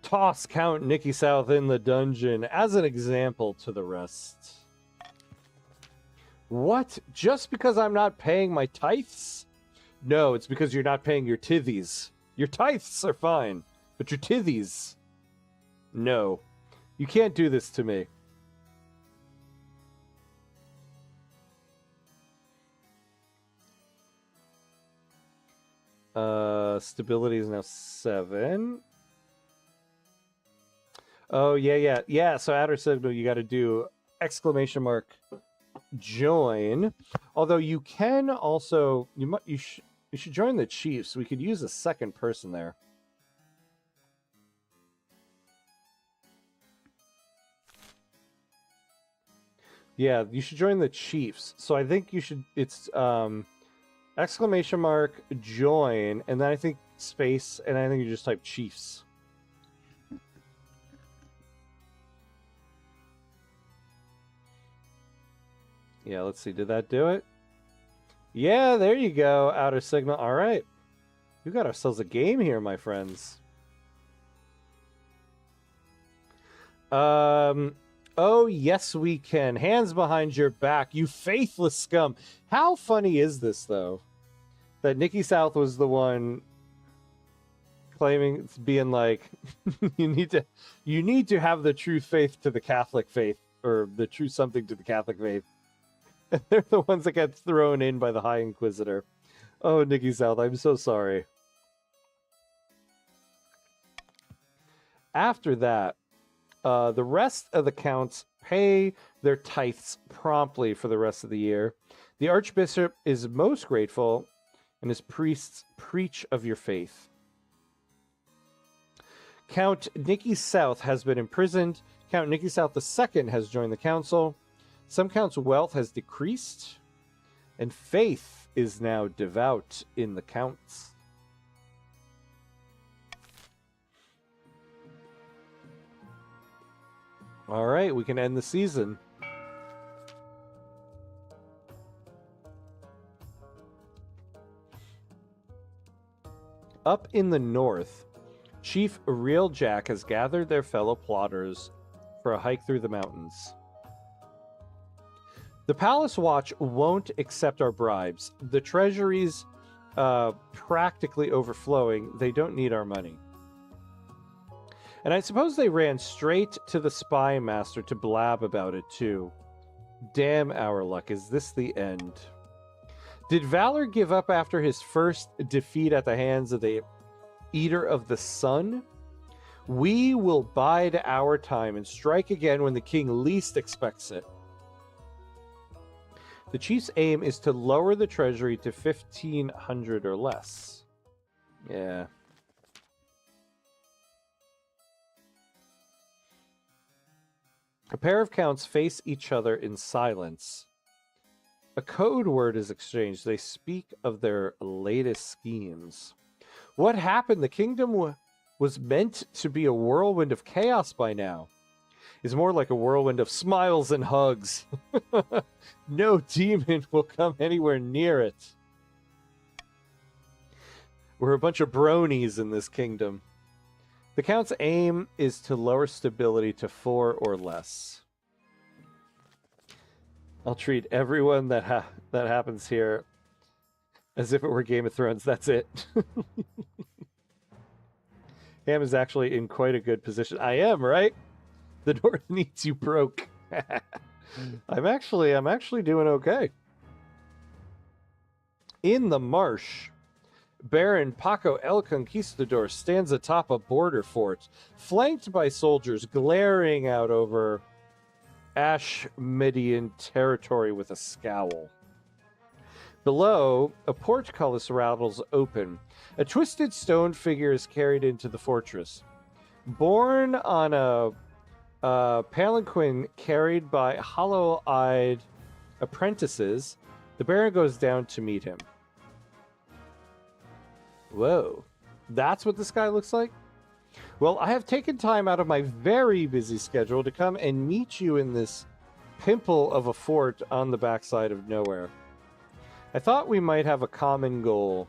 Toss Count Nikki South in the dungeon as an example to the rest. What? Just because I'm not paying my tithes? No, it's because you're not paying your tithies. Your tithes are fine, but your tithies... No. You can't do this to me. Stability is now 7. Oh, yeah. So outer signal, you got to do exclamation mark join. Although you can also, you should join the Chiefs. We could use a second person there. Yeah, you should join the Chiefs. So I think you should, it's exclamation mark join, and then I think space, and I think you just type Chiefs. Yeah, let's see. Did that do it? Yeah, there you go. Outer signal. All right. We got ourselves a game here, my friends. Oh, yes, we can. Hands behind your back, you faithless scum. How funny is this, though? That Nikki South was the one claiming, being like, you need to have the true faith to the Catholic faith, or the true something to the Catholic faith. And they're the ones that get thrown in by the High Inquisitor. Oh, Nikki South, I'm so sorry. After that, the rest of the counts pay their tithes promptly for the rest of the year. The Archbishop is most grateful, and his priests preach of your faith. Count Nikki South has been imprisoned. Count Nikki South II has joined the council. Some counts' wealth has decreased, and faith is now devout in the counts. All right, we can end the season. Up in the north, Chief Real Jack has gathered their fellow plotters for a hike through the mountains. The Palace Watch won't accept our bribes. The treasury's practically overflowing. They don't need our money. And I suppose they ran straight to the spy master to blab about it, too. Damn our luck. Is this the end? Did Valor give up after his first defeat at the hands of the Eater of the Sun? We will bide our time and strike again when the king least expects it. The chief's aim is to lower the treasury to 1,500 or less. Yeah. A pair of counts face each other in silence. A code word is exchanged. They speak of their latest schemes. What happened? The kingdom was meant to be a whirlwind of chaos by now. It's more like a whirlwind of smiles and hugs. No demon will come anywhere near it. We're a bunch of bronies in this kingdom. The Count's aim is to lower stability to 4 or less. I'll treat everyone that happens here as if it were Game of Thrones. That's it. Ham is actually in quite a good position. I am, right? The North needs you broke. I'm actually doing okay. In the marsh, Baron Paco el Conquistador stands atop a border fort, flanked by soldiers glaring out over Ashmedian territory with a scowl. Below, a portcullis rattles open. A twisted stone figure is carried into the fortress. Borne on a palanquin carried by hollow-eyed apprentices, the Baron goes down to meet him. Whoa, that's what this guy looks like? Well, I have taken time out of my very busy schedule to come and meet you in this pimple of a fort on the backside of nowhere. I thought we might have a common goal.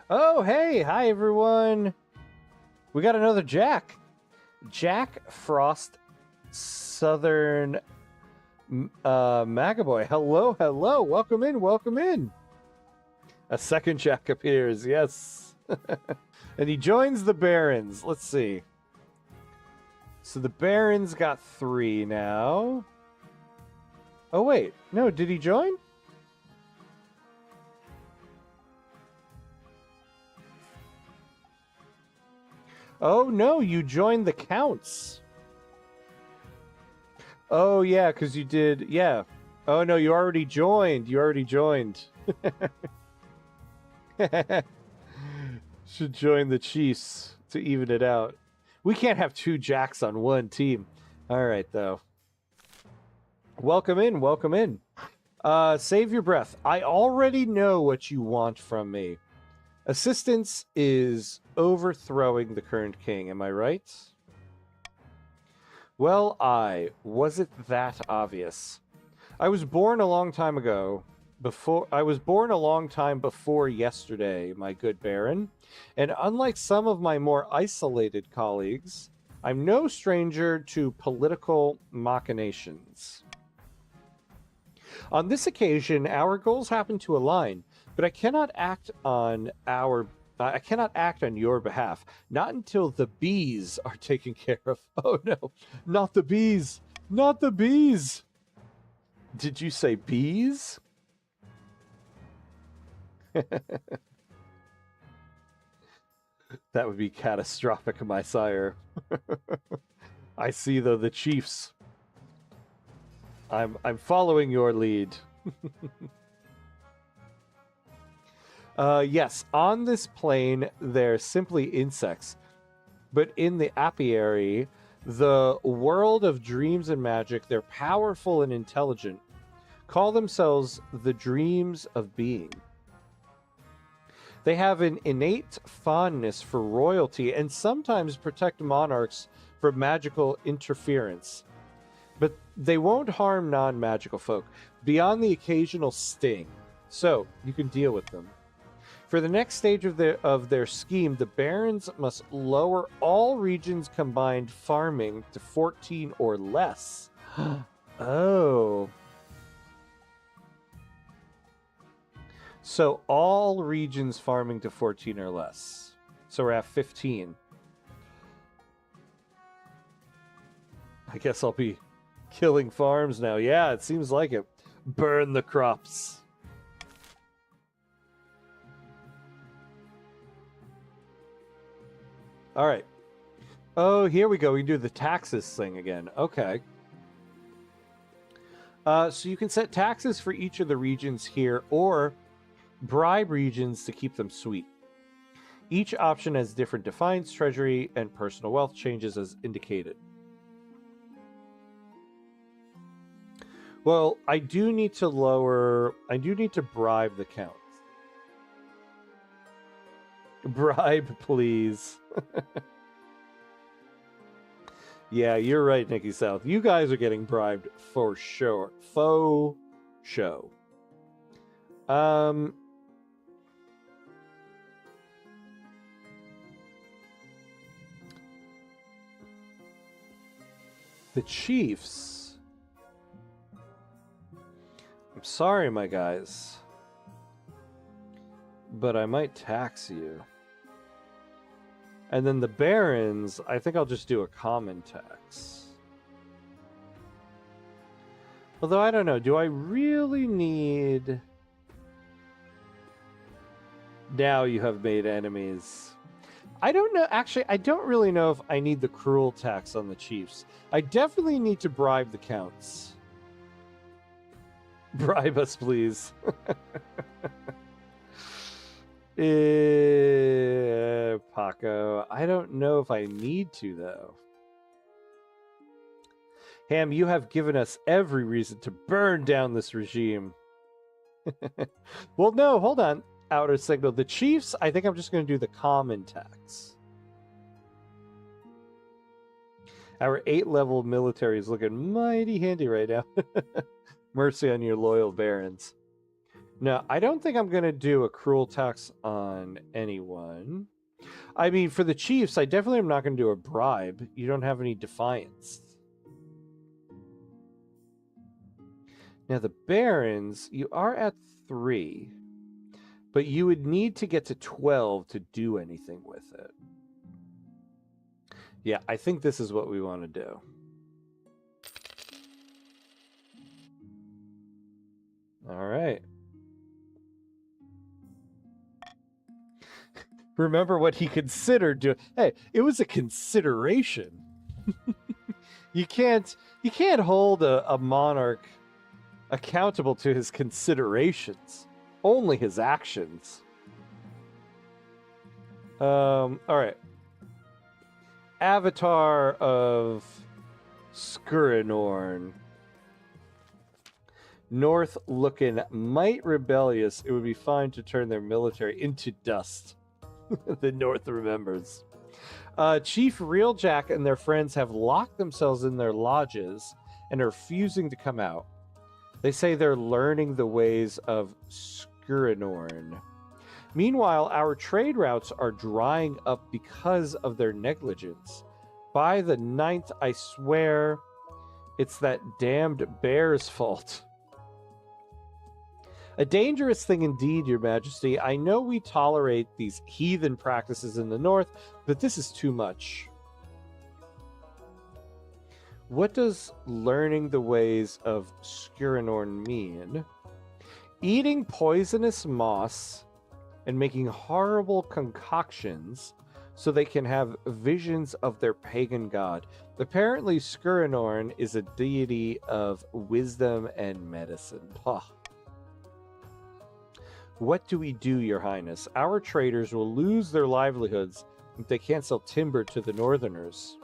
Oh, hey! Hi, everyone! We got another Jack. Jack Frost Southern Magaboy. Hello, hello! Welcome in, welcome in! A second Jack appears, yes. And he joins the Barons. Let's see. So the Barons got 3 now. Oh, wait. No, did he join? Oh, no, you joined the Counts. Oh, yeah, because you did... Yeah. Oh, no, you already joined. You already joined. Should join the Chiefs to even it out. We can't have 2 Jacks on one team. All right, though. Welcome in, welcome in. Save your breath. I already know what you want from me. Assistance is overthrowing the current king, am I right? Well, was it that obvious? I was born a long time before yesterday, my good Baron, and unlike some of my more isolated colleagues, I'm no stranger to political machinations. On this occasion, our goals happen to align, but I cannot act on your behalf, not until the bees are taken care of. Oh no, not the bees! Not the bees! Did you say bees? That would be catastrophic, my sire. I see, though, the chiefs. I'm following your lead. Yes, on this plane, they're simply insects. But in the apiary, the world of dreams and magic, they're powerful and intelligent. Call themselves the dreams of being. They have an innate fondness for royalty and sometimes protect monarchs from magical interference. But they won't harm non-magical folk, beyond the occasional sting. So, you can deal with them. For the next stage of their scheme, the Barons must lower all regions combined farming to 14 or less. Oh. So all regions farming to 14 or less. So we're at 15. I guess I'll be killing farms now. Yeah, it seems like it. Burn the crops. All right. Oh, here we go. We do the taxes thing again. Okay. So you can set taxes for each of the regions here, or bribe regions to keep them sweet. Each option has different defines, treasury, and personal wealth changes as indicated. Well, I do need to bribe the count. Bribe, please. Yeah, you're right, Nikki South. You guys are getting bribed for sure. Faux show. The Chiefs. I'm sorry, my guys, but I might tax you. And then the Barons, I think I'll just do a common tax. Although I don't know, do I really need... Now you have made enemies. I don't know. Actually, I don't really know if I need the cruel tax on the chiefs. I definitely need to bribe the counts. Bribe us, please. Paco. I don't know if I need to, though. Ham, you have given us every reason to burn down this regime. Well, no, hold on. Outer signal. The chiefs, I think I'm just going to do the common tax. Our 8-level military is looking mighty handy right now. Mercy on your loyal barons. No, I don't think I'm going to do a cruel tax on anyone. I mean, for the chiefs, I definitely am not going to do a bribe. You don't have any defiance. Now, the barons, you are at 3. But you would need to get to 12 to do anything with it. Yeah, I think this is what we want to do. All right. Remember what he considered doing. Hey, it was a consideration. You can't hold a monarch accountable to his considerations. Only his actions. All right. Avatar of Skurinorn. North looking might rebellious. It would be fine to turn their military into dust. The North remembers. Chief Realjack and their friends have locked themselves in their lodges and are refusing to come out. They say they're learning the ways of Skurinorn. Meanwhile, our trade routes are drying up because of their negligence. By the 9th, I swear, it's that damned bear's fault. A dangerous thing indeed, Your Majesty. I know we tolerate these heathen practices in the north, but this is too much. What does learning the ways of Skurinorn mean? Eating poisonous moss and making horrible concoctions so they can have visions of their pagan god. Apparently, Skurinorn is a deity of wisdom and medicine. Huh. What do we do, Your Highness? Our traders will lose their livelihoods if they can't sell timber to the northerners.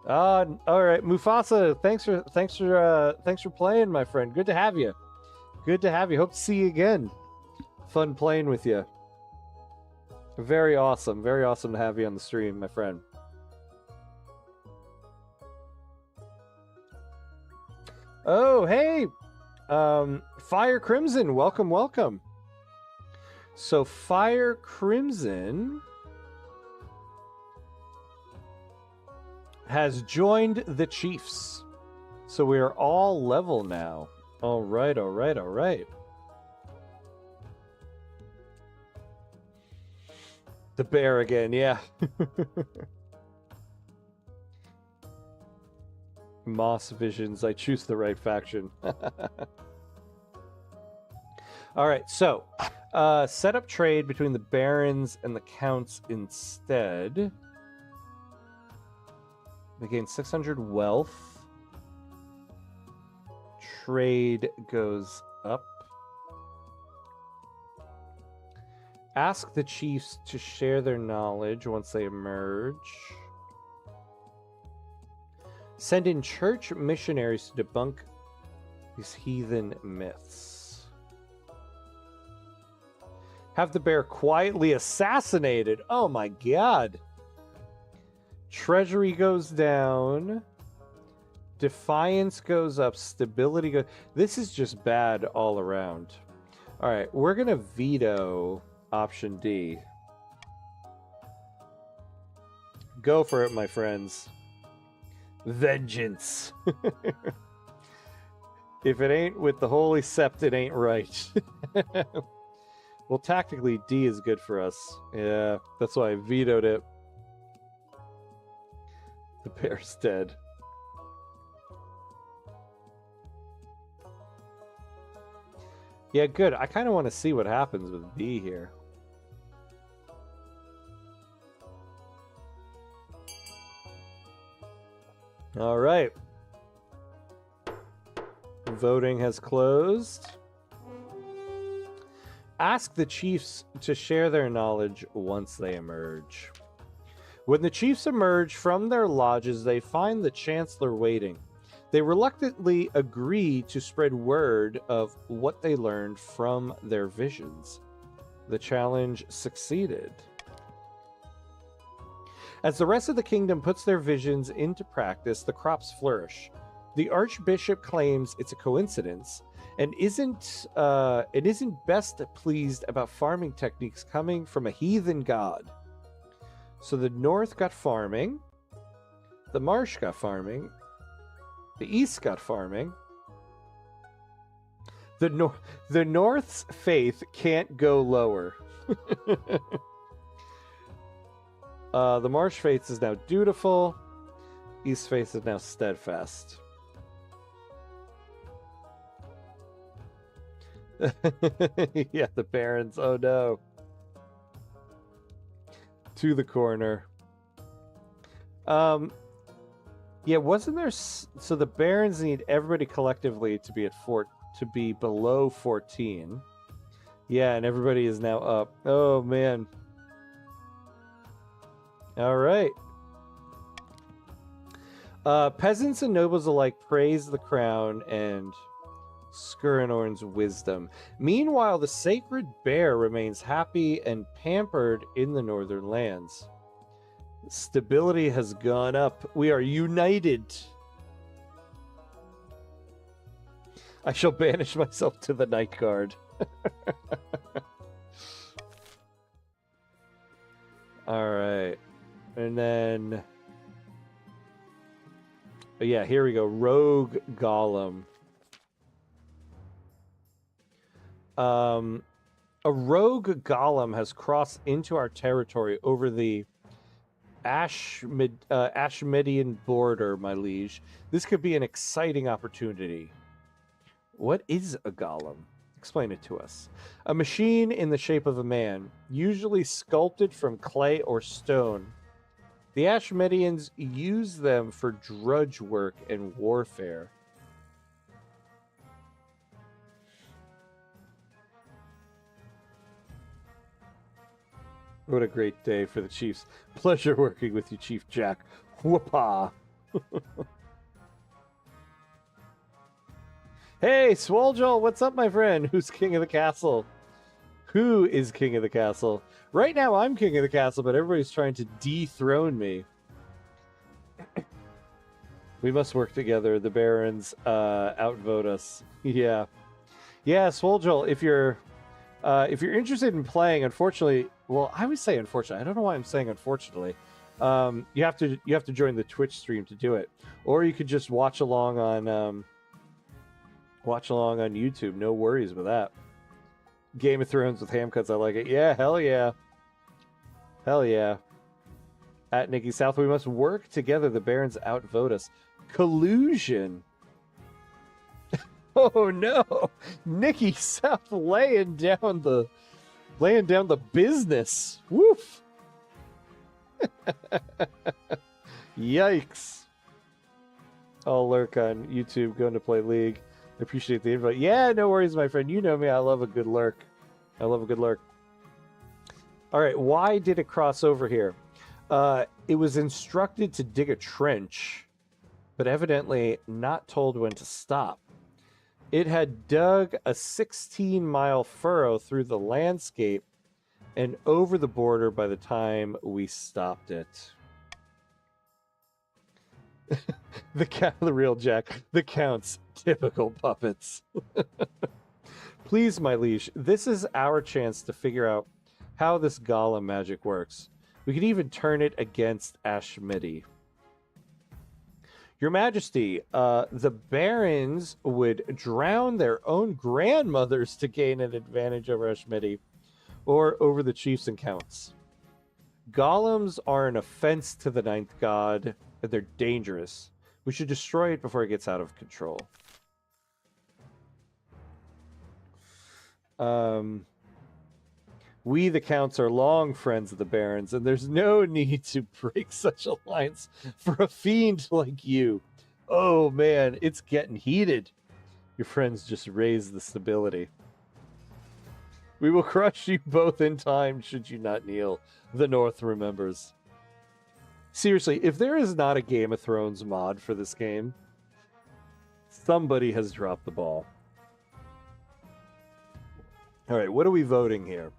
All right, Mufasa. Thanks for playing, my friend. Good to have you. Good to have you. Hope to see you again. Fun playing with you. Very awesome. Very awesome to have you on the stream, my friend. Oh, hey, Fire Crimson. Welcome, welcome. So Fire Crimson has joined the Chiefs. So we are all level now. All right, all right, all right. The bear again, yeah. Moss visions. I choose the right faction. All right, so set up trade between the barons and the counts instead. They gain 600 wealth. Trade goes up. Ask the chiefs to share their knowledge once they emerge. Send in church missionaries to debunk these heathen myths. Have the bear quietly assassinated. Oh my god. Treasury goes down. Defiance goes up. Stability goes... This is just bad all around. Alright, we're going to veto option D. Go for it, my friends. Vengeance. If it ain't with the Holy Sept, it ain't right. Well, tactically, D is good for us. Yeah, that's why I vetoed it. The bear's dead. Yeah, good. I kind of want to see what happens with B here. All right. Voting has closed. Ask the chiefs to share their knowledge once they emerge. When the chiefs emerge from their lodges, they find the chancellor waiting. They reluctantly agree to spread word of what they learned from their visions. The challenge succeeded. As the rest of the kingdom puts their visions into practice, the crops flourish. The archbishop claims it's a coincidence and isn't best pleased about farming techniques coming from a heathen god. So the north got farming, the marsh got farming, the east got farming. The north's faith can't go lower. The marsh faith is now dutiful. East faith is now steadfast. Yeah, the barons. Oh no. To the corner. Yeah, wasn't there? So the barons need everybody collectively to be at below 14. Yeah, and everybody is now up. Oh man. All right. Peasants and nobles alike praise the crown and Skurinorn's wisdom. Meanwhile, the sacred bear remains happy and pampered in the northern lands. Stability has gone up. We are united. I shall banish myself to the night guard. All right. And then... yeah, here we go. Rogue Golem. A rogue golem has crossed into our territory over the Ashmedian border, my liege. This could be an exciting opportunity. What is a golem? Explain it to us. A machine in the shape of a man, usually sculpted from clay or stone. The Ashmedians use them for drudge work and warfare. What a great day for the Chiefs. Pleasure working with you, Chief Jack. Whoopah. Hey, Swoljol, what's up, my friend? Who's king of the castle? Who is king of the castle? Right now, I'm king of the castle, but everybody's trying to dethrone me. We must work together. The barons outvote us. Yeah. Yeah, Swoljol, if you're interested in playing, unfortunately... Well, I would say unfortunately. I don't know why I'm saying unfortunately. You have to join the Twitch stream to do it, or you could just watch along on YouTube. No worries with that. Game of Thrones with ham cuts. I like it. Yeah, hell yeah, hell yeah. At Nikki South, we must work together. The barons outvote us. Collusion. Oh no, Nikki South laying down the business. Woof. Yikes. I'll lurk on YouTube going to play League. I appreciate the invite. Yeah, no worries, my friend. You know me. I love a good lurk. I love a good lurk. All right, why did it cross over here? It was instructed to dig a trench, but evidently not told when to stop. It had dug a 16-mile furrow through the landscape and over the border by the time we stopped it. The real Jack. The Count's typical puppets. Please, my liege, this is our chance to figure out how this golem magic works. We could even turn it against Ashmedi. Your Majesty, the barons would drown their own grandmothers to gain an advantage over Ashmedi or over the chiefs and counts. Golems are an offense to the ninth god They're dangerous. We should destroy it before it gets out of control. We, the counts, are long friends of the barons, and there's no need to break such alliance for a fiend like you. Oh, man, it's getting heated. Your friends just raise the stability. We will crush you both in time should you not kneel. The North remembers. Seriously, if there is not a Game of Thrones mod for this game, somebody has dropped the ball. All right, what are we voting here?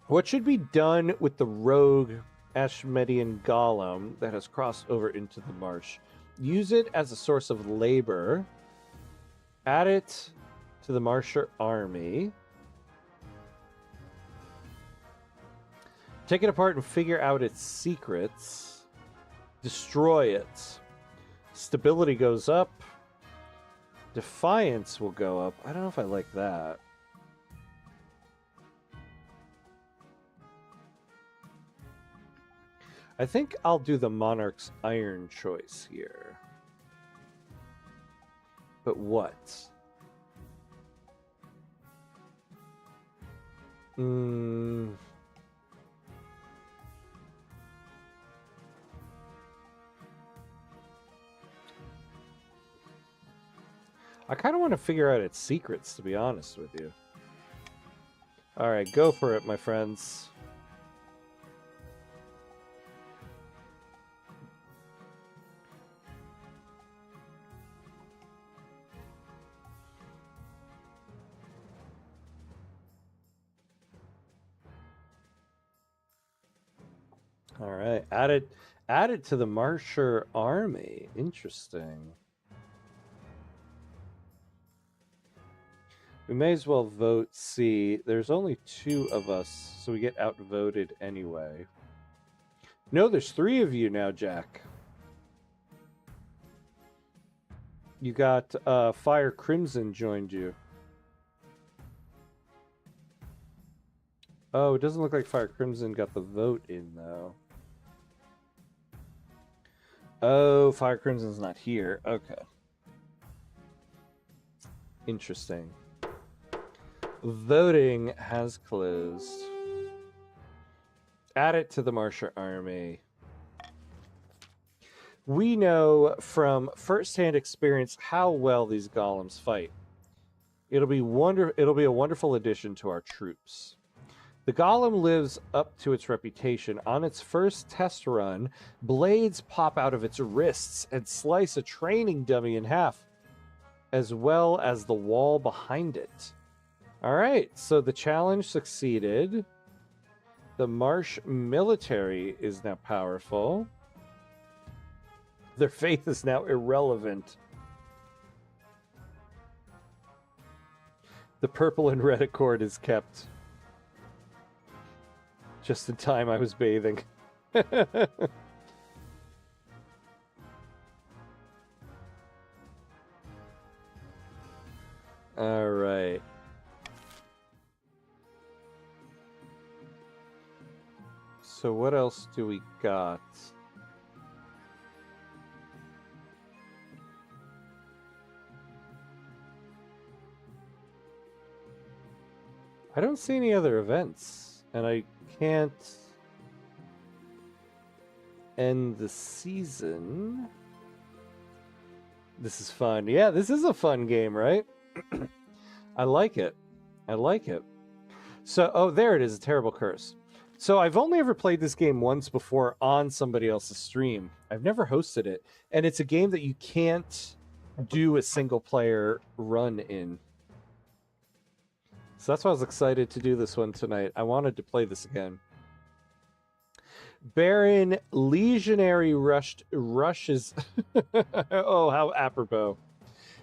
What should be done with the rogue Ashmedian golem that has crossed over into the marsh? Use it as a source of labor. Add it to the Marsher army. Take it apart and figure out its secrets. Destroy it. Stability goes up. Defiance will go up. I don't know if I like that. I think I'll do the Monarch's Iron choice here. But what? I kind of want to figure out its secrets, to be honest with you. Alright, go for it, my friends. Alright, add it to the Marsher army. Interesting. We may as well vote C. There's only 2 of us, so we get outvoted anyway. No, there's 3 of you now, Jack. You got Fire Crimson joined you. Oh, it doesn't look like Fire Crimson got the vote in, though. Oh, Fire Crimson's not here. Okay. Interesting. Voting has closed. Add it to the Marsher army. We know from first-hand experience how well these golems fight. It'll be a wonderful addition to our troops. The golem lives up to its reputation. On its first test run, blades pop out of its wrists and slice a training dummy in half, as well as the wall behind it. All right, so the challenge succeeded. The Marsh military is now powerful. Their faith is now irrelevant. The purple and red accord is kept. Just in time, I was bathing. All right. So what else do we got? I don't see any other events, and I can't end the season. This is fun. Yeah, this is a fun game, right? I like it. I like it. So, oh, there it is, a terrible curse. So I've only ever played this game once before on somebody else's stream. I've never hosted it. And it's a game that you can't do a single player run in. So that's why I was excited to do this one tonight. I wanted to play this again. Baron Legionary rushes. Oh, how apropos.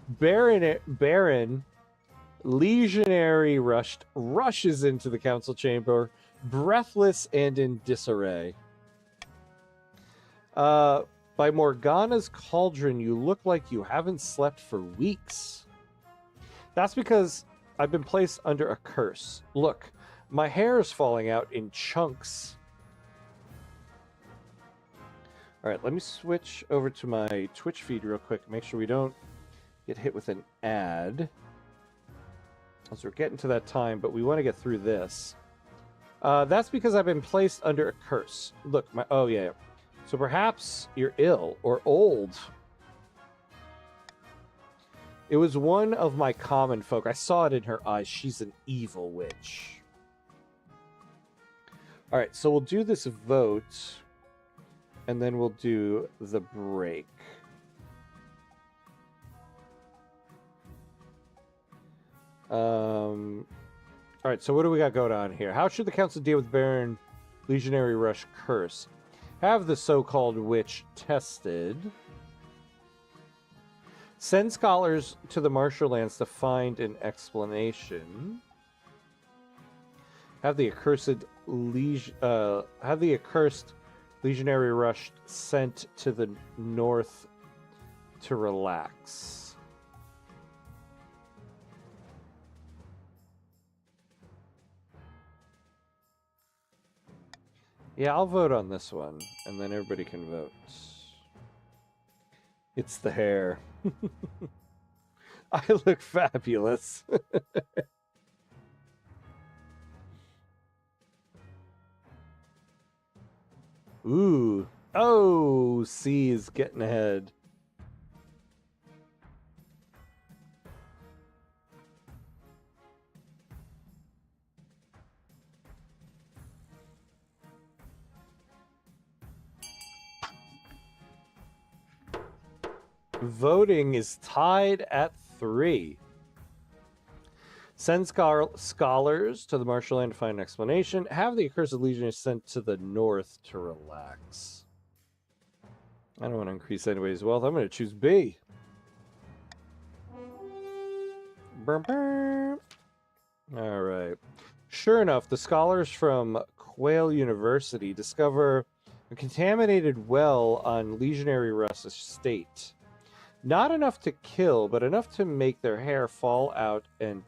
Baron Legionary rushes into the council chamber, breathless and in disarray. By Morgana's cauldron, you look like you haven't slept for weeks. That's because I've been placed under a curse. Look, my hair is falling out in chunks. All right, let me switch over to my Twitch feed real quick. Make sure we don't get hit with an ad. As we're getting to that time, but we want to get through this. That's because I've been placed under a curse. Look, my... Oh, yeah. So perhaps you're ill or old. It was one of my common folk. I saw it in her eyes. She's an evil witch. All right, so we'll do this vote, and then we'll do the break. All right, so what do we got going on here? How should the council deal with Baron Legionary Rush Curse? Have the so-called witch tested. Send scholars to the Marshall Lands to find an explanation. Have the accursed Legionary Rush sent to the north to relax. Yeah, I'll vote on this one, and then everybody can vote. It's the hair. I look fabulous. Ooh. Oh, C is getting ahead. Voting is tied at 3. Send scholars to the Marshall Land to find an explanation. Have the accursed legionnaires sent to the north to relax. I don't want to increase anybody's wealth. I'm going to choose B. Burr, burr. All right. Sure enough, the scholars from Quail University discover a contaminated well on Legionary Russ estate. Not enough to kill, but enough to make their hair fall out and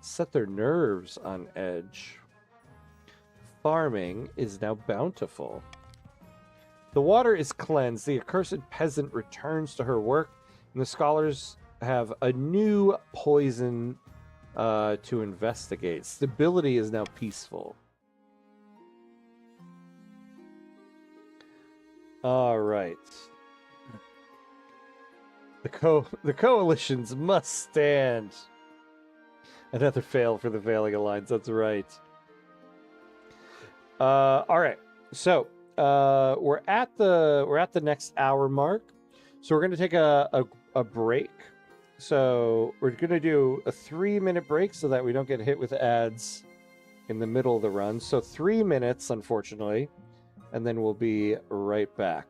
set their nerves on edge. Farming is now bountiful. The water is cleansed, the accursed peasant returns to her work, and the scholars have a new poison to investigate. Stability is now peaceful. All right. The coalitions must stand. Another fail for the Veiling Alliance. That's right. All right. So we're at the next hour mark. So we're going to take a break. So we're going to do a 3-minute break so that we don't get hit with ads in the middle of the run. So 3 minutes, unfortunately, and then we'll be right back.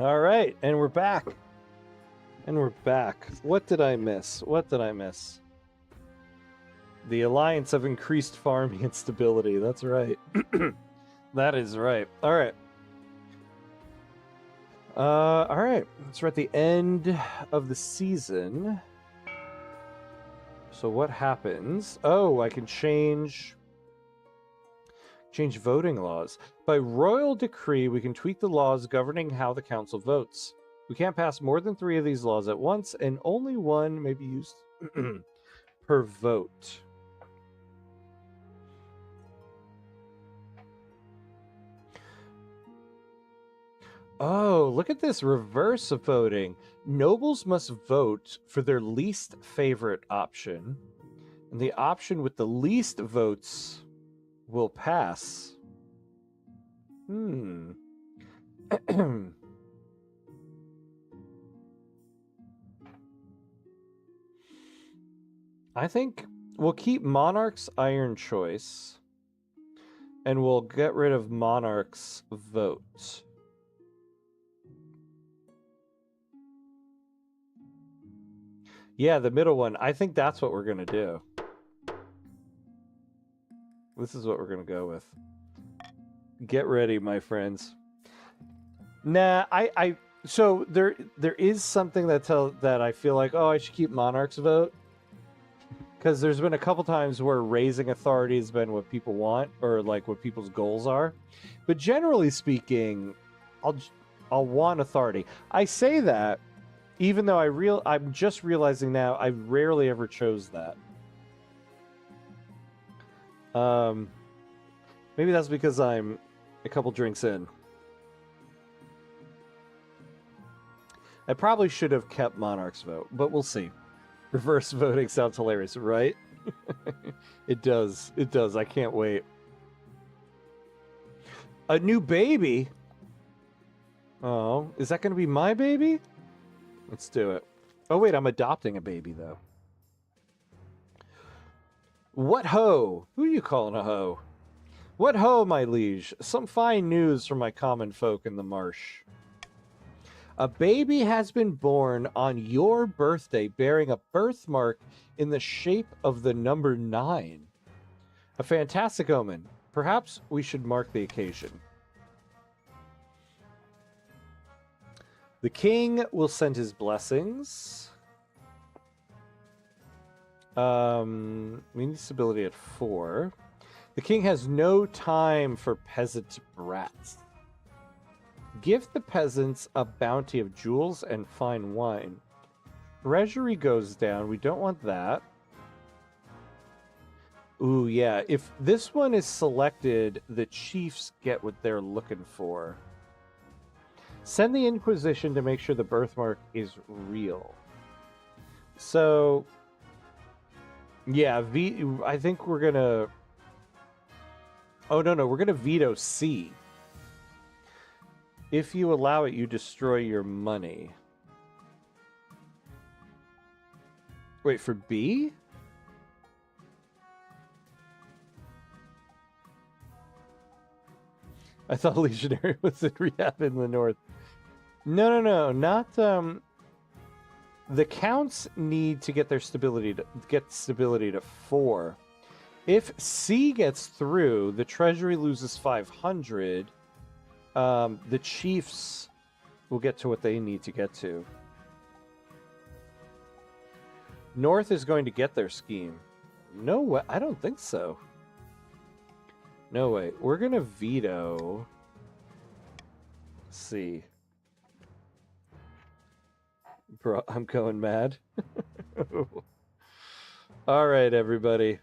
All right, and we're back. And we're back. What did I miss? What did I miss? The Alliance of increased farming and stability. That's right. That is right. All right. All right. So we're at the end of the season. So what happens? Oh, I can change voting laws. By royal decree, we can tweak the laws governing how the council votes. We can't pass more than 3 of these laws at once, and only one may be used per vote. Oh, look at this reverse of voting. Nobles must vote for their least favorite option, and the option with the least votes will pass. I think we'll keep Monarch's Iron Choice, and we'll get rid of Monarch's vote. Yeah, the middle one. I think that's what we're going to do. This is what we're going to go with. Get ready, my friends. Nah, so there is something that I feel like, oh, I should keep Monarch's vote. Because there's been a couple times where raising authority has been what people want, or like what people's goals are. But generally speaking, I'll want authority. I say that, even though I'm just realizing now I rarely ever chose that. Maybe that's because I'm a couple drinks in. I probably should have kept Monarch's vote, but we'll see. Reverse voting sounds hilarious, right? It does. It does. I can't wait. A new baby? Oh, is that going to be my baby? Let's do it. Oh, wait, I'm adopting a baby, though. What ho? Who are you calling a ho? What ho, my liege? Some fine news from my common folk in the marsh. A baby has been born on your birthday, bearing a birthmark in the shape of the number 9. A fantastic omen. Perhaps we should mark the occasion. The king will send his blessings. We need stability at 4. The king has no time for peasant brats. Give the peasants a bounty of jewels and fine wine. Treasury goes down. We don't want that. Ooh, yeah. If this one is selected, the chiefs get what they're looking for. Send the Inquisition to make sure the birthmark is real. So, yeah, I think we're going to... Oh, no, we're going to veto C. If you allow it, you destroy your money. Wait, for B? I thought Legionary was in rehab in the north. No, not the counts need to get their stability to 4. If C gets through, the treasury loses 500. The chiefs will get to what they need to get to. North is going to get their scheme. No way. I don't think so. No way. We're going to veto C. Bro, I'm going mad. All right, everybody.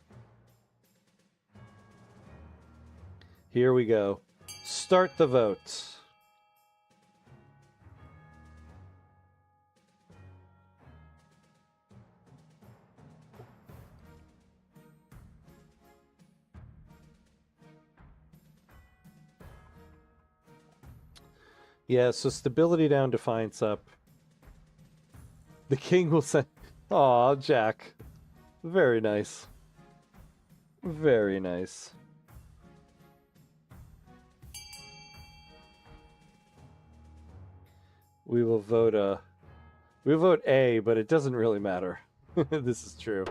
Here we go. Start the vote. Yeah, so stability down, defiance up. The king will send... Aw, Jack. Very nice. Very nice. We will vote we vote A, but it doesn't really matter. This is true.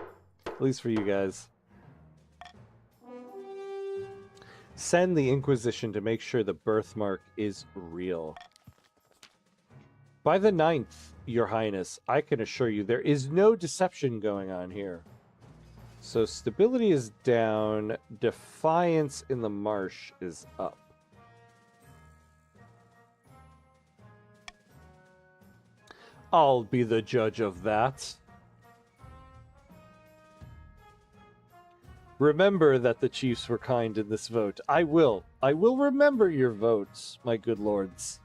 At least for you guys. Send the Inquisition to make sure the birthmark is real. By the 9th, Your Highness, I can assure you there is no deception going on here. So stability is down, defiance in the marsh is up. I'll be the judge of that. Remember that the chiefs were kind in this vote. I will remember your votes, my good lords.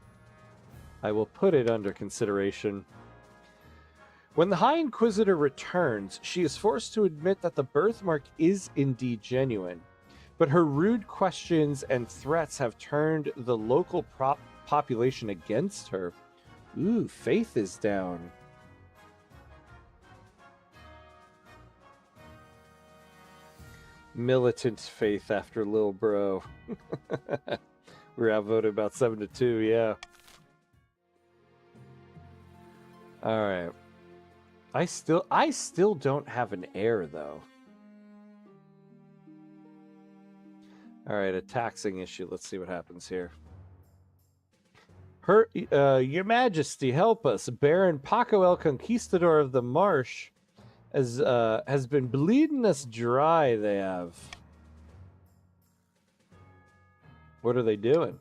I will put it under consideration. When the High Inquisitor returns, she is forced to admit that the birthmark is indeed genuine, but her rude questions and threats have turned the local population against her. Ooh, faith is down. Militant faith after Lil Bro. We're outvoted about 7-2, yeah. Alright. I still don't have an heir, though. Alright, a taxing issue. Let's see what happens here. Your Majesty, help us. Baron Paco el Conquistador of the Marsh has been bleeding us dry, they have. What are they doing?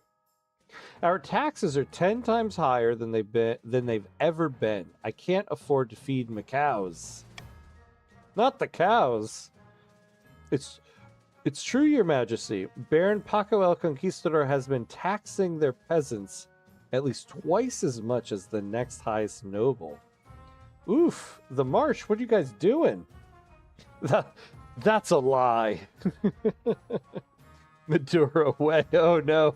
Our taxes are 10 times higher than they've ever been. I can't afford to feed my cows. Not the cows. It's true, Your Majesty. Baron Paco el Conquistador has been taxing their peasants at least twice as much as the next highest noble. Oof, the marsh, what are you guys doing? That's a lie. Maduro way. Oh no.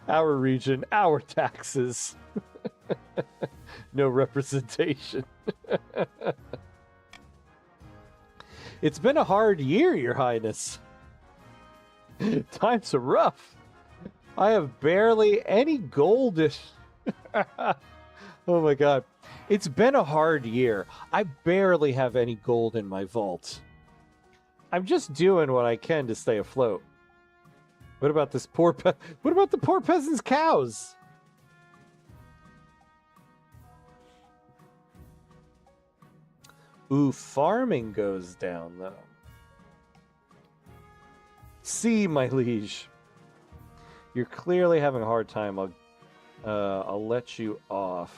Our region, our taxes. No representation. It's been a hard year, Your Highness. Times are rough. I have barely any gold. Oh my god. It's been a hard year. I barely have any gold in my vault. I'm just doing what I can to stay afloat. What about this what about the poor peasants' cows? Ooh, farming goes down though. See, my liege. You're clearly having a hard time. I'll let you off.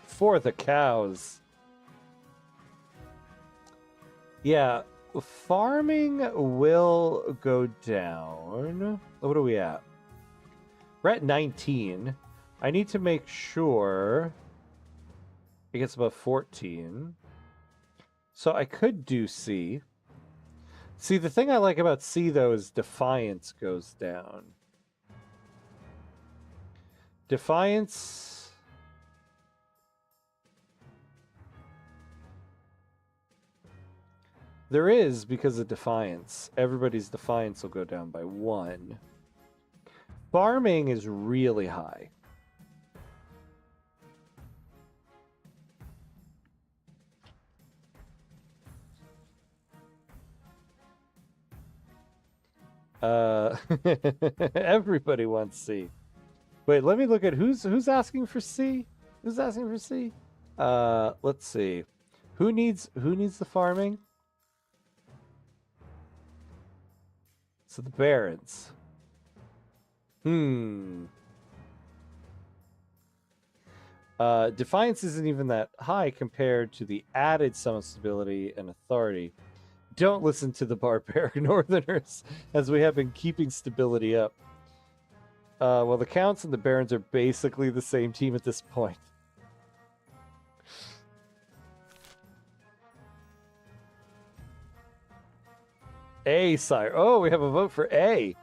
For the cows. Yeah, farming will go down. What are we at? We're at 19. I need to make sure it gets above 14. So I could do C. See, the thing I like about C, though, is Defiance goes down. Defiance... There is, because of Defiance. Everybody's Defiance will go down by 1. Farming is really high. Everybody wants C. Wait, let me look at who's asking for C. Who's asking for C? Let's see. Who needs the farming? So the barons. Defiance isn't even that high compared to the added sum of stability and authority. Don't listen to the barbaric northerners, as we have been keeping stability up. Well, the counts and the barons are basically the same team at this point. A, sire. Oh, we have a vote for A.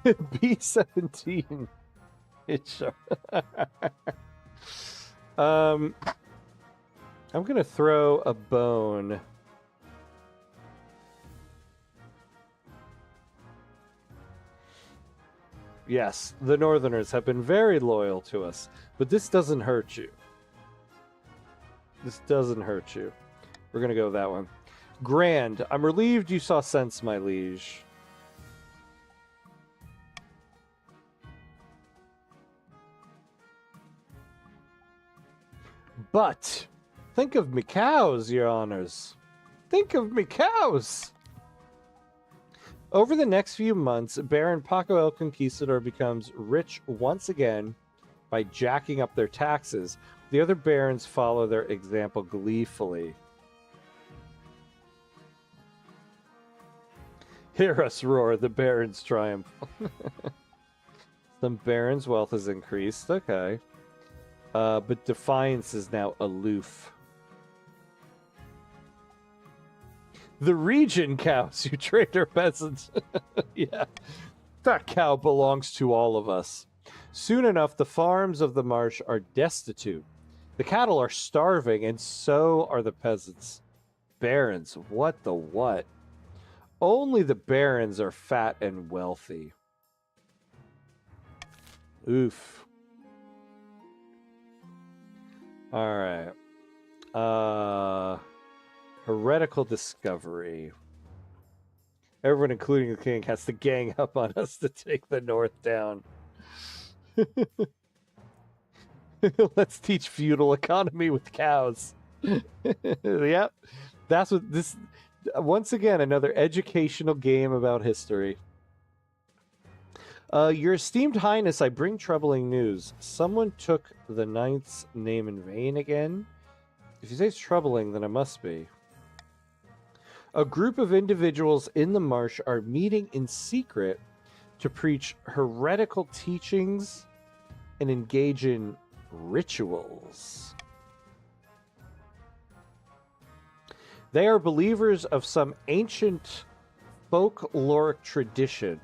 B17. It's I'm gonna throw a bone Yes, the Northerners have been very loyal to us, but this doesn't hurt you. This doesn't hurt you. We're gonna go with that one. Grand, I'm relieved you saw sense, my liege. But think of me cows, your honors. Think of me cows. Over the next few months, Baron Paco el Conquistador becomes rich once again by jacking up their taxes. The other barons follow their example gleefully. Hear us roar, the barons triumph. Some barons' wealth has increased, okay. But Defiance is now aloof. The region cows, you traitor peasants. Yeah, that cow belongs to all of us. Soon enough, the farms of the marsh are destitute. The cattle are starving, and so are the peasants. Barons, what the what? Only the barons are fat and wealthy. Oof. All right. Heretical discovery. Everyone, including the king, has to gang up on us to take the north down. Let's teach feudal economy with cows. Yep. That's what this... Once again, another educational game about history. Your esteemed highness, I bring troubling news. Someone took the knight's name in vain again. If you say it's troubling, then it must be. A group of individuals in the marsh are meeting in secret to preach heretical teachings and engage in rituals. They are believers of some ancient folkloric tradition.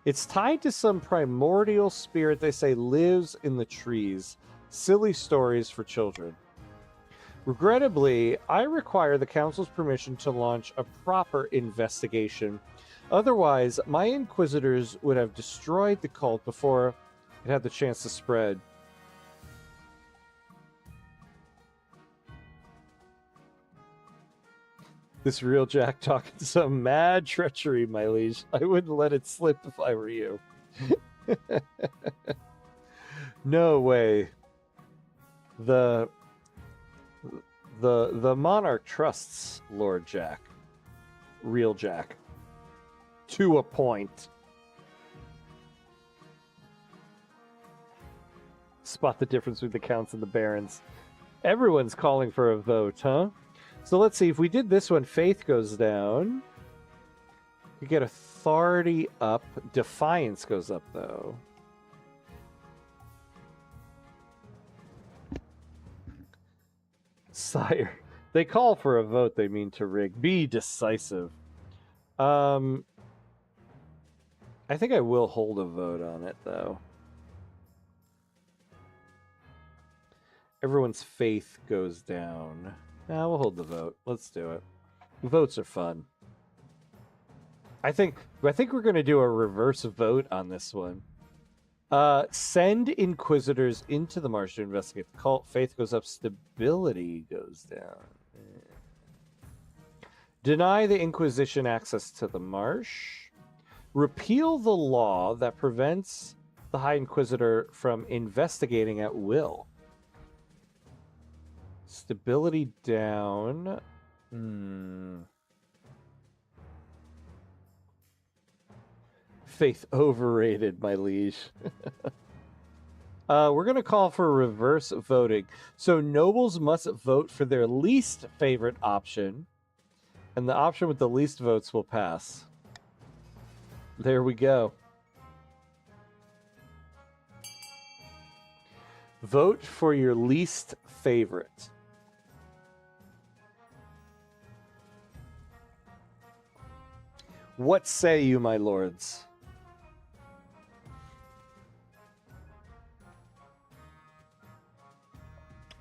It's tied to some primordial spirit they say lives in the trees. Silly stories for children. Regrettably, I require the council's permission to launch a proper investigation. Otherwise, my inquisitors would have destroyed the cult before it had the chance to spread. This real Jack talking some mad treachery, my liege. I wouldn't let it slip if I were you. No way. The monarch trusts Lord Jack. Real Jack. To a point. Spot the difference between the counts and the barons. Everyone's calling for a vote, huh? So let's see, if we did this one, faith goes down. You get authority up. Defiance goes up, though. Sire. They call for a vote, they mean to rig. Be decisive. I think I will hold a vote on it, though. Everyone's faith goes down. Nah, we'll hold the vote. Let's do it. Votes are fun. I think we're going to do a reverse vote on this one. Send inquisitors into the marsh to investigate the cult. Faith goes up. Stability goes down. Deny the Inquisition access to the marsh. Repeal the law that prevents the High Inquisitor from investigating at will. Stability down. Faith overrated, my liege. We're going to call for reverse voting. So nobles must vote for their least favorite option, and the option with the least votes will pass. There we go. Vote for your least favorite. What say you, my lords?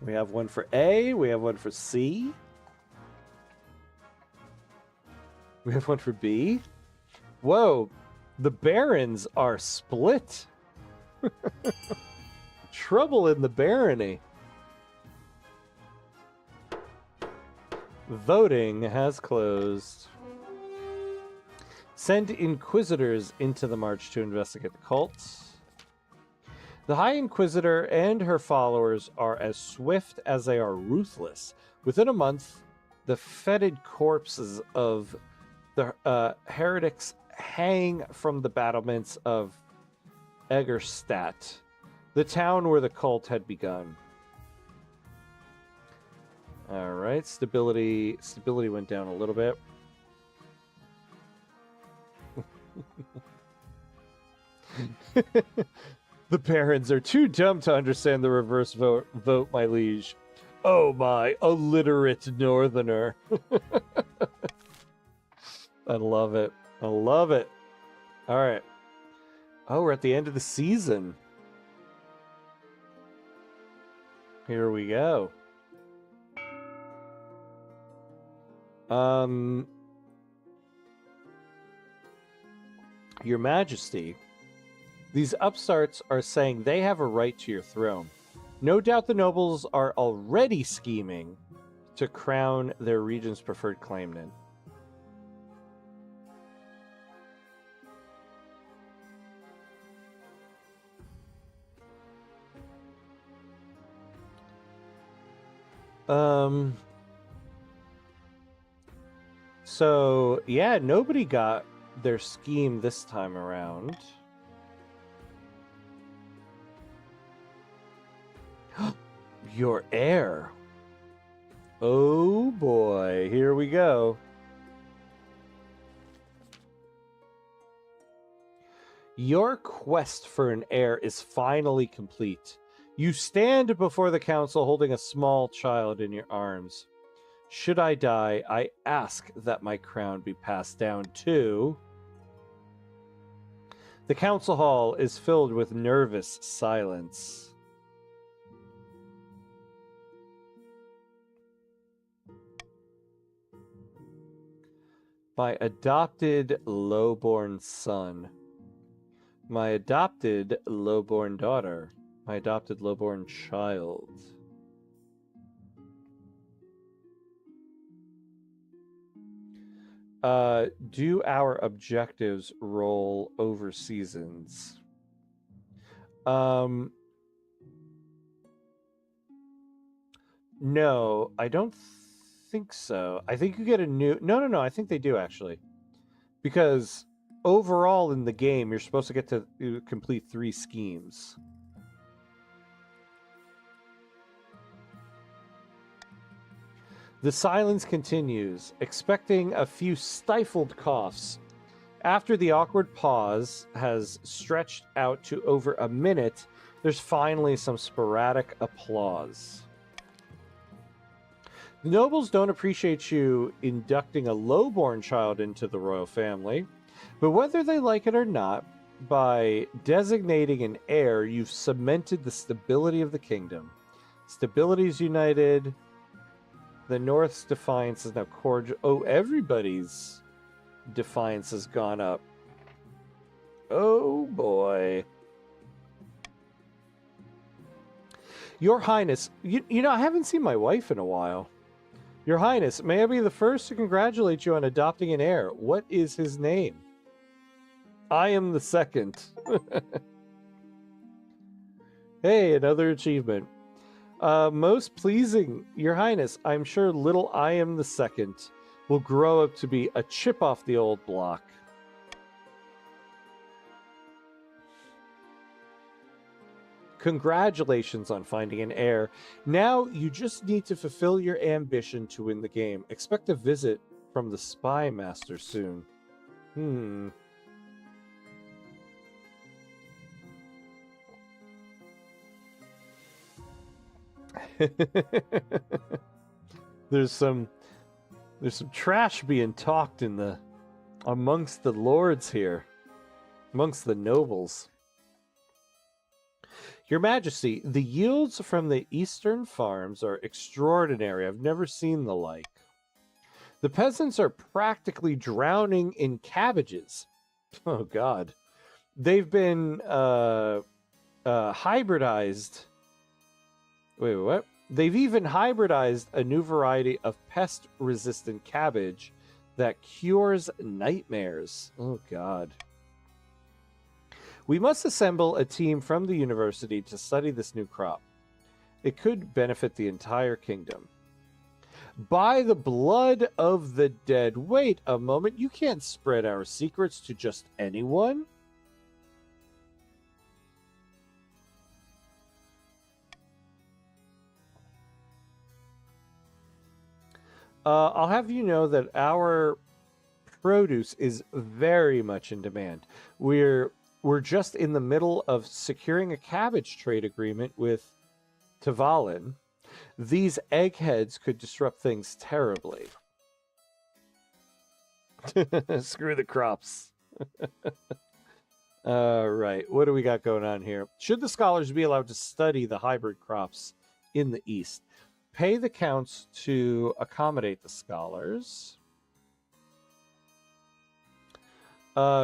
We have one for A. We have one for C. We have one for B. Whoa. The barons are split. Trouble in the barony. Voting has closed. Send inquisitors into the march to investigate the cults. The High Inquisitor and her followers are as swift as they are ruthless. Within a month, the fetid corpses of the heretics hang from the battlements of Egerstadt, the town where the cult had begun. All right, stability went down a little bit. The barons are too dumb to understand the reverse vote, my liege. Oh my, illiterate northerner. I love it. I love it. All right. Oh, we're at the end of the season. Here we go. Your Majesty, these upstarts are saying they have a right to your throne. No doubt the nobles are already scheming to crown their region's preferred claimant. So, yeah, nobody got their scheme this time around. Your heir. Oh boy, here we go. Your quest for an heir is finally complete. You stand before the council holding a small child in your arms. Should I die, I ask that my crown be passed down to... The council hall is filled with nervous silence. My adopted lowborn son. My adopted lowborn daughter. My adopted lowborn child. Do our objectives roll over seasons? No, I don't think so. I think you get a new... No, I think they do, actually. Because overall in the game, you're supposed to get to complete 3 schemes. The silence continues, expecting a few stifled coughs. After the awkward pause has stretched out to over a minute, there's finally some sporadic applause. The nobles don't appreciate you inducting a lowborn child into the royal family, but whether they like it or not, by designating an heir, you've cemented the stability of the kingdom. Stability's united. The North's defiance is now cordial. Oh, everybody's defiance has gone up. Oh, boy. Your Highness, you know, I haven't seen my wife in a while. Your Highness, may I be the first to congratulate you on adopting an heir. What is his name? I am the second. Hey, another achievement. Most pleasing, Your Highness, I'm sure little I am the second will grow up to be a chip off the old block. Congratulations on finding an heir. Now you just need to fulfill your ambition to win the game. Expect a visit from the Spy Master soon. There's some trash being talked in the amongst the lords here, amongst the nobles. Your Majesty, the yields from the eastern farms are extraordinary. I've never seen the like. The peasants are practically drowning in cabbages. Oh God, they've been hybridized. Wait, what? They've even hybridized a new variety of pest-resistant cabbage that cures nightmares. Oh God. We must assemble a team from the university to study this new crop. It could benefit the entire kingdom. By the blood of the dead. Wait a moment. You can't spread our secrets to just anyone. I'll have you know that our produce is very much in demand. We're just in the middle of securing a cabbage trade agreement with Tavalin. These eggheads could disrupt things terribly. Screw the crops. Right. What do we got going on here? Should the scholars be allowed to study the hybrid crops in the East? Pay the counts to accommodate the scholars.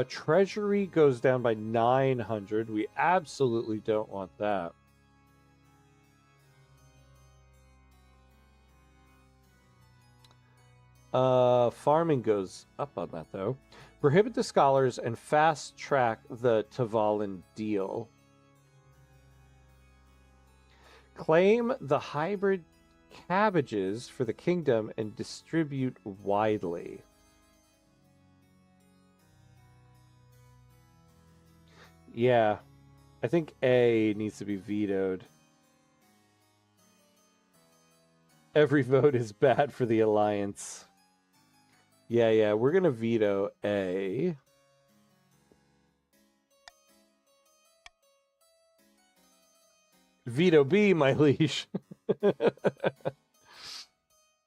Treasury goes down by 900. We absolutely don't want that. Farming goes up on that, though. Prohibit the scholars and fast track the Tavalin deal. Claim the hybrid cabbages for the kingdom and distribute widely. Yeah, I think A needs to be vetoed. Every vote is bad for the alliance. Yeah, we're gonna veto A. Veto B, my liege.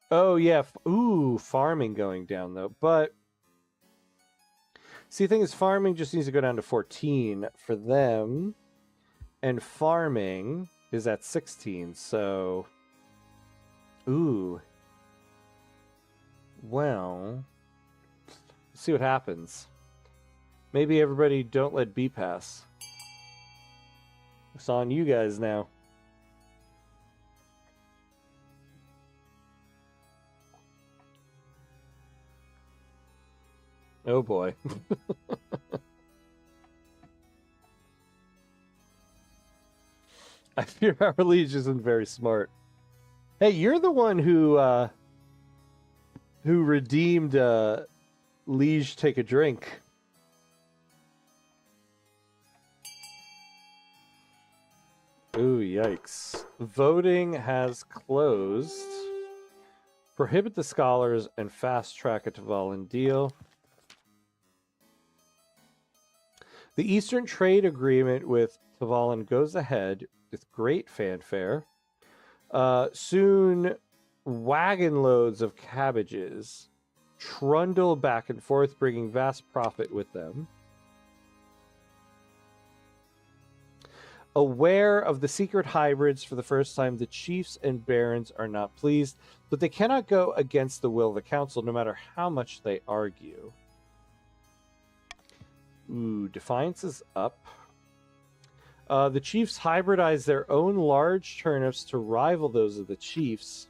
Oh, yeah. Ooh, farming going down, though. But, see, the thing is, farming just needs to go down to 14 for them. And farming is at 16, so... Ooh. Well... Let's see what happens. Maybe everybody don't let B pass. It's on you guys now. Oh boy. I fear our liege isn't very smart. Hey, you're the one who redeemed Liege take a drink. Ooh, yikes. Voting has closed. Prohibit the scholars and fast track a Tavalin deal. The Eastern Trade Agreement with Tavalin goes ahead with great fanfare. Soon, wagon loads of cabbages trundle back and forth, bringing vast profit with them. Aware of the secret hybrids for the first time, the chiefs and barons are not pleased, but they cannot go against the will of the council, no matter how much they argue. Ooh, defiance is up. The chiefs hybridize their own large turnips to rival those of the chiefs.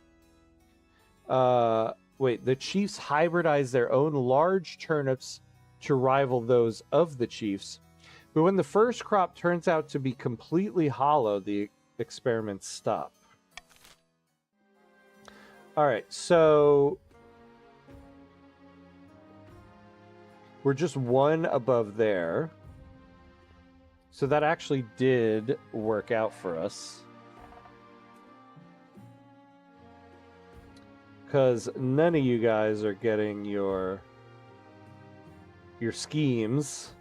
Wait, the chiefs hybridize their own large turnips to rival those of the chiefs. But when the first crop turns out to be completely hollow, the experiments stop. All right, so we're just one above there. So that actually did work out for us. Because none of you guys are getting your schemes.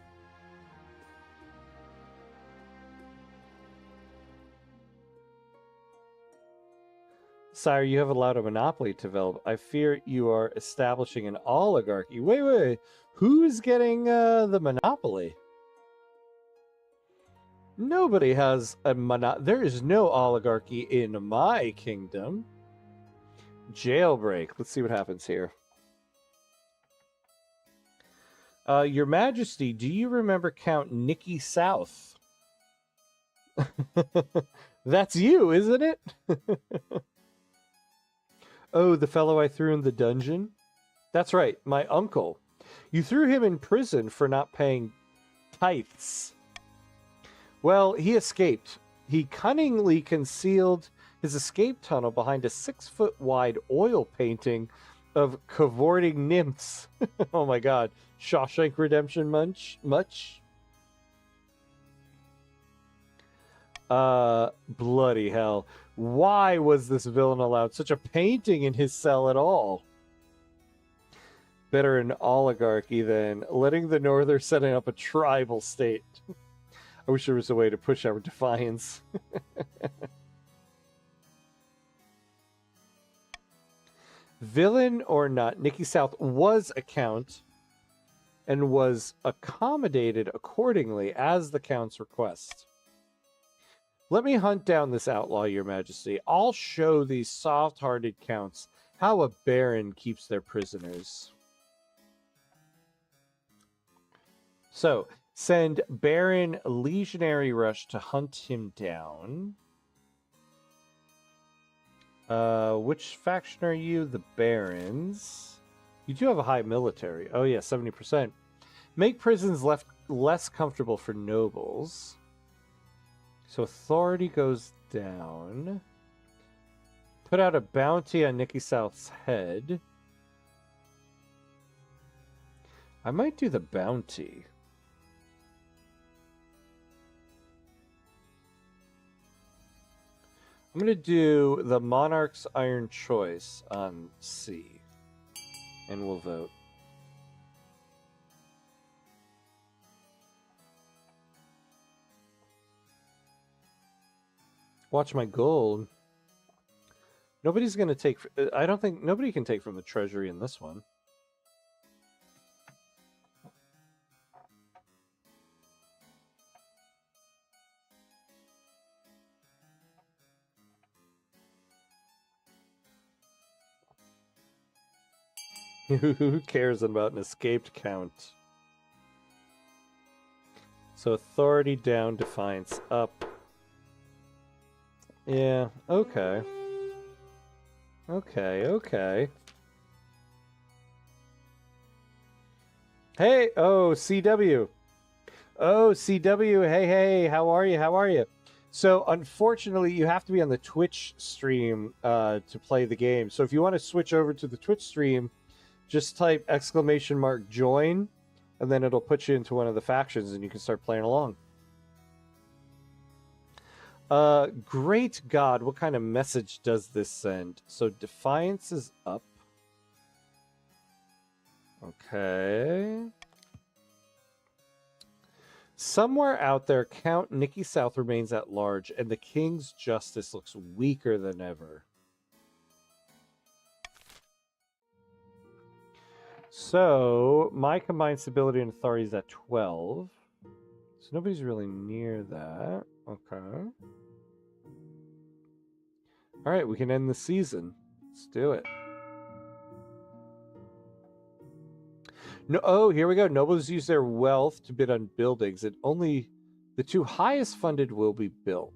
Sire, you have allowed a monopoly to develop. I fear you are establishing an oligarchy. Wait. Who's getting the monopoly? Nobody has a monopoly. There is no oligarchy in my kingdom. Jailbreak. Let's see what happens here. Your Majesty, do you remember Count Nicky South? That's you, isn't it? Oh, the fellow I threw in the dungeon? That's right, my uncle. You threw him in prison for not paying tithes. Well, he escaped. He cunningly concealed his escape tunnel behind a 6-foot-wide oil painting of cavorting nymphs. Oh my god. Shawshank Redemption much? Bloody hell. Why was this villain allowed such a painting in his cell at all? Better an oligarchy than letting the Northern setting up a tribal state. I wish there was a way to push our defiance. Villain or not, Nicky South was a count and was accommodated accordingly as the count's request. Let me hunt down this outlaw, Your Majesty. I'll show these soft-hearted counts how a baron keeps their prisoners. So, send Baron Legionary Rush to hunt him down. Which faction are you? The Barons. You do have a high military. Oh yeah, 70%. Make prisons less comfortable for nobles. So authority goes down. Put out a bounty on Nicky South's head. I might do the bounty. I'm going to do the Monarch's Iron Choice on C. And we'll vote. Watch my gold. Nobody's going to take... I don't think... Nobody can take from the treasury in this one. Who cares about an escaped count? So authority down, defiance up. Yeah, okay. Okay. Hey, oh, CW. Oh, CW, hey, how are you? So, unfortunately, you have to be on the Twitch stream to play the game. So if you want to switch over to the Twitch stream, just type !join, and then it'll put you into one of the factions, and you can start playing along. Great God, what kind of message does this send? So defiance is up. Okay. Somewhere out there, Count Nicky South remains at large, and the king's justice looks weaker than ever. So, my combined stability and authority is at 12. So nobody's really near that. Okay. Alright, we can end the season. Let's do it. No, oh, here we go. Nobles use their wealth to bid on buildings, and only the 2 highest funded will be built.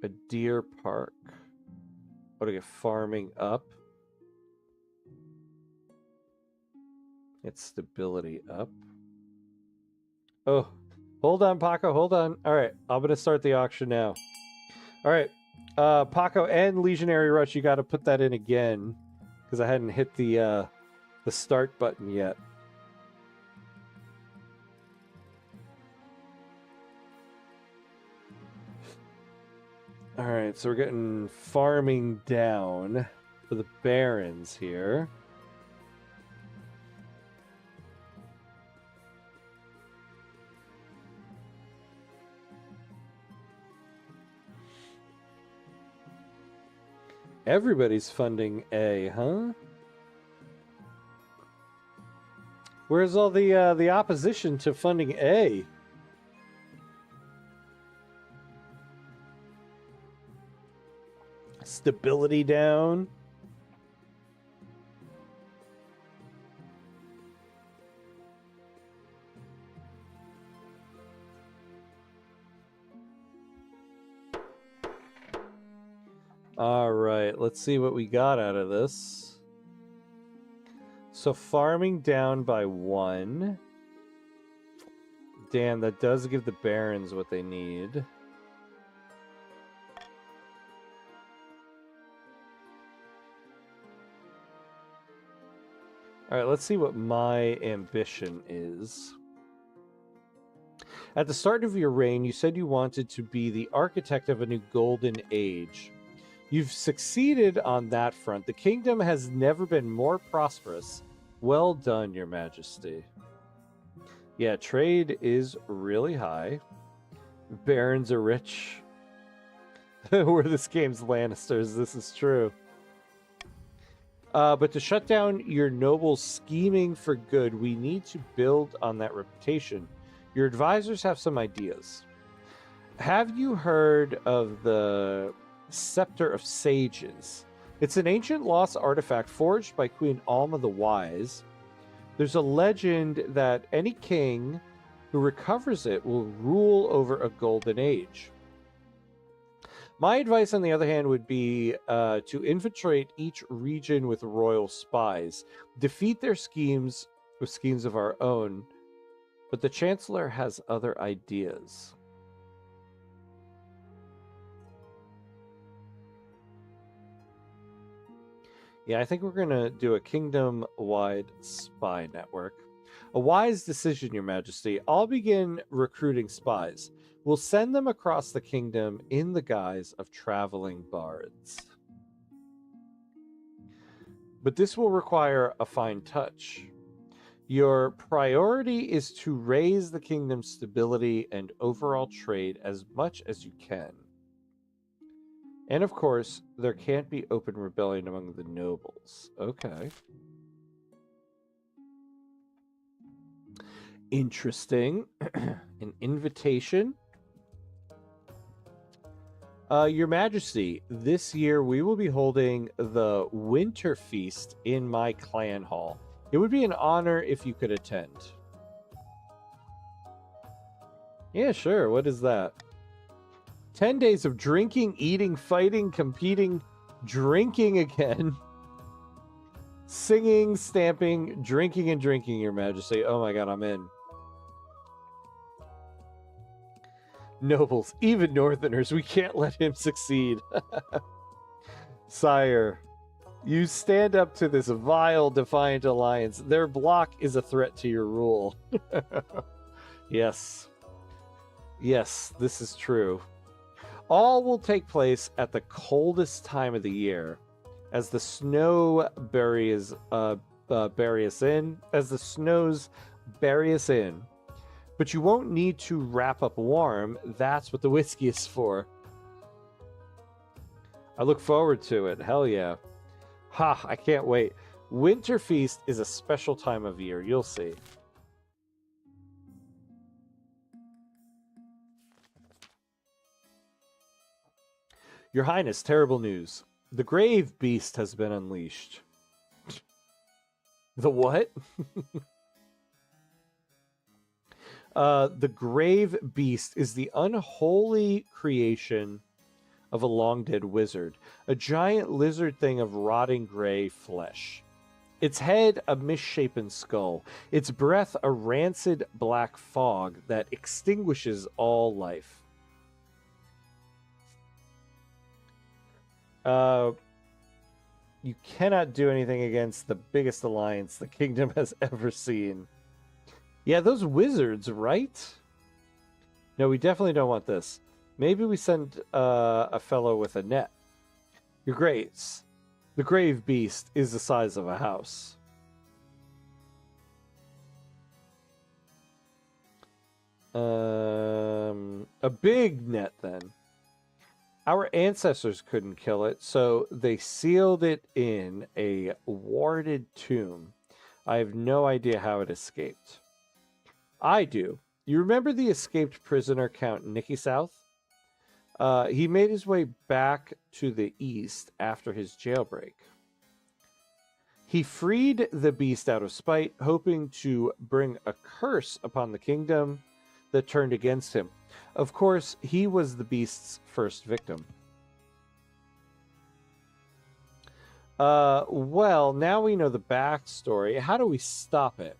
A deer park. Oh, to get farming up. It's stability up. Oh, hold on, Paco, hold on. All right, I'm going to start the auction now. All right, Paco and Legionary Rush, you got to put that in again because I hadn't hit the start button yet. All right, so we're getting farming down for the barons here. Everybody's funding A, huh? Where's all the opposition to funding A? Stability down. All right, let's see what we got out of this. So farming down by 1. Damn, that does give the barons what they need. All right, let's see what my ambition is. At the start of your reign, you said you wanted to be the architect of a new golden age. You've succeeded on that front. The kingdom has never been more prosperous. Well done, Your Majesty. Yeah, trade is really high. Barons are rich. We're this game's Lannisters, this is true. But to shut down your nobles scheming for good, we need to build on that reputation. Your advisors have some ideas. Have you heard of the Scepter of Sages? It's an ancient lost artifact forged by Queen Alma the Wise. There's a legend that any king who recovers it will rule over a golden age. My advice, on the other hand, would be to infiltrate each region with royal spies, defeat their schemes with schemes of our own, but the Chancellor has other ideas. Yeah, I think we're going to do a kingdom-wide spy network. A wise decision, Your Majesty. I'll begin recruiting spies. We'll send them across the kingdom in the guise of traveling bards. But this will require a fine touch. Your priority is to raise the kingdom's stability and overall trade as much as you can. And of course, there can't be open rebellion among the nobles. Okay. Interesting. An invitation. Your Majesty, this year we will be holding the Winter Feast in my clan hall. It would be an honor if you could attend. Yeah, sure. What is that? 10 days of drinking, eating, fighting, competing, drinking again. Singing, stamping, drinking and drinking, Your Majesty. Oh my god, I'm in. Nobles, even Northerners, we can't let him succeed. Sire, you stand up to this vile, defiant alliance. Their bloc is a threat to your rule. Yes. Yes, this is true. All will take place at the coldest time of the year, as the snow buries us in. But you won't need to wrap up warm. That's what the whiskey is for. I look forward to it. Hell yeah. Ha, I can't wait. Winter Feast is a special time of year. You'll see. Your Highness, terrible news. The Grave Beast has been unleashed. The what? The Grave Beast is the unholy creation of a long-dead wizard, a giant lizard thing of rotting gray flesh. Its head a misshapen skull, its breath a rancid black fog that extinguishes all life. You cannot do anything against the biggest alliance the kingdom has ever seen. Yeah, those wizards, right? No, we definitely don't want this. Maybe we send a fellow with a net. Your Grace, the Grave Beast is the size of a house. A big net, then. Our ancestors couldn't kill it, so they sealed it in a warded tomb. I have no idea how it escaped. I do. You remember the escaped prisoner Count Nicky South? He made his way back to the east after his jailbreak. He freed the beast out of spite, hoping to bring a curse upon the kingdom that turned against him. Of course, he was the beast's first victim. Well, now we know the backstory. How do we stop it?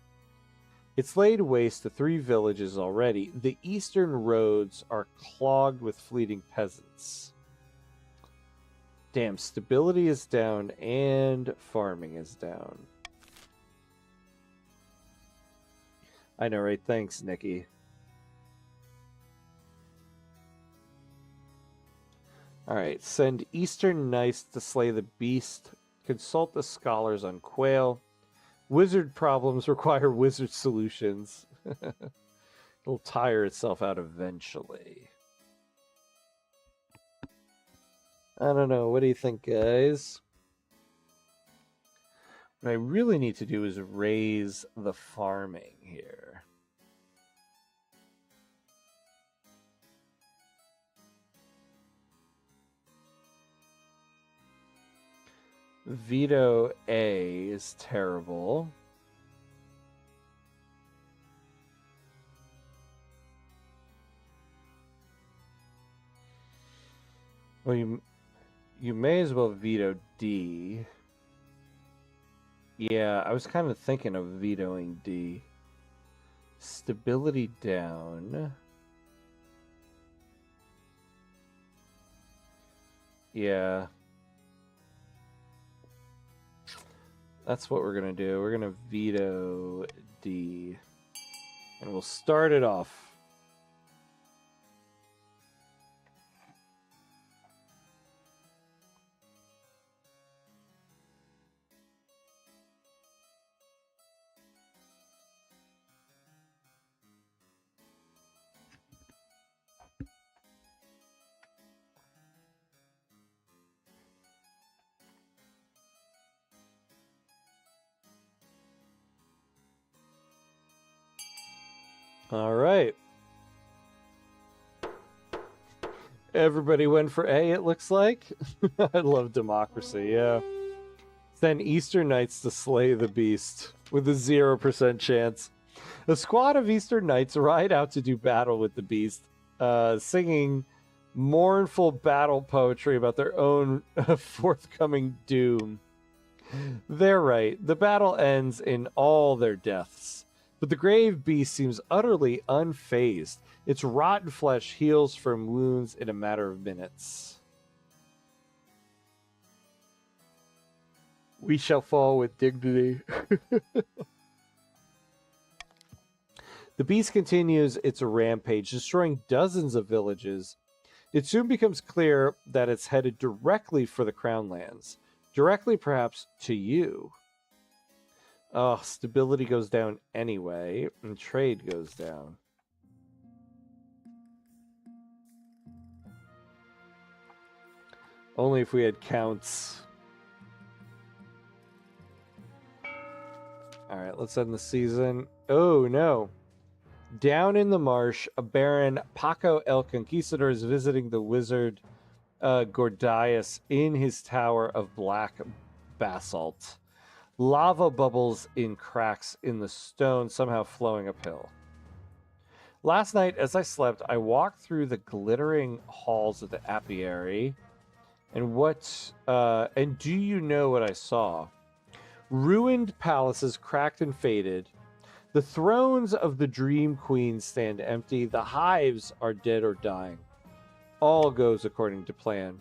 It's laid waste to 3 villages already. The eastern roads are clogged with fleeting peasants. Damn, stability is down and farming is down. I know, right? Thanks, Nikki. Alright, send Eastern Knights to slay the beast. Consult the scholars on quail. Wizard problems require wizard solutions. It'll tire itself out eventually. I don't know. What do you think, guys? What I really need to do is raise the farming here. Veto A is terrible. Well, you may as well veto D. Yeah, I was kind of thinking of vetoing D. Stability down. Yeah. That's what we're going to do. We're going to veto D. And we'll start it off. All right. Everybody went for A, it looks like. I love democracy, yeah. Send Eastern Knights to slay the beast with a 0% chance. A squad of Eastern Knights ride out to do battle with the beast, singing mournful battle poetry about their own forthcoming doom. They're right. The battle ends in all their deaths. But the grave beast seems utterly unfazed. Its rotten flesh heals from wounds in a matter of minutes. We shall fall with dignity. The beast continues its rampage, destroying dozens of villages. It soon becomes clear that it's headed directly for the Crown Lands. Directly, perhaps, to you. Oh, stability goes down anyway, and trade goes down. Only if we had counts. Alright, let's end the season. Oh, no. Down in the marsh, a Baron Paco el Conquistador is visiting the wizard Gordias in his tower of black basalt. Lava bubbles in cracks in the stone, somehow flowing uphill. Last night, as I slept, I walked through the glittering halls of the apiary. And do you know what I saw? Ruined palaces, cracked and faded. The thrones of the dream queens stand empty. The hives are dead or dying. All goes according to plan.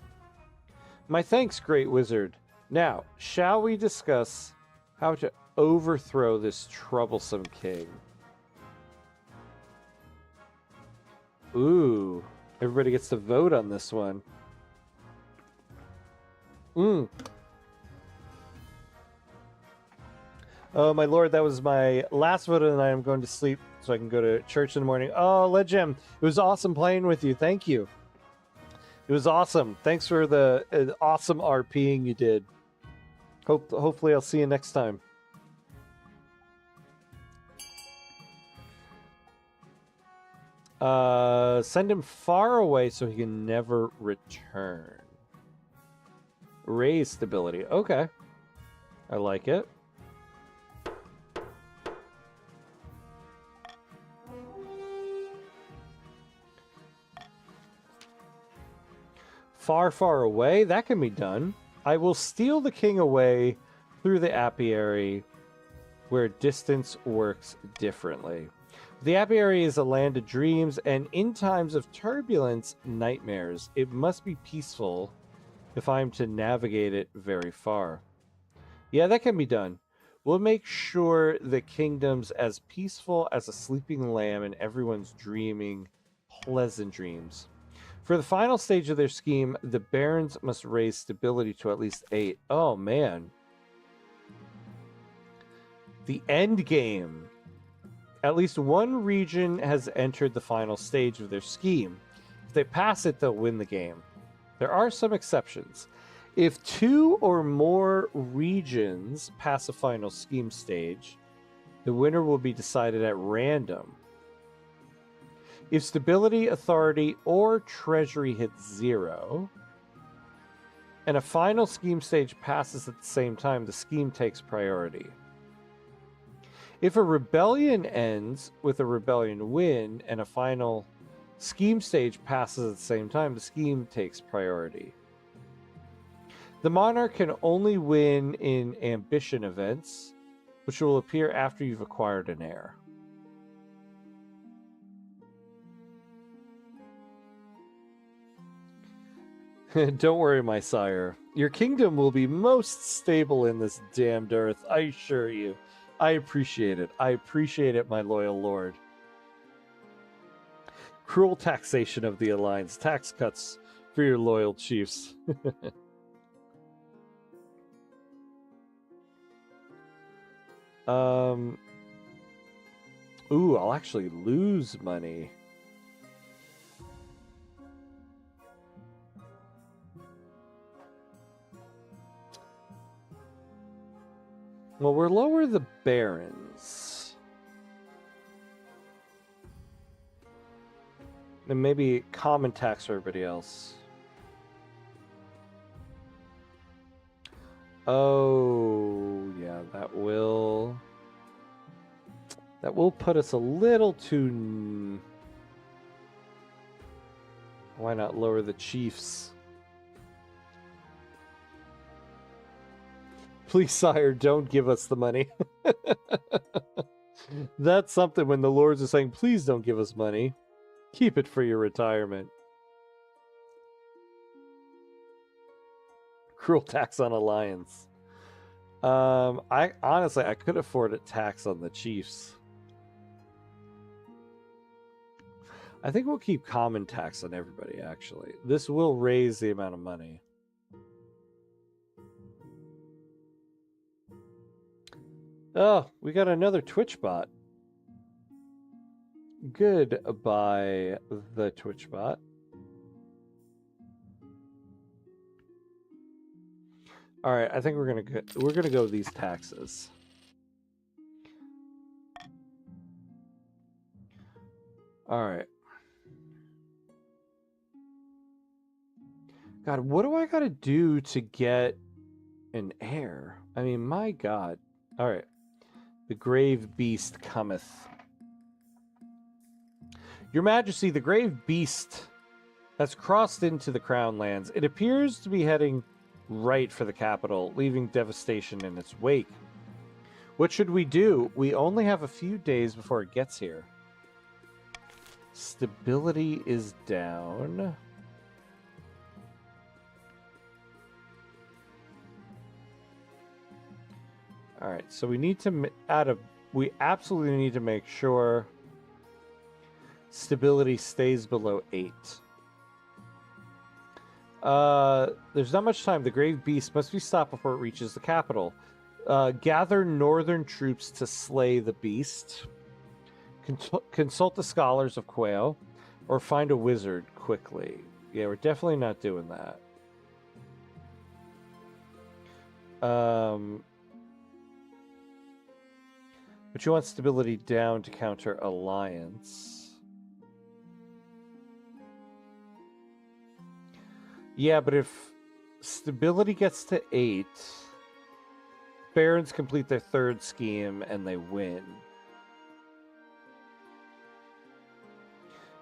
My thanks, great wizard. Now, shall we discuss how to overthrow this troublesome king? Ooh, everybody gets to vote on this one. Oh, my lord, that was my last vote of the night. I'm going to sleep so I can go to church in the morning. Oh, Legend, it was awesome playing with you. Thank you. It was awesome. Thanks for the awesome RPing you did. Hopefully I'll see you next time. Send him far away so he can never return. Raise stability. Okay. I like it. Far, far away? That can be done. I will steal the king away through the apiary, where distance works differently. The apiary is a land of dreams, and in times of turbulence, nightmares. It must be peaceful if I'm to navigate it very far. Yeah, that can be done. We'll make sure the kingdom's as peaceful as a sleeping lamb and everyone's dreaming pleasant dreams. For the final stage of their scheme, the barons must raise stability to at least 8. Oh, man. The end game. At least one region has entered the final stage of their scheme. If they pass it, they'll win the game. There are some exceptions. If 2 or more regions pass a final scheme stage, the winner will be decided at random. If stability, authority, or treasury hits 0, and a final scheme stage passes at the same time, the scheme takes priority. If a rebellion ends with a rebellion win and a final scheme stage passes at the same time, the scheme takes priority. The monarch can only win in ambition events, which will appear after you've acquired an heir. Don't worry, my sire. Your kingdom will be most stable in this damned earth, I assure you. I appreciate it. I appreciate it, my loyal lord. Cruel taxation of the alliance. Tax cuts for your loyal chiefs. Ooh, I'll actually lose money. Well, we're lower the barons. And maybe common tax for everybody else. Oh, yeah, that will put us a little too... Why not lower the chiefs? Please, sire, don't give us the money. That's something when the lords are saying, please don't give us money. Keep it for your retirement. Cruel tax on alliance. I honestly, I could afford a tax on the chiefs. I think we'll keep common tax on everybody, actually. This will raise the amount of money. Oh, we got another Twitch bot. Goodbye, the Twitch bot. All right, I think we're gonna go with these taxes. All right. God, what do I gotta do to get an heir? I mean, my God. All right. The grave beast cometh. Your Majesty, the grave beast has crossed into the Crown lands. It appears to be heading right for the capital, leaving devastation in its wake. What should we do? We only have a few days before it gets here. Stability is down. All right, so we need to we absolutely need to make sure stability stays below 8. There's not much time. The grave beast must be stopped before it reaches the capital. Gather northern troops to slay the beast. Consult the scholars of Quail, or find a wizard quickly. Yeah, we're definitely not doing that. But you want stability down to counter alliance. Yeah, but if stability gets to 8, barons complete their third scheme and they win.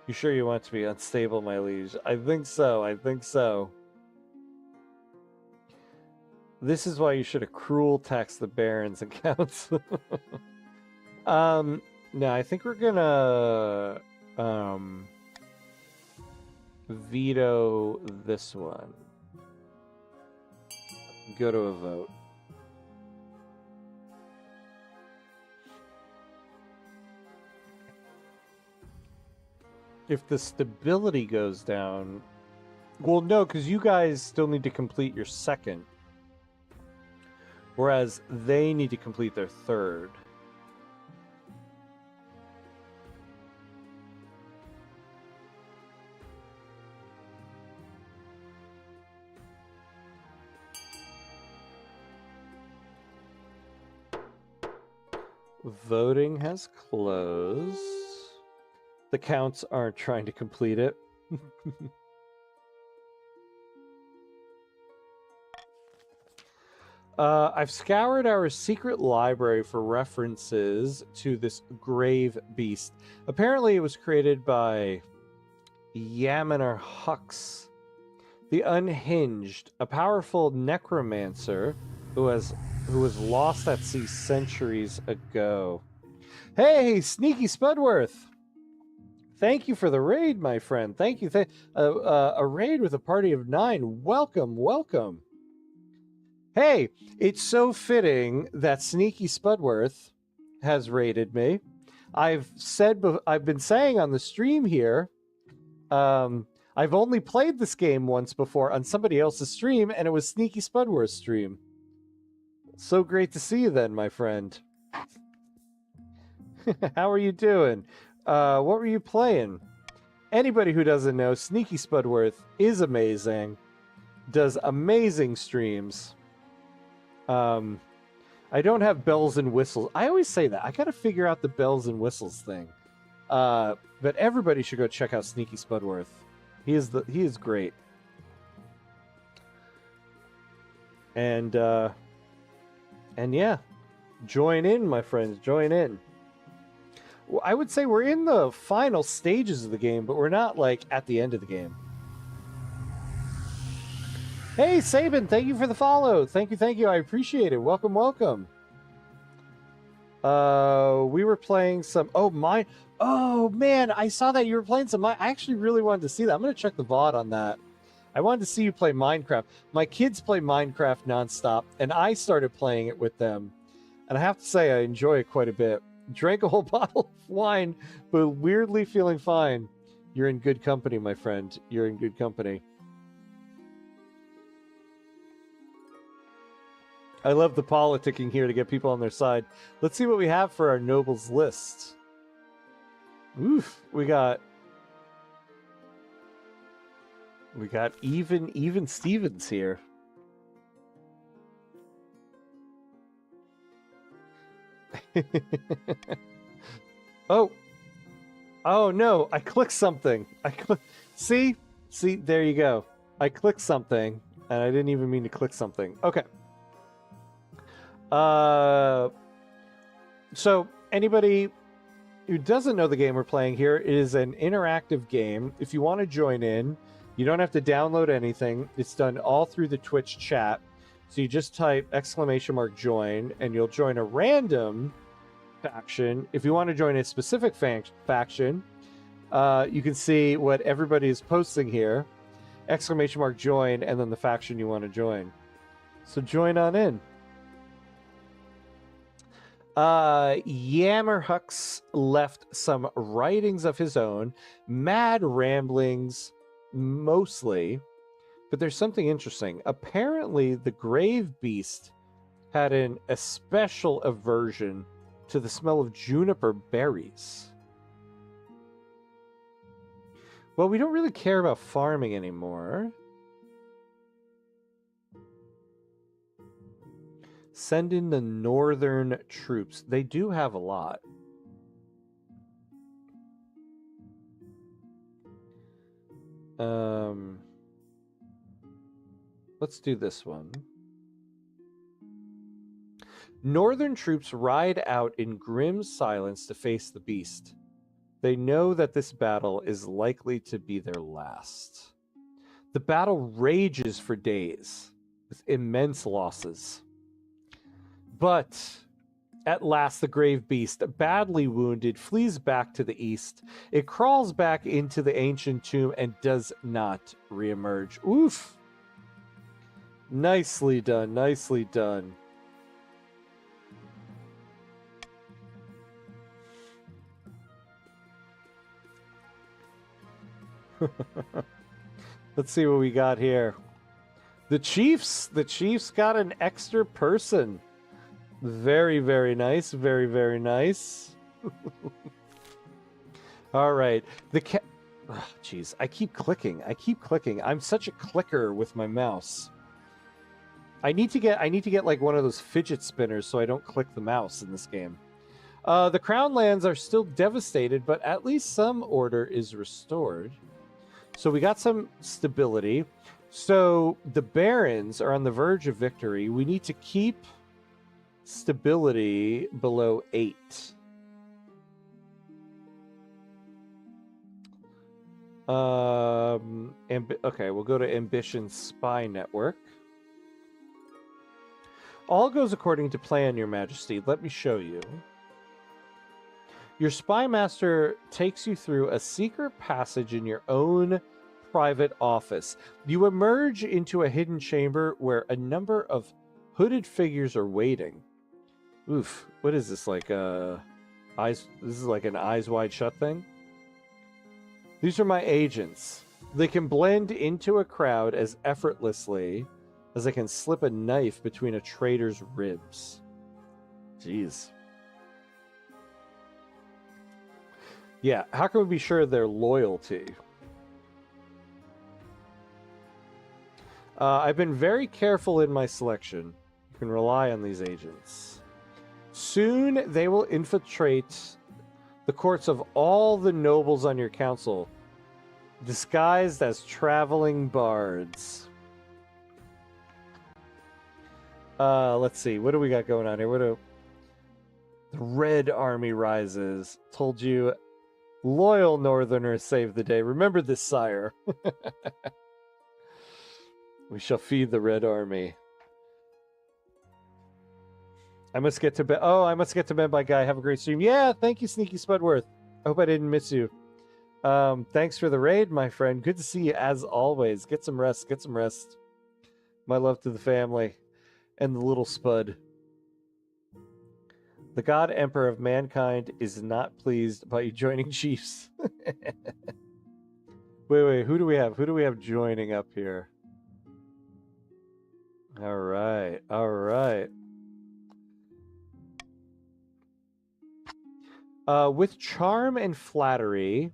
You sure you want to be unstable, my liege? I think so. I think so. This is why you should have cruel taxed the barons and counts. No, I think we're gonna veto this one. Go to a vote. If the stability goes down, well, no, because you guys still need to complete your second, whereas they need to complete their third. Voting has closed. The counts aren't trying to complete it. I've scoured our secret library for references to this grave beast. Apparently it was created by Yamaner Hux, the Unhinged, a powerful necromancer who was lost at sea centuries ago. Hey, Sneaky Spudworth! Thank you for the raid, my friend. Thank you. A raid with a party of 9. Welcome, welcome. Hey, it's so fitting that Sneaky Spudworth has raided me. I've been saying on the stream here, I've only played this game once before on somebody else's stream, and it was Sneaky Spudworth's stream. So great to see you then, my friend. How are you doing? What were you playing? Anybody who doesn't know, Sneaky Spudworth is amazing. Does amazing streams. I don't have bells and whistles. I always say that. I gotta figure out the bells and whistles thing. But everybody should go check out Sneaky Spudworth. He is great. And yeah, join in, my friends. Join in. Well, I would say we're in the final stages of the game, but we're not like at the end of the game. Hey, Sabin, thank you for the follow. Thank you. I appreciate it. Welcome, welcome. We were playing some... Oh, man, I saw that you were playing some... I actually really wanted to see that. I'm going to check the VOD on that. I wanted to see you play Minecraft. My kids play Minecraft nonstop, and I started playing it with them. And I have to say, I enjoy it quite a bit. Drank a whole bottle of wine, but weirdly feeling fine. You're in good company, my friend. You're in good company. I love the politicking here to get people on their side. Let's see what we have for our nobles list. Oof, we got even Stevens here. Oh no, I clicked something. See, there you go. I clicked something and I didn't even mean to click something. Okay. So anybody who doesn't know the game we're playing here, it is an interactive game. If you want to join in, you don't have to download anything. It's done all through the Twitch chat. So you just type !join and you'll join a random faction. If you want to join a specific faction, you can see what everybody is posting here. !join and then the faction you want to join. So join on in. Yammerhux left some writings of his own, mad ramblings mostly, but there's something interesting. Apparently, the grave beast had an especial aversion to the smell of juniper berries. Well, we don't really care about farming anymore. Send in the northern troops. They do have a lot. Let's do this one. Northern troops ride out in grim silence to face the beast. They know that this battle is likely to be their last. The battle rages for days. with immense losses. But at last, the grave beast, badly wounded, flees back to the east. It crawls back into the ancient tomb and does not reemerge. Oof! Nicely done, nicely done. Let's see what we got here. The Chiefs got an extra person. Very, very nice. Very, very nice. All right. Jeez, I keep clicking. I'm such a clicker with my mouse. I need to get like one of those fidget spinners so I don't click the mouse in this game. The Crown lands are still devastated, but at least some order is restored. So we got some stability. So the Barons are on the verge of victory. We need to keep stability below 8. Okay, we'll go to Ambition Spy Network. All goes according to plan, Your Majesty. Let me show you. Your spy master takes you through a secret passage in your own private office. You emerge into a hidden chamber where a number of hooded figures are waiting. Oof, what is this, like eyes? This is like an eyes wide shut thing? These are my agents. They can blend into a crowd as effortlessly as I can slip a knife between a traitor's ribs. Jeez. Yeah, how can we be sure of their loyalty? I've been very careful in my selection. You can rely on these agents. Soon they will infiltrate the courts of all the nobles on your council, disguised as traveling bards. Let's see. What do we got going on here? The Red Army rises. Told you, loyal Northerners save the day. Remember this, sire. We shall feed the Red Army. I must get to bed. Oh, I must get to bed, my guy. Have a great stream. Yeah, thank you, Sneaky Spudworth. I hope I didn't miss you. Thanks for the raid, my friend. Good to see you as always. Get some rest. Get some rest. My love to the family and the little Spud. The God Emperor of mankind is not pleased by you joining Chiefs. Wait. Who do we have? Who do we have joining up here? All right. With charm and flattery,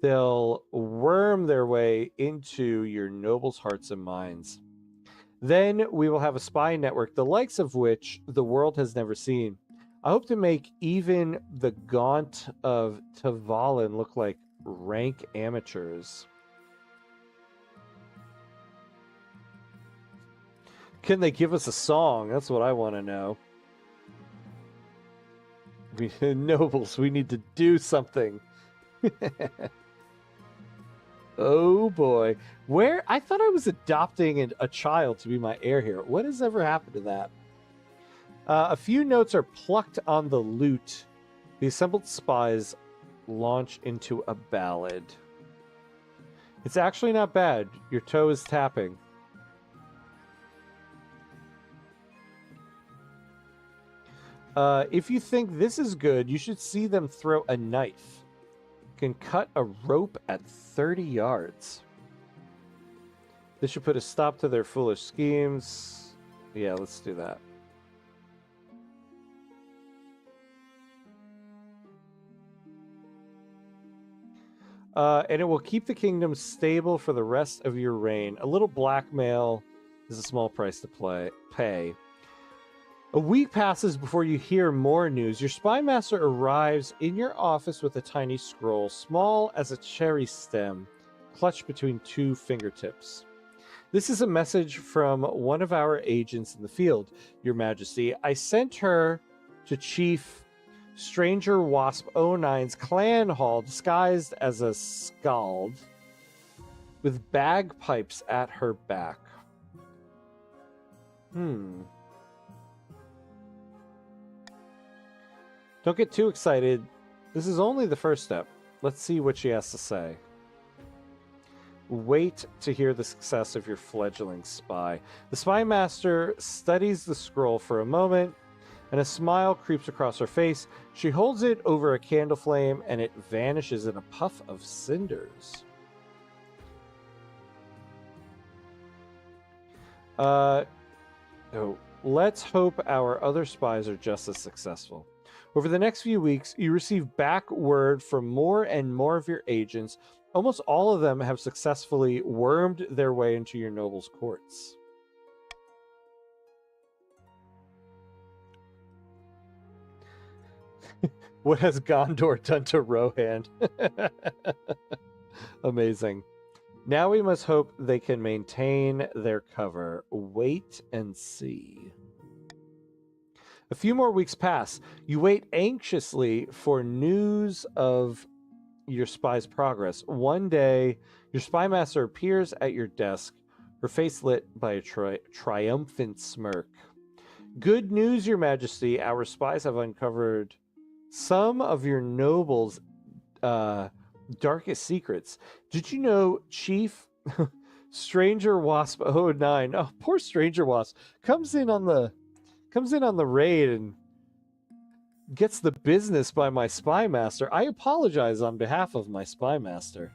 they'll worm their way into your nobles' hearts and minds. Then we will have a spy network, the likes of which the world has never seen. I hope to make even the gaunt of Tavalin look like rank amateurs. Can they give us a song? That's what I want to know. Nobles, we need to do something. Oh boy. I thought I was adopting a child to be my heir here. What has ever happened to that? A few notes are plucked on the lute. The assembled spies launch into a ballad. It's actually not bad. Your toe is tapping. If you think this is good, you should see them throw a knife. Can cut a rope at 30 yards. This should put a stop to their foolish schemes. Yeah, let's do that. And it will keep the kingdom stable for the rest of your reign. A little blackmail is a small price to pay. A week passes before you hear more news. Your spy master arrives in your office with a tiny scroll, small as a cherry stem, clutched between two fingertips. This is a message from one of our agents in the field, Your Majesty. I sent her to Chief Stranger Wasp 09's clan hall, disguised as a skald, with bagpipes at her back. Hmm. Don't get too excited. This is only the first step. Let's see what she has to say. Wait to hear the success of your fledgling spy. The spy master studies the scroll for a moment, and a smile creeps across her face. She holds it over a candle flame, and it vanishes in a puff of cinders. Let's hope our other spies are just as successful. Over the next few weeks, you receive back word from more and more of your agents. Almost all of them have successfully wormed their way into your nobles' courts. What has Gondor done to Rohan? Amazing. Now we must hope they can maintain their cover. Wait and see. A few more weeks pass. You wait anxiously for news of your spy's progress. One day, your spy master appears at your desk, her face lit by a triumphant smirk. Good news, Your Majesty. Our spies have uncovered some of your nobles' darkest secrets. Did you know Chief Stranger Wasp 09? Oh, poor Stranger Wasp comes in on the raid and gets the business by my spy master. I apologize on behalf of my spy master.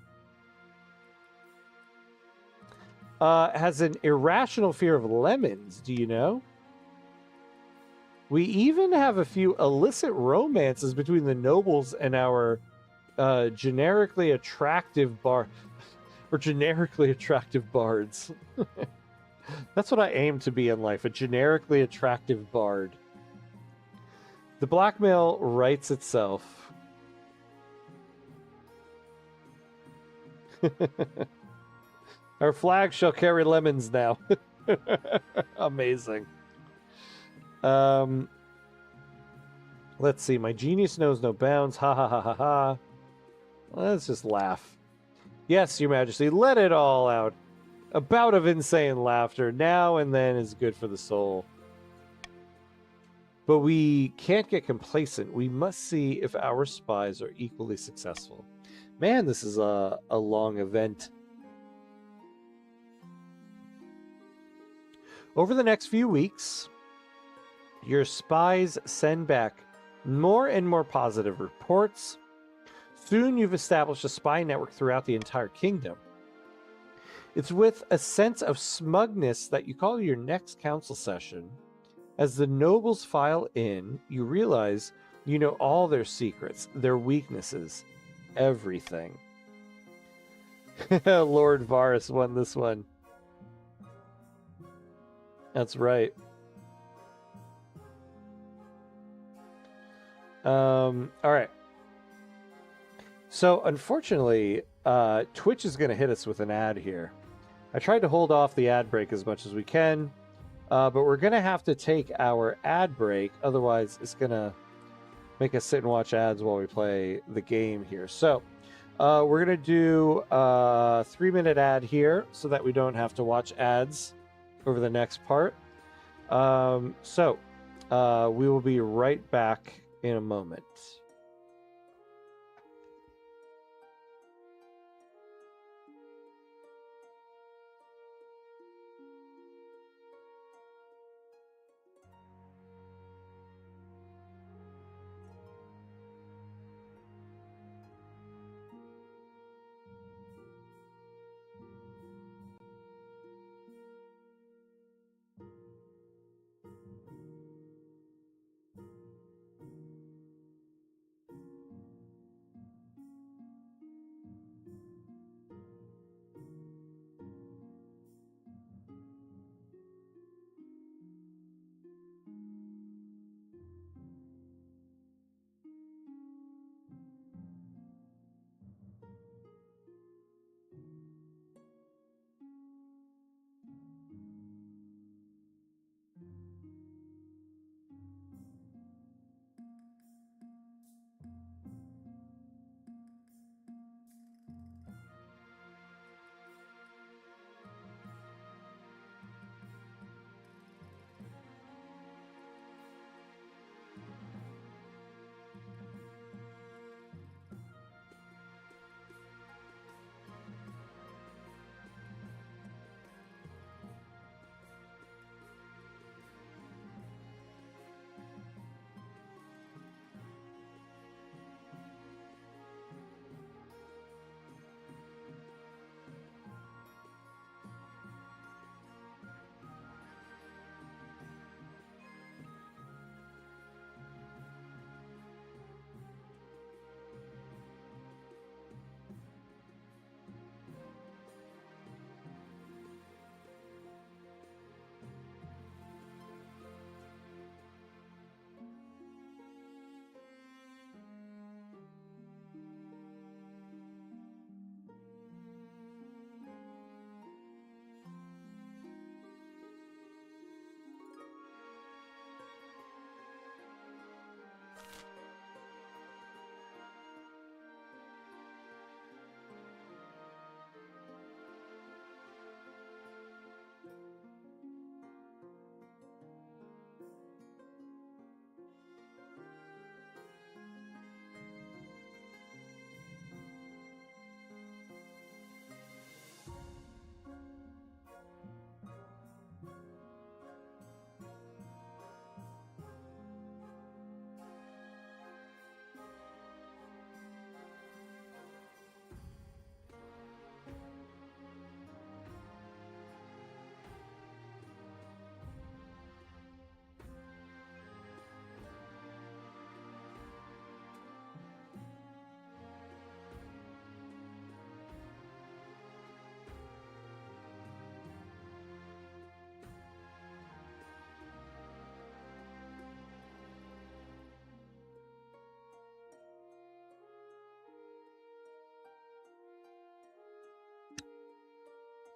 Has an irrational fear of lemons, do you know? We even have a few illicit romances between the nobles and our generically attractive bards. That's what I aim to be in life, a generically attractive bard. The blackmail writes itself. Our flag shall carry lemons now. Amazing. Let's see. My genius knows no bounds. Ha ha ha ha ha. Let's just laugh. Yes, Your Majesty, let it all out. A bout of insane laughter now and then is good for the soul. But we can't get complacent. We must see if our spies are equally successful. Man, this is a long event. Over the next few weeks, your spies send back more and more positive reports. Soon you've established a spy network throughout the entire kingdom. It's with a sense of smugness that you call your next council session. As the nobles file in, you realize you know all their secrets, their weaknesses, everything. Lord Varus won this one. That's right. All right. So, unfortunately, Twitch is going to hit us with an ad here. I tried to hold off the ad break as much as we can, but we're going to have to take our ad break. Otherwise, it's going to make us sit and watch ads while we play the game here. So, we're going to do a 3-minute ad here so that we don't have to watch ads over the next part. We will be right back in a moment.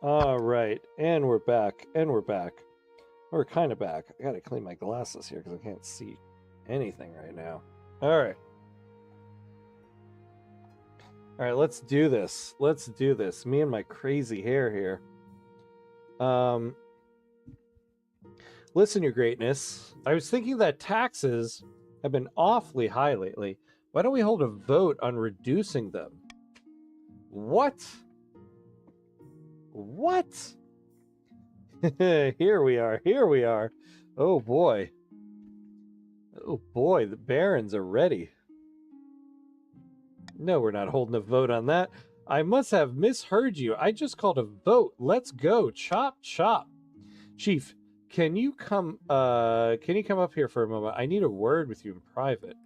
All right, and we're back, and we're back. We're kind of back. I gotta clean my glasses here because I can't see anything right now. All right. All right, let's do this. Let's do this. Me and my crazy hair here. Listen, Your Greatness. I was thinking that taxes have been awfully high lately. Why don't we hold a vote on reducing them? What? What? Here we are. Here we are. Oh boy. Oh boy, the barons are ready. No, we're not holding a vote on that. I must have misheard you. I just called a vote. Let's go. Chop, chop. Chief, can you come up here for a moment? I need a word with you in private.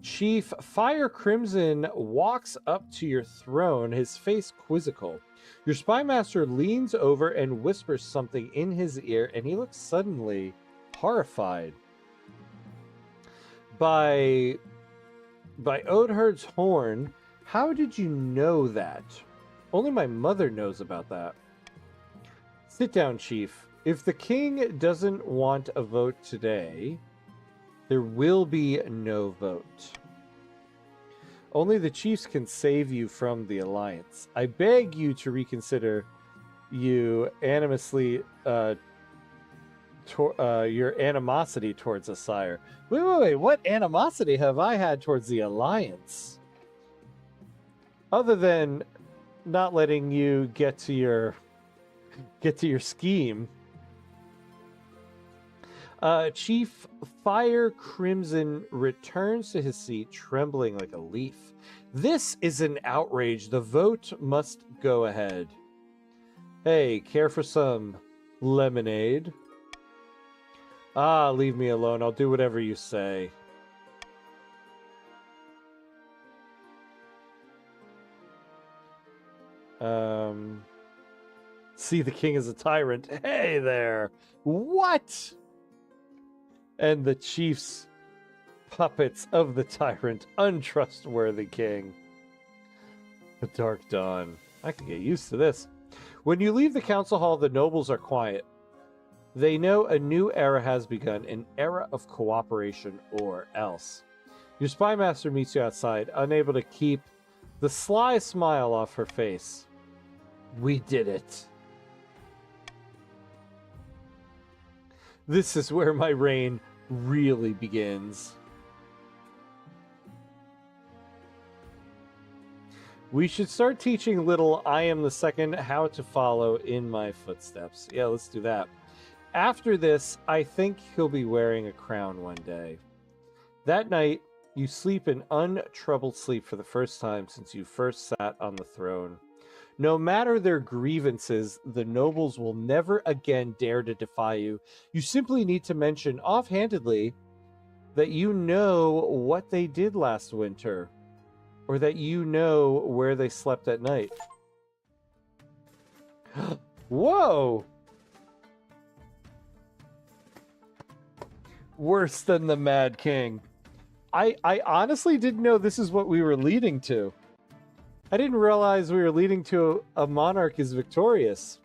Chief Fire Crimson walks up to your throne, his face quizzical. Your spy master leans over and whispers something in his ear, and he looks suddenly horrified. By Odeherd's horn, how did you know that? Only my mother knows about that. Sit down, Chief. If the king doesn't want a vote today, there will be no vote. Only the chiefs can save you from the alliance. I beg you to reconsider your animosity towards us, sire. Wait. What animosity have I had towards the alliance? Other than not letting you get to your scheme. Chief Fire Crimson returns to his seat, trembling like a leaf. This is an outrage. The vote must go ahead. Hey, care for some lemonade? Ah, leave me alone. I'll do whatever you say. See the king as a tyrant. Hey there. What? And the chief's puppets of the tyrant, untrustworthy king. The dark dawn. I can get used to this. When you leave the council hall, the nobles are quiet. They know a new era has begun, an era of cooperation or else. Your spy master meets you outside, unable to keep the sly smile off her face. We did it. This is where my reign really begins. We should start teaching little I am the second how to follow in my footsteps. Yeah, let's do that. After this, I think he'll be wearing a crown one day. That night, you sleep an untroubled sleep for the first time since you first sat on the throne. No matter their grievances, the nobles will never again dare to defy you. You simply need to mention offhandedly that you know what they did last winter, or that you know where they slept at night. Whoa! Worse than the Mad King. I honestly didn't know this is what we were leading to. I didn't realize we were leading to a monarch is victorious.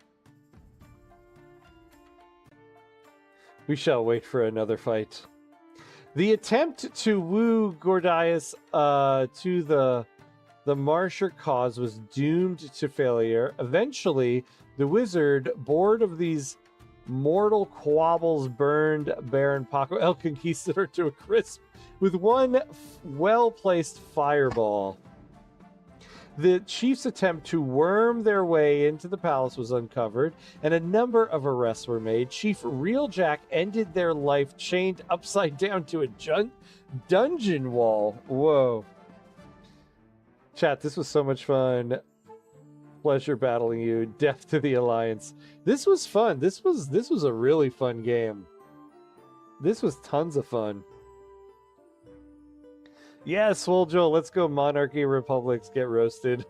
We shall wait for another fight. The attempt to woo Gordias to the Marsher cause was doomed to failure. Eventually, the wizard, bored of these mortal quabbles, burned Baron Paco el Conquistador to a crisp with one well-placed fireball. The chief's attempt to worm their way into the palace was uncovered, and a number of arrests were made. Chief Reeljack ended their life chained upside down to a dungeon wall. Whoa. Chat, this was so much fun. Pleasure battling you. Death to the Alliance. This was fun. This was a really fun game. This was tons of fun. Yes, well, Joel, let's go monarchy republics get roasted.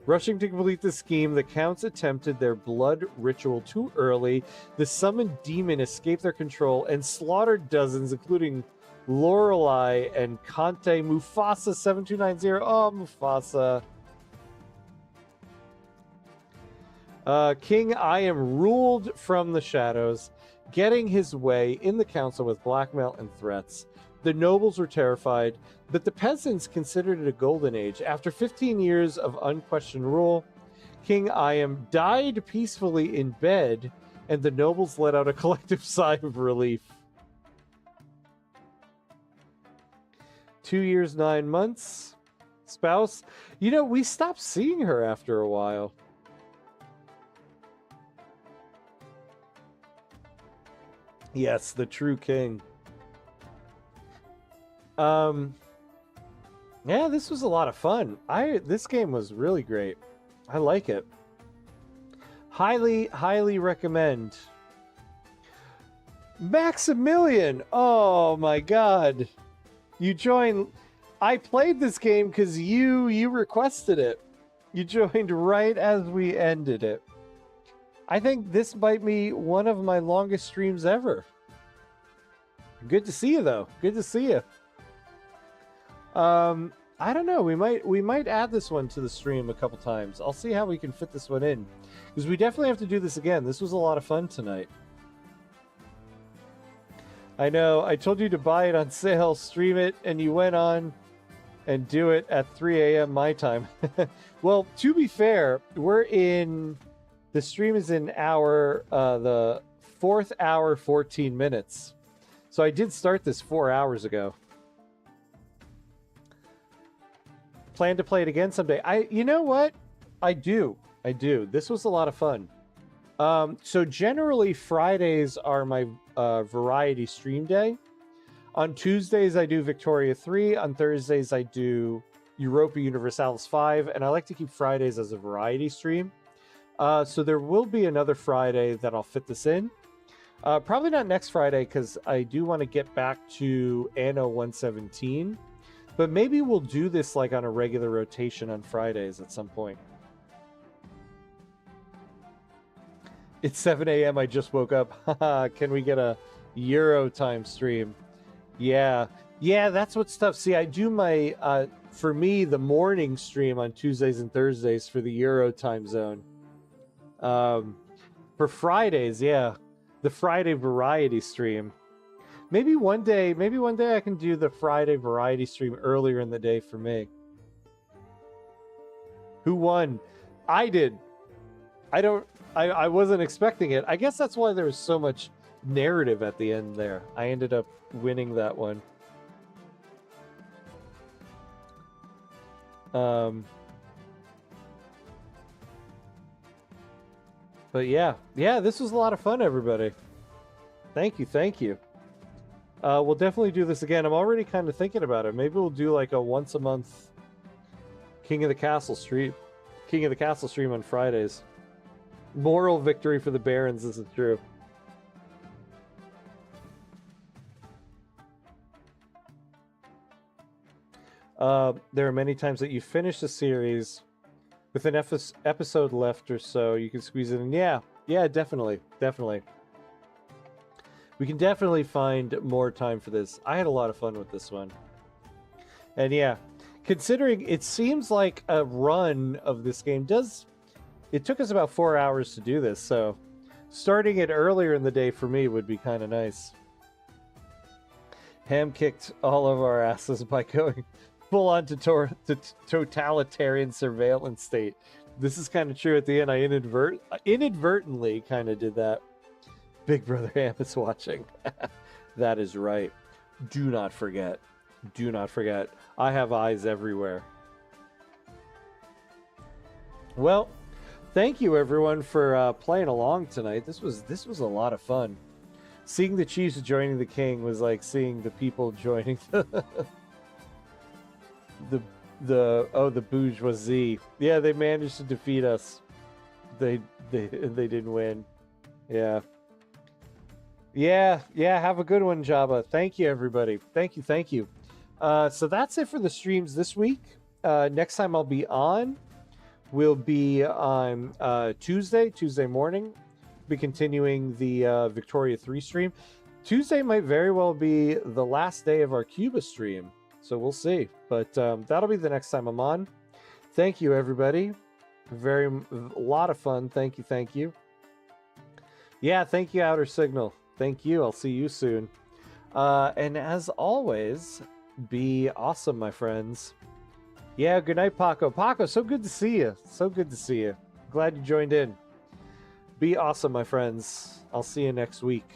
Rushing to complete the scheme, the counts attempted their blood ritual too early. The summoned demon escaped their control and slaughtered dozens, including Lorelei and Conte Mufasa 7290. Oh, Mufasa. King, I am ruled from the shadows, getting his way in the council with blackmail and threats. The nobles were terrified, but the peasants considered it a golden age. After 15 years of unquestioned rule, King I am died peacefully in bed, and the nobles let out a collective sigh of relief. 2 years, 9 months. Spouse. You know, we stopped seeing her after a while. Yes, the true king. Yeah, this was a lot of fun. This game was really great. I like it. Highly recommend. Maximilian! Oh my god. You joined. I played this game because you requested it. You joined right as we ended it. I think this might be one of my longest streams ever. Good to see you, though. Good to see you. I don't know. We might add this one to the stream a couple times. I'll see how we can fit this one in, because we definitely have to do this again. This was a lot of fun tonight. I know. I told you to buy it on sale, stream it, and you went on and do it at 3 a.m. my time. Well, to be fair, the stream is in the 4th hour, 14 minutes. So I did start this 4 hours ago. Plan to play it again someday. You know what? I do. This was a lot of fun. So generally Fridays are my variety stream day. On Tuesdays I do Victoria 3. On Thursdays I do Europa Universalis 5. And I like to keep Fridays as a variety stream. So there will be another Friday that I'll fit this in. Probably not next Friday, because I do want to get back to Anno 117. But maybe we'll do this like on a regular rotation on Fridays at some point. It's 7 a.m. I just woke up. Can we get a Euro time stream? Yeah, that's what's tough. See, I do my, for me, the morning stream on Tuesdays and Thursdays for the Euro time zone. For Fridays, yeah, the Friday variety stream. Maybe one day I can do the Friday variety stream earlier in the day for me. Who won? I did. I wasn't expecting it. I guess that's why there was so much narrative at the end there. I ended up winning that one. But yeah, this was a lot of fun, everybody. Thank you. We'll definitely do this again. I'm already kind of thinking about it. Maybe we'll do like a once a month King of the Castle stream on Fridays. Moral victory for the Barons, this is true. There are many times that you finish a series with an episode left or so. You can squeeze it in. Yeah, definitely. We can definitely find more time for this. I had a lot of fun with this one. And yeah, considering it seems like a run of this game it took us about 4 hours to do this, so starting it earlier in the day for me would be kind of nice. Ham kicked all of our asses by going full on to totalitarian surveillance state. This is kind of true. At the end, I inadvertently kind of did that. Big Brother Ham is watching. That is right. Do not forget. I have eyes everywhere. Well, thank you everyone for playing along tonight. This was a lot of fun. Seeing the Chiefs joining the King was like seeing the people joining the bourgeoisie. Yeah, they managed to defeat us. They didn't win. Yeah. Have a good one, Jabba. Thank you, everybody. Thank you. So that's it for the streams this week. Next time I'll be on will be on Tuesday morning. Be continuing the Victoria 3 stream. Tuesday might very well be the last day of our Cuba stream, so we'll see. But that'll be the next time I'm on. Thank you, everybody. A lot of fun. Thank you, thank you. Yeah, thank you, Outer Signal. Thank you. I'll see you soon. And as always, be awesome, my friends. Yeah, good night, Paco. Paco, so good to see you. So good to see you. Glad you joined in. Be awesome, my friends. I'll see you next week.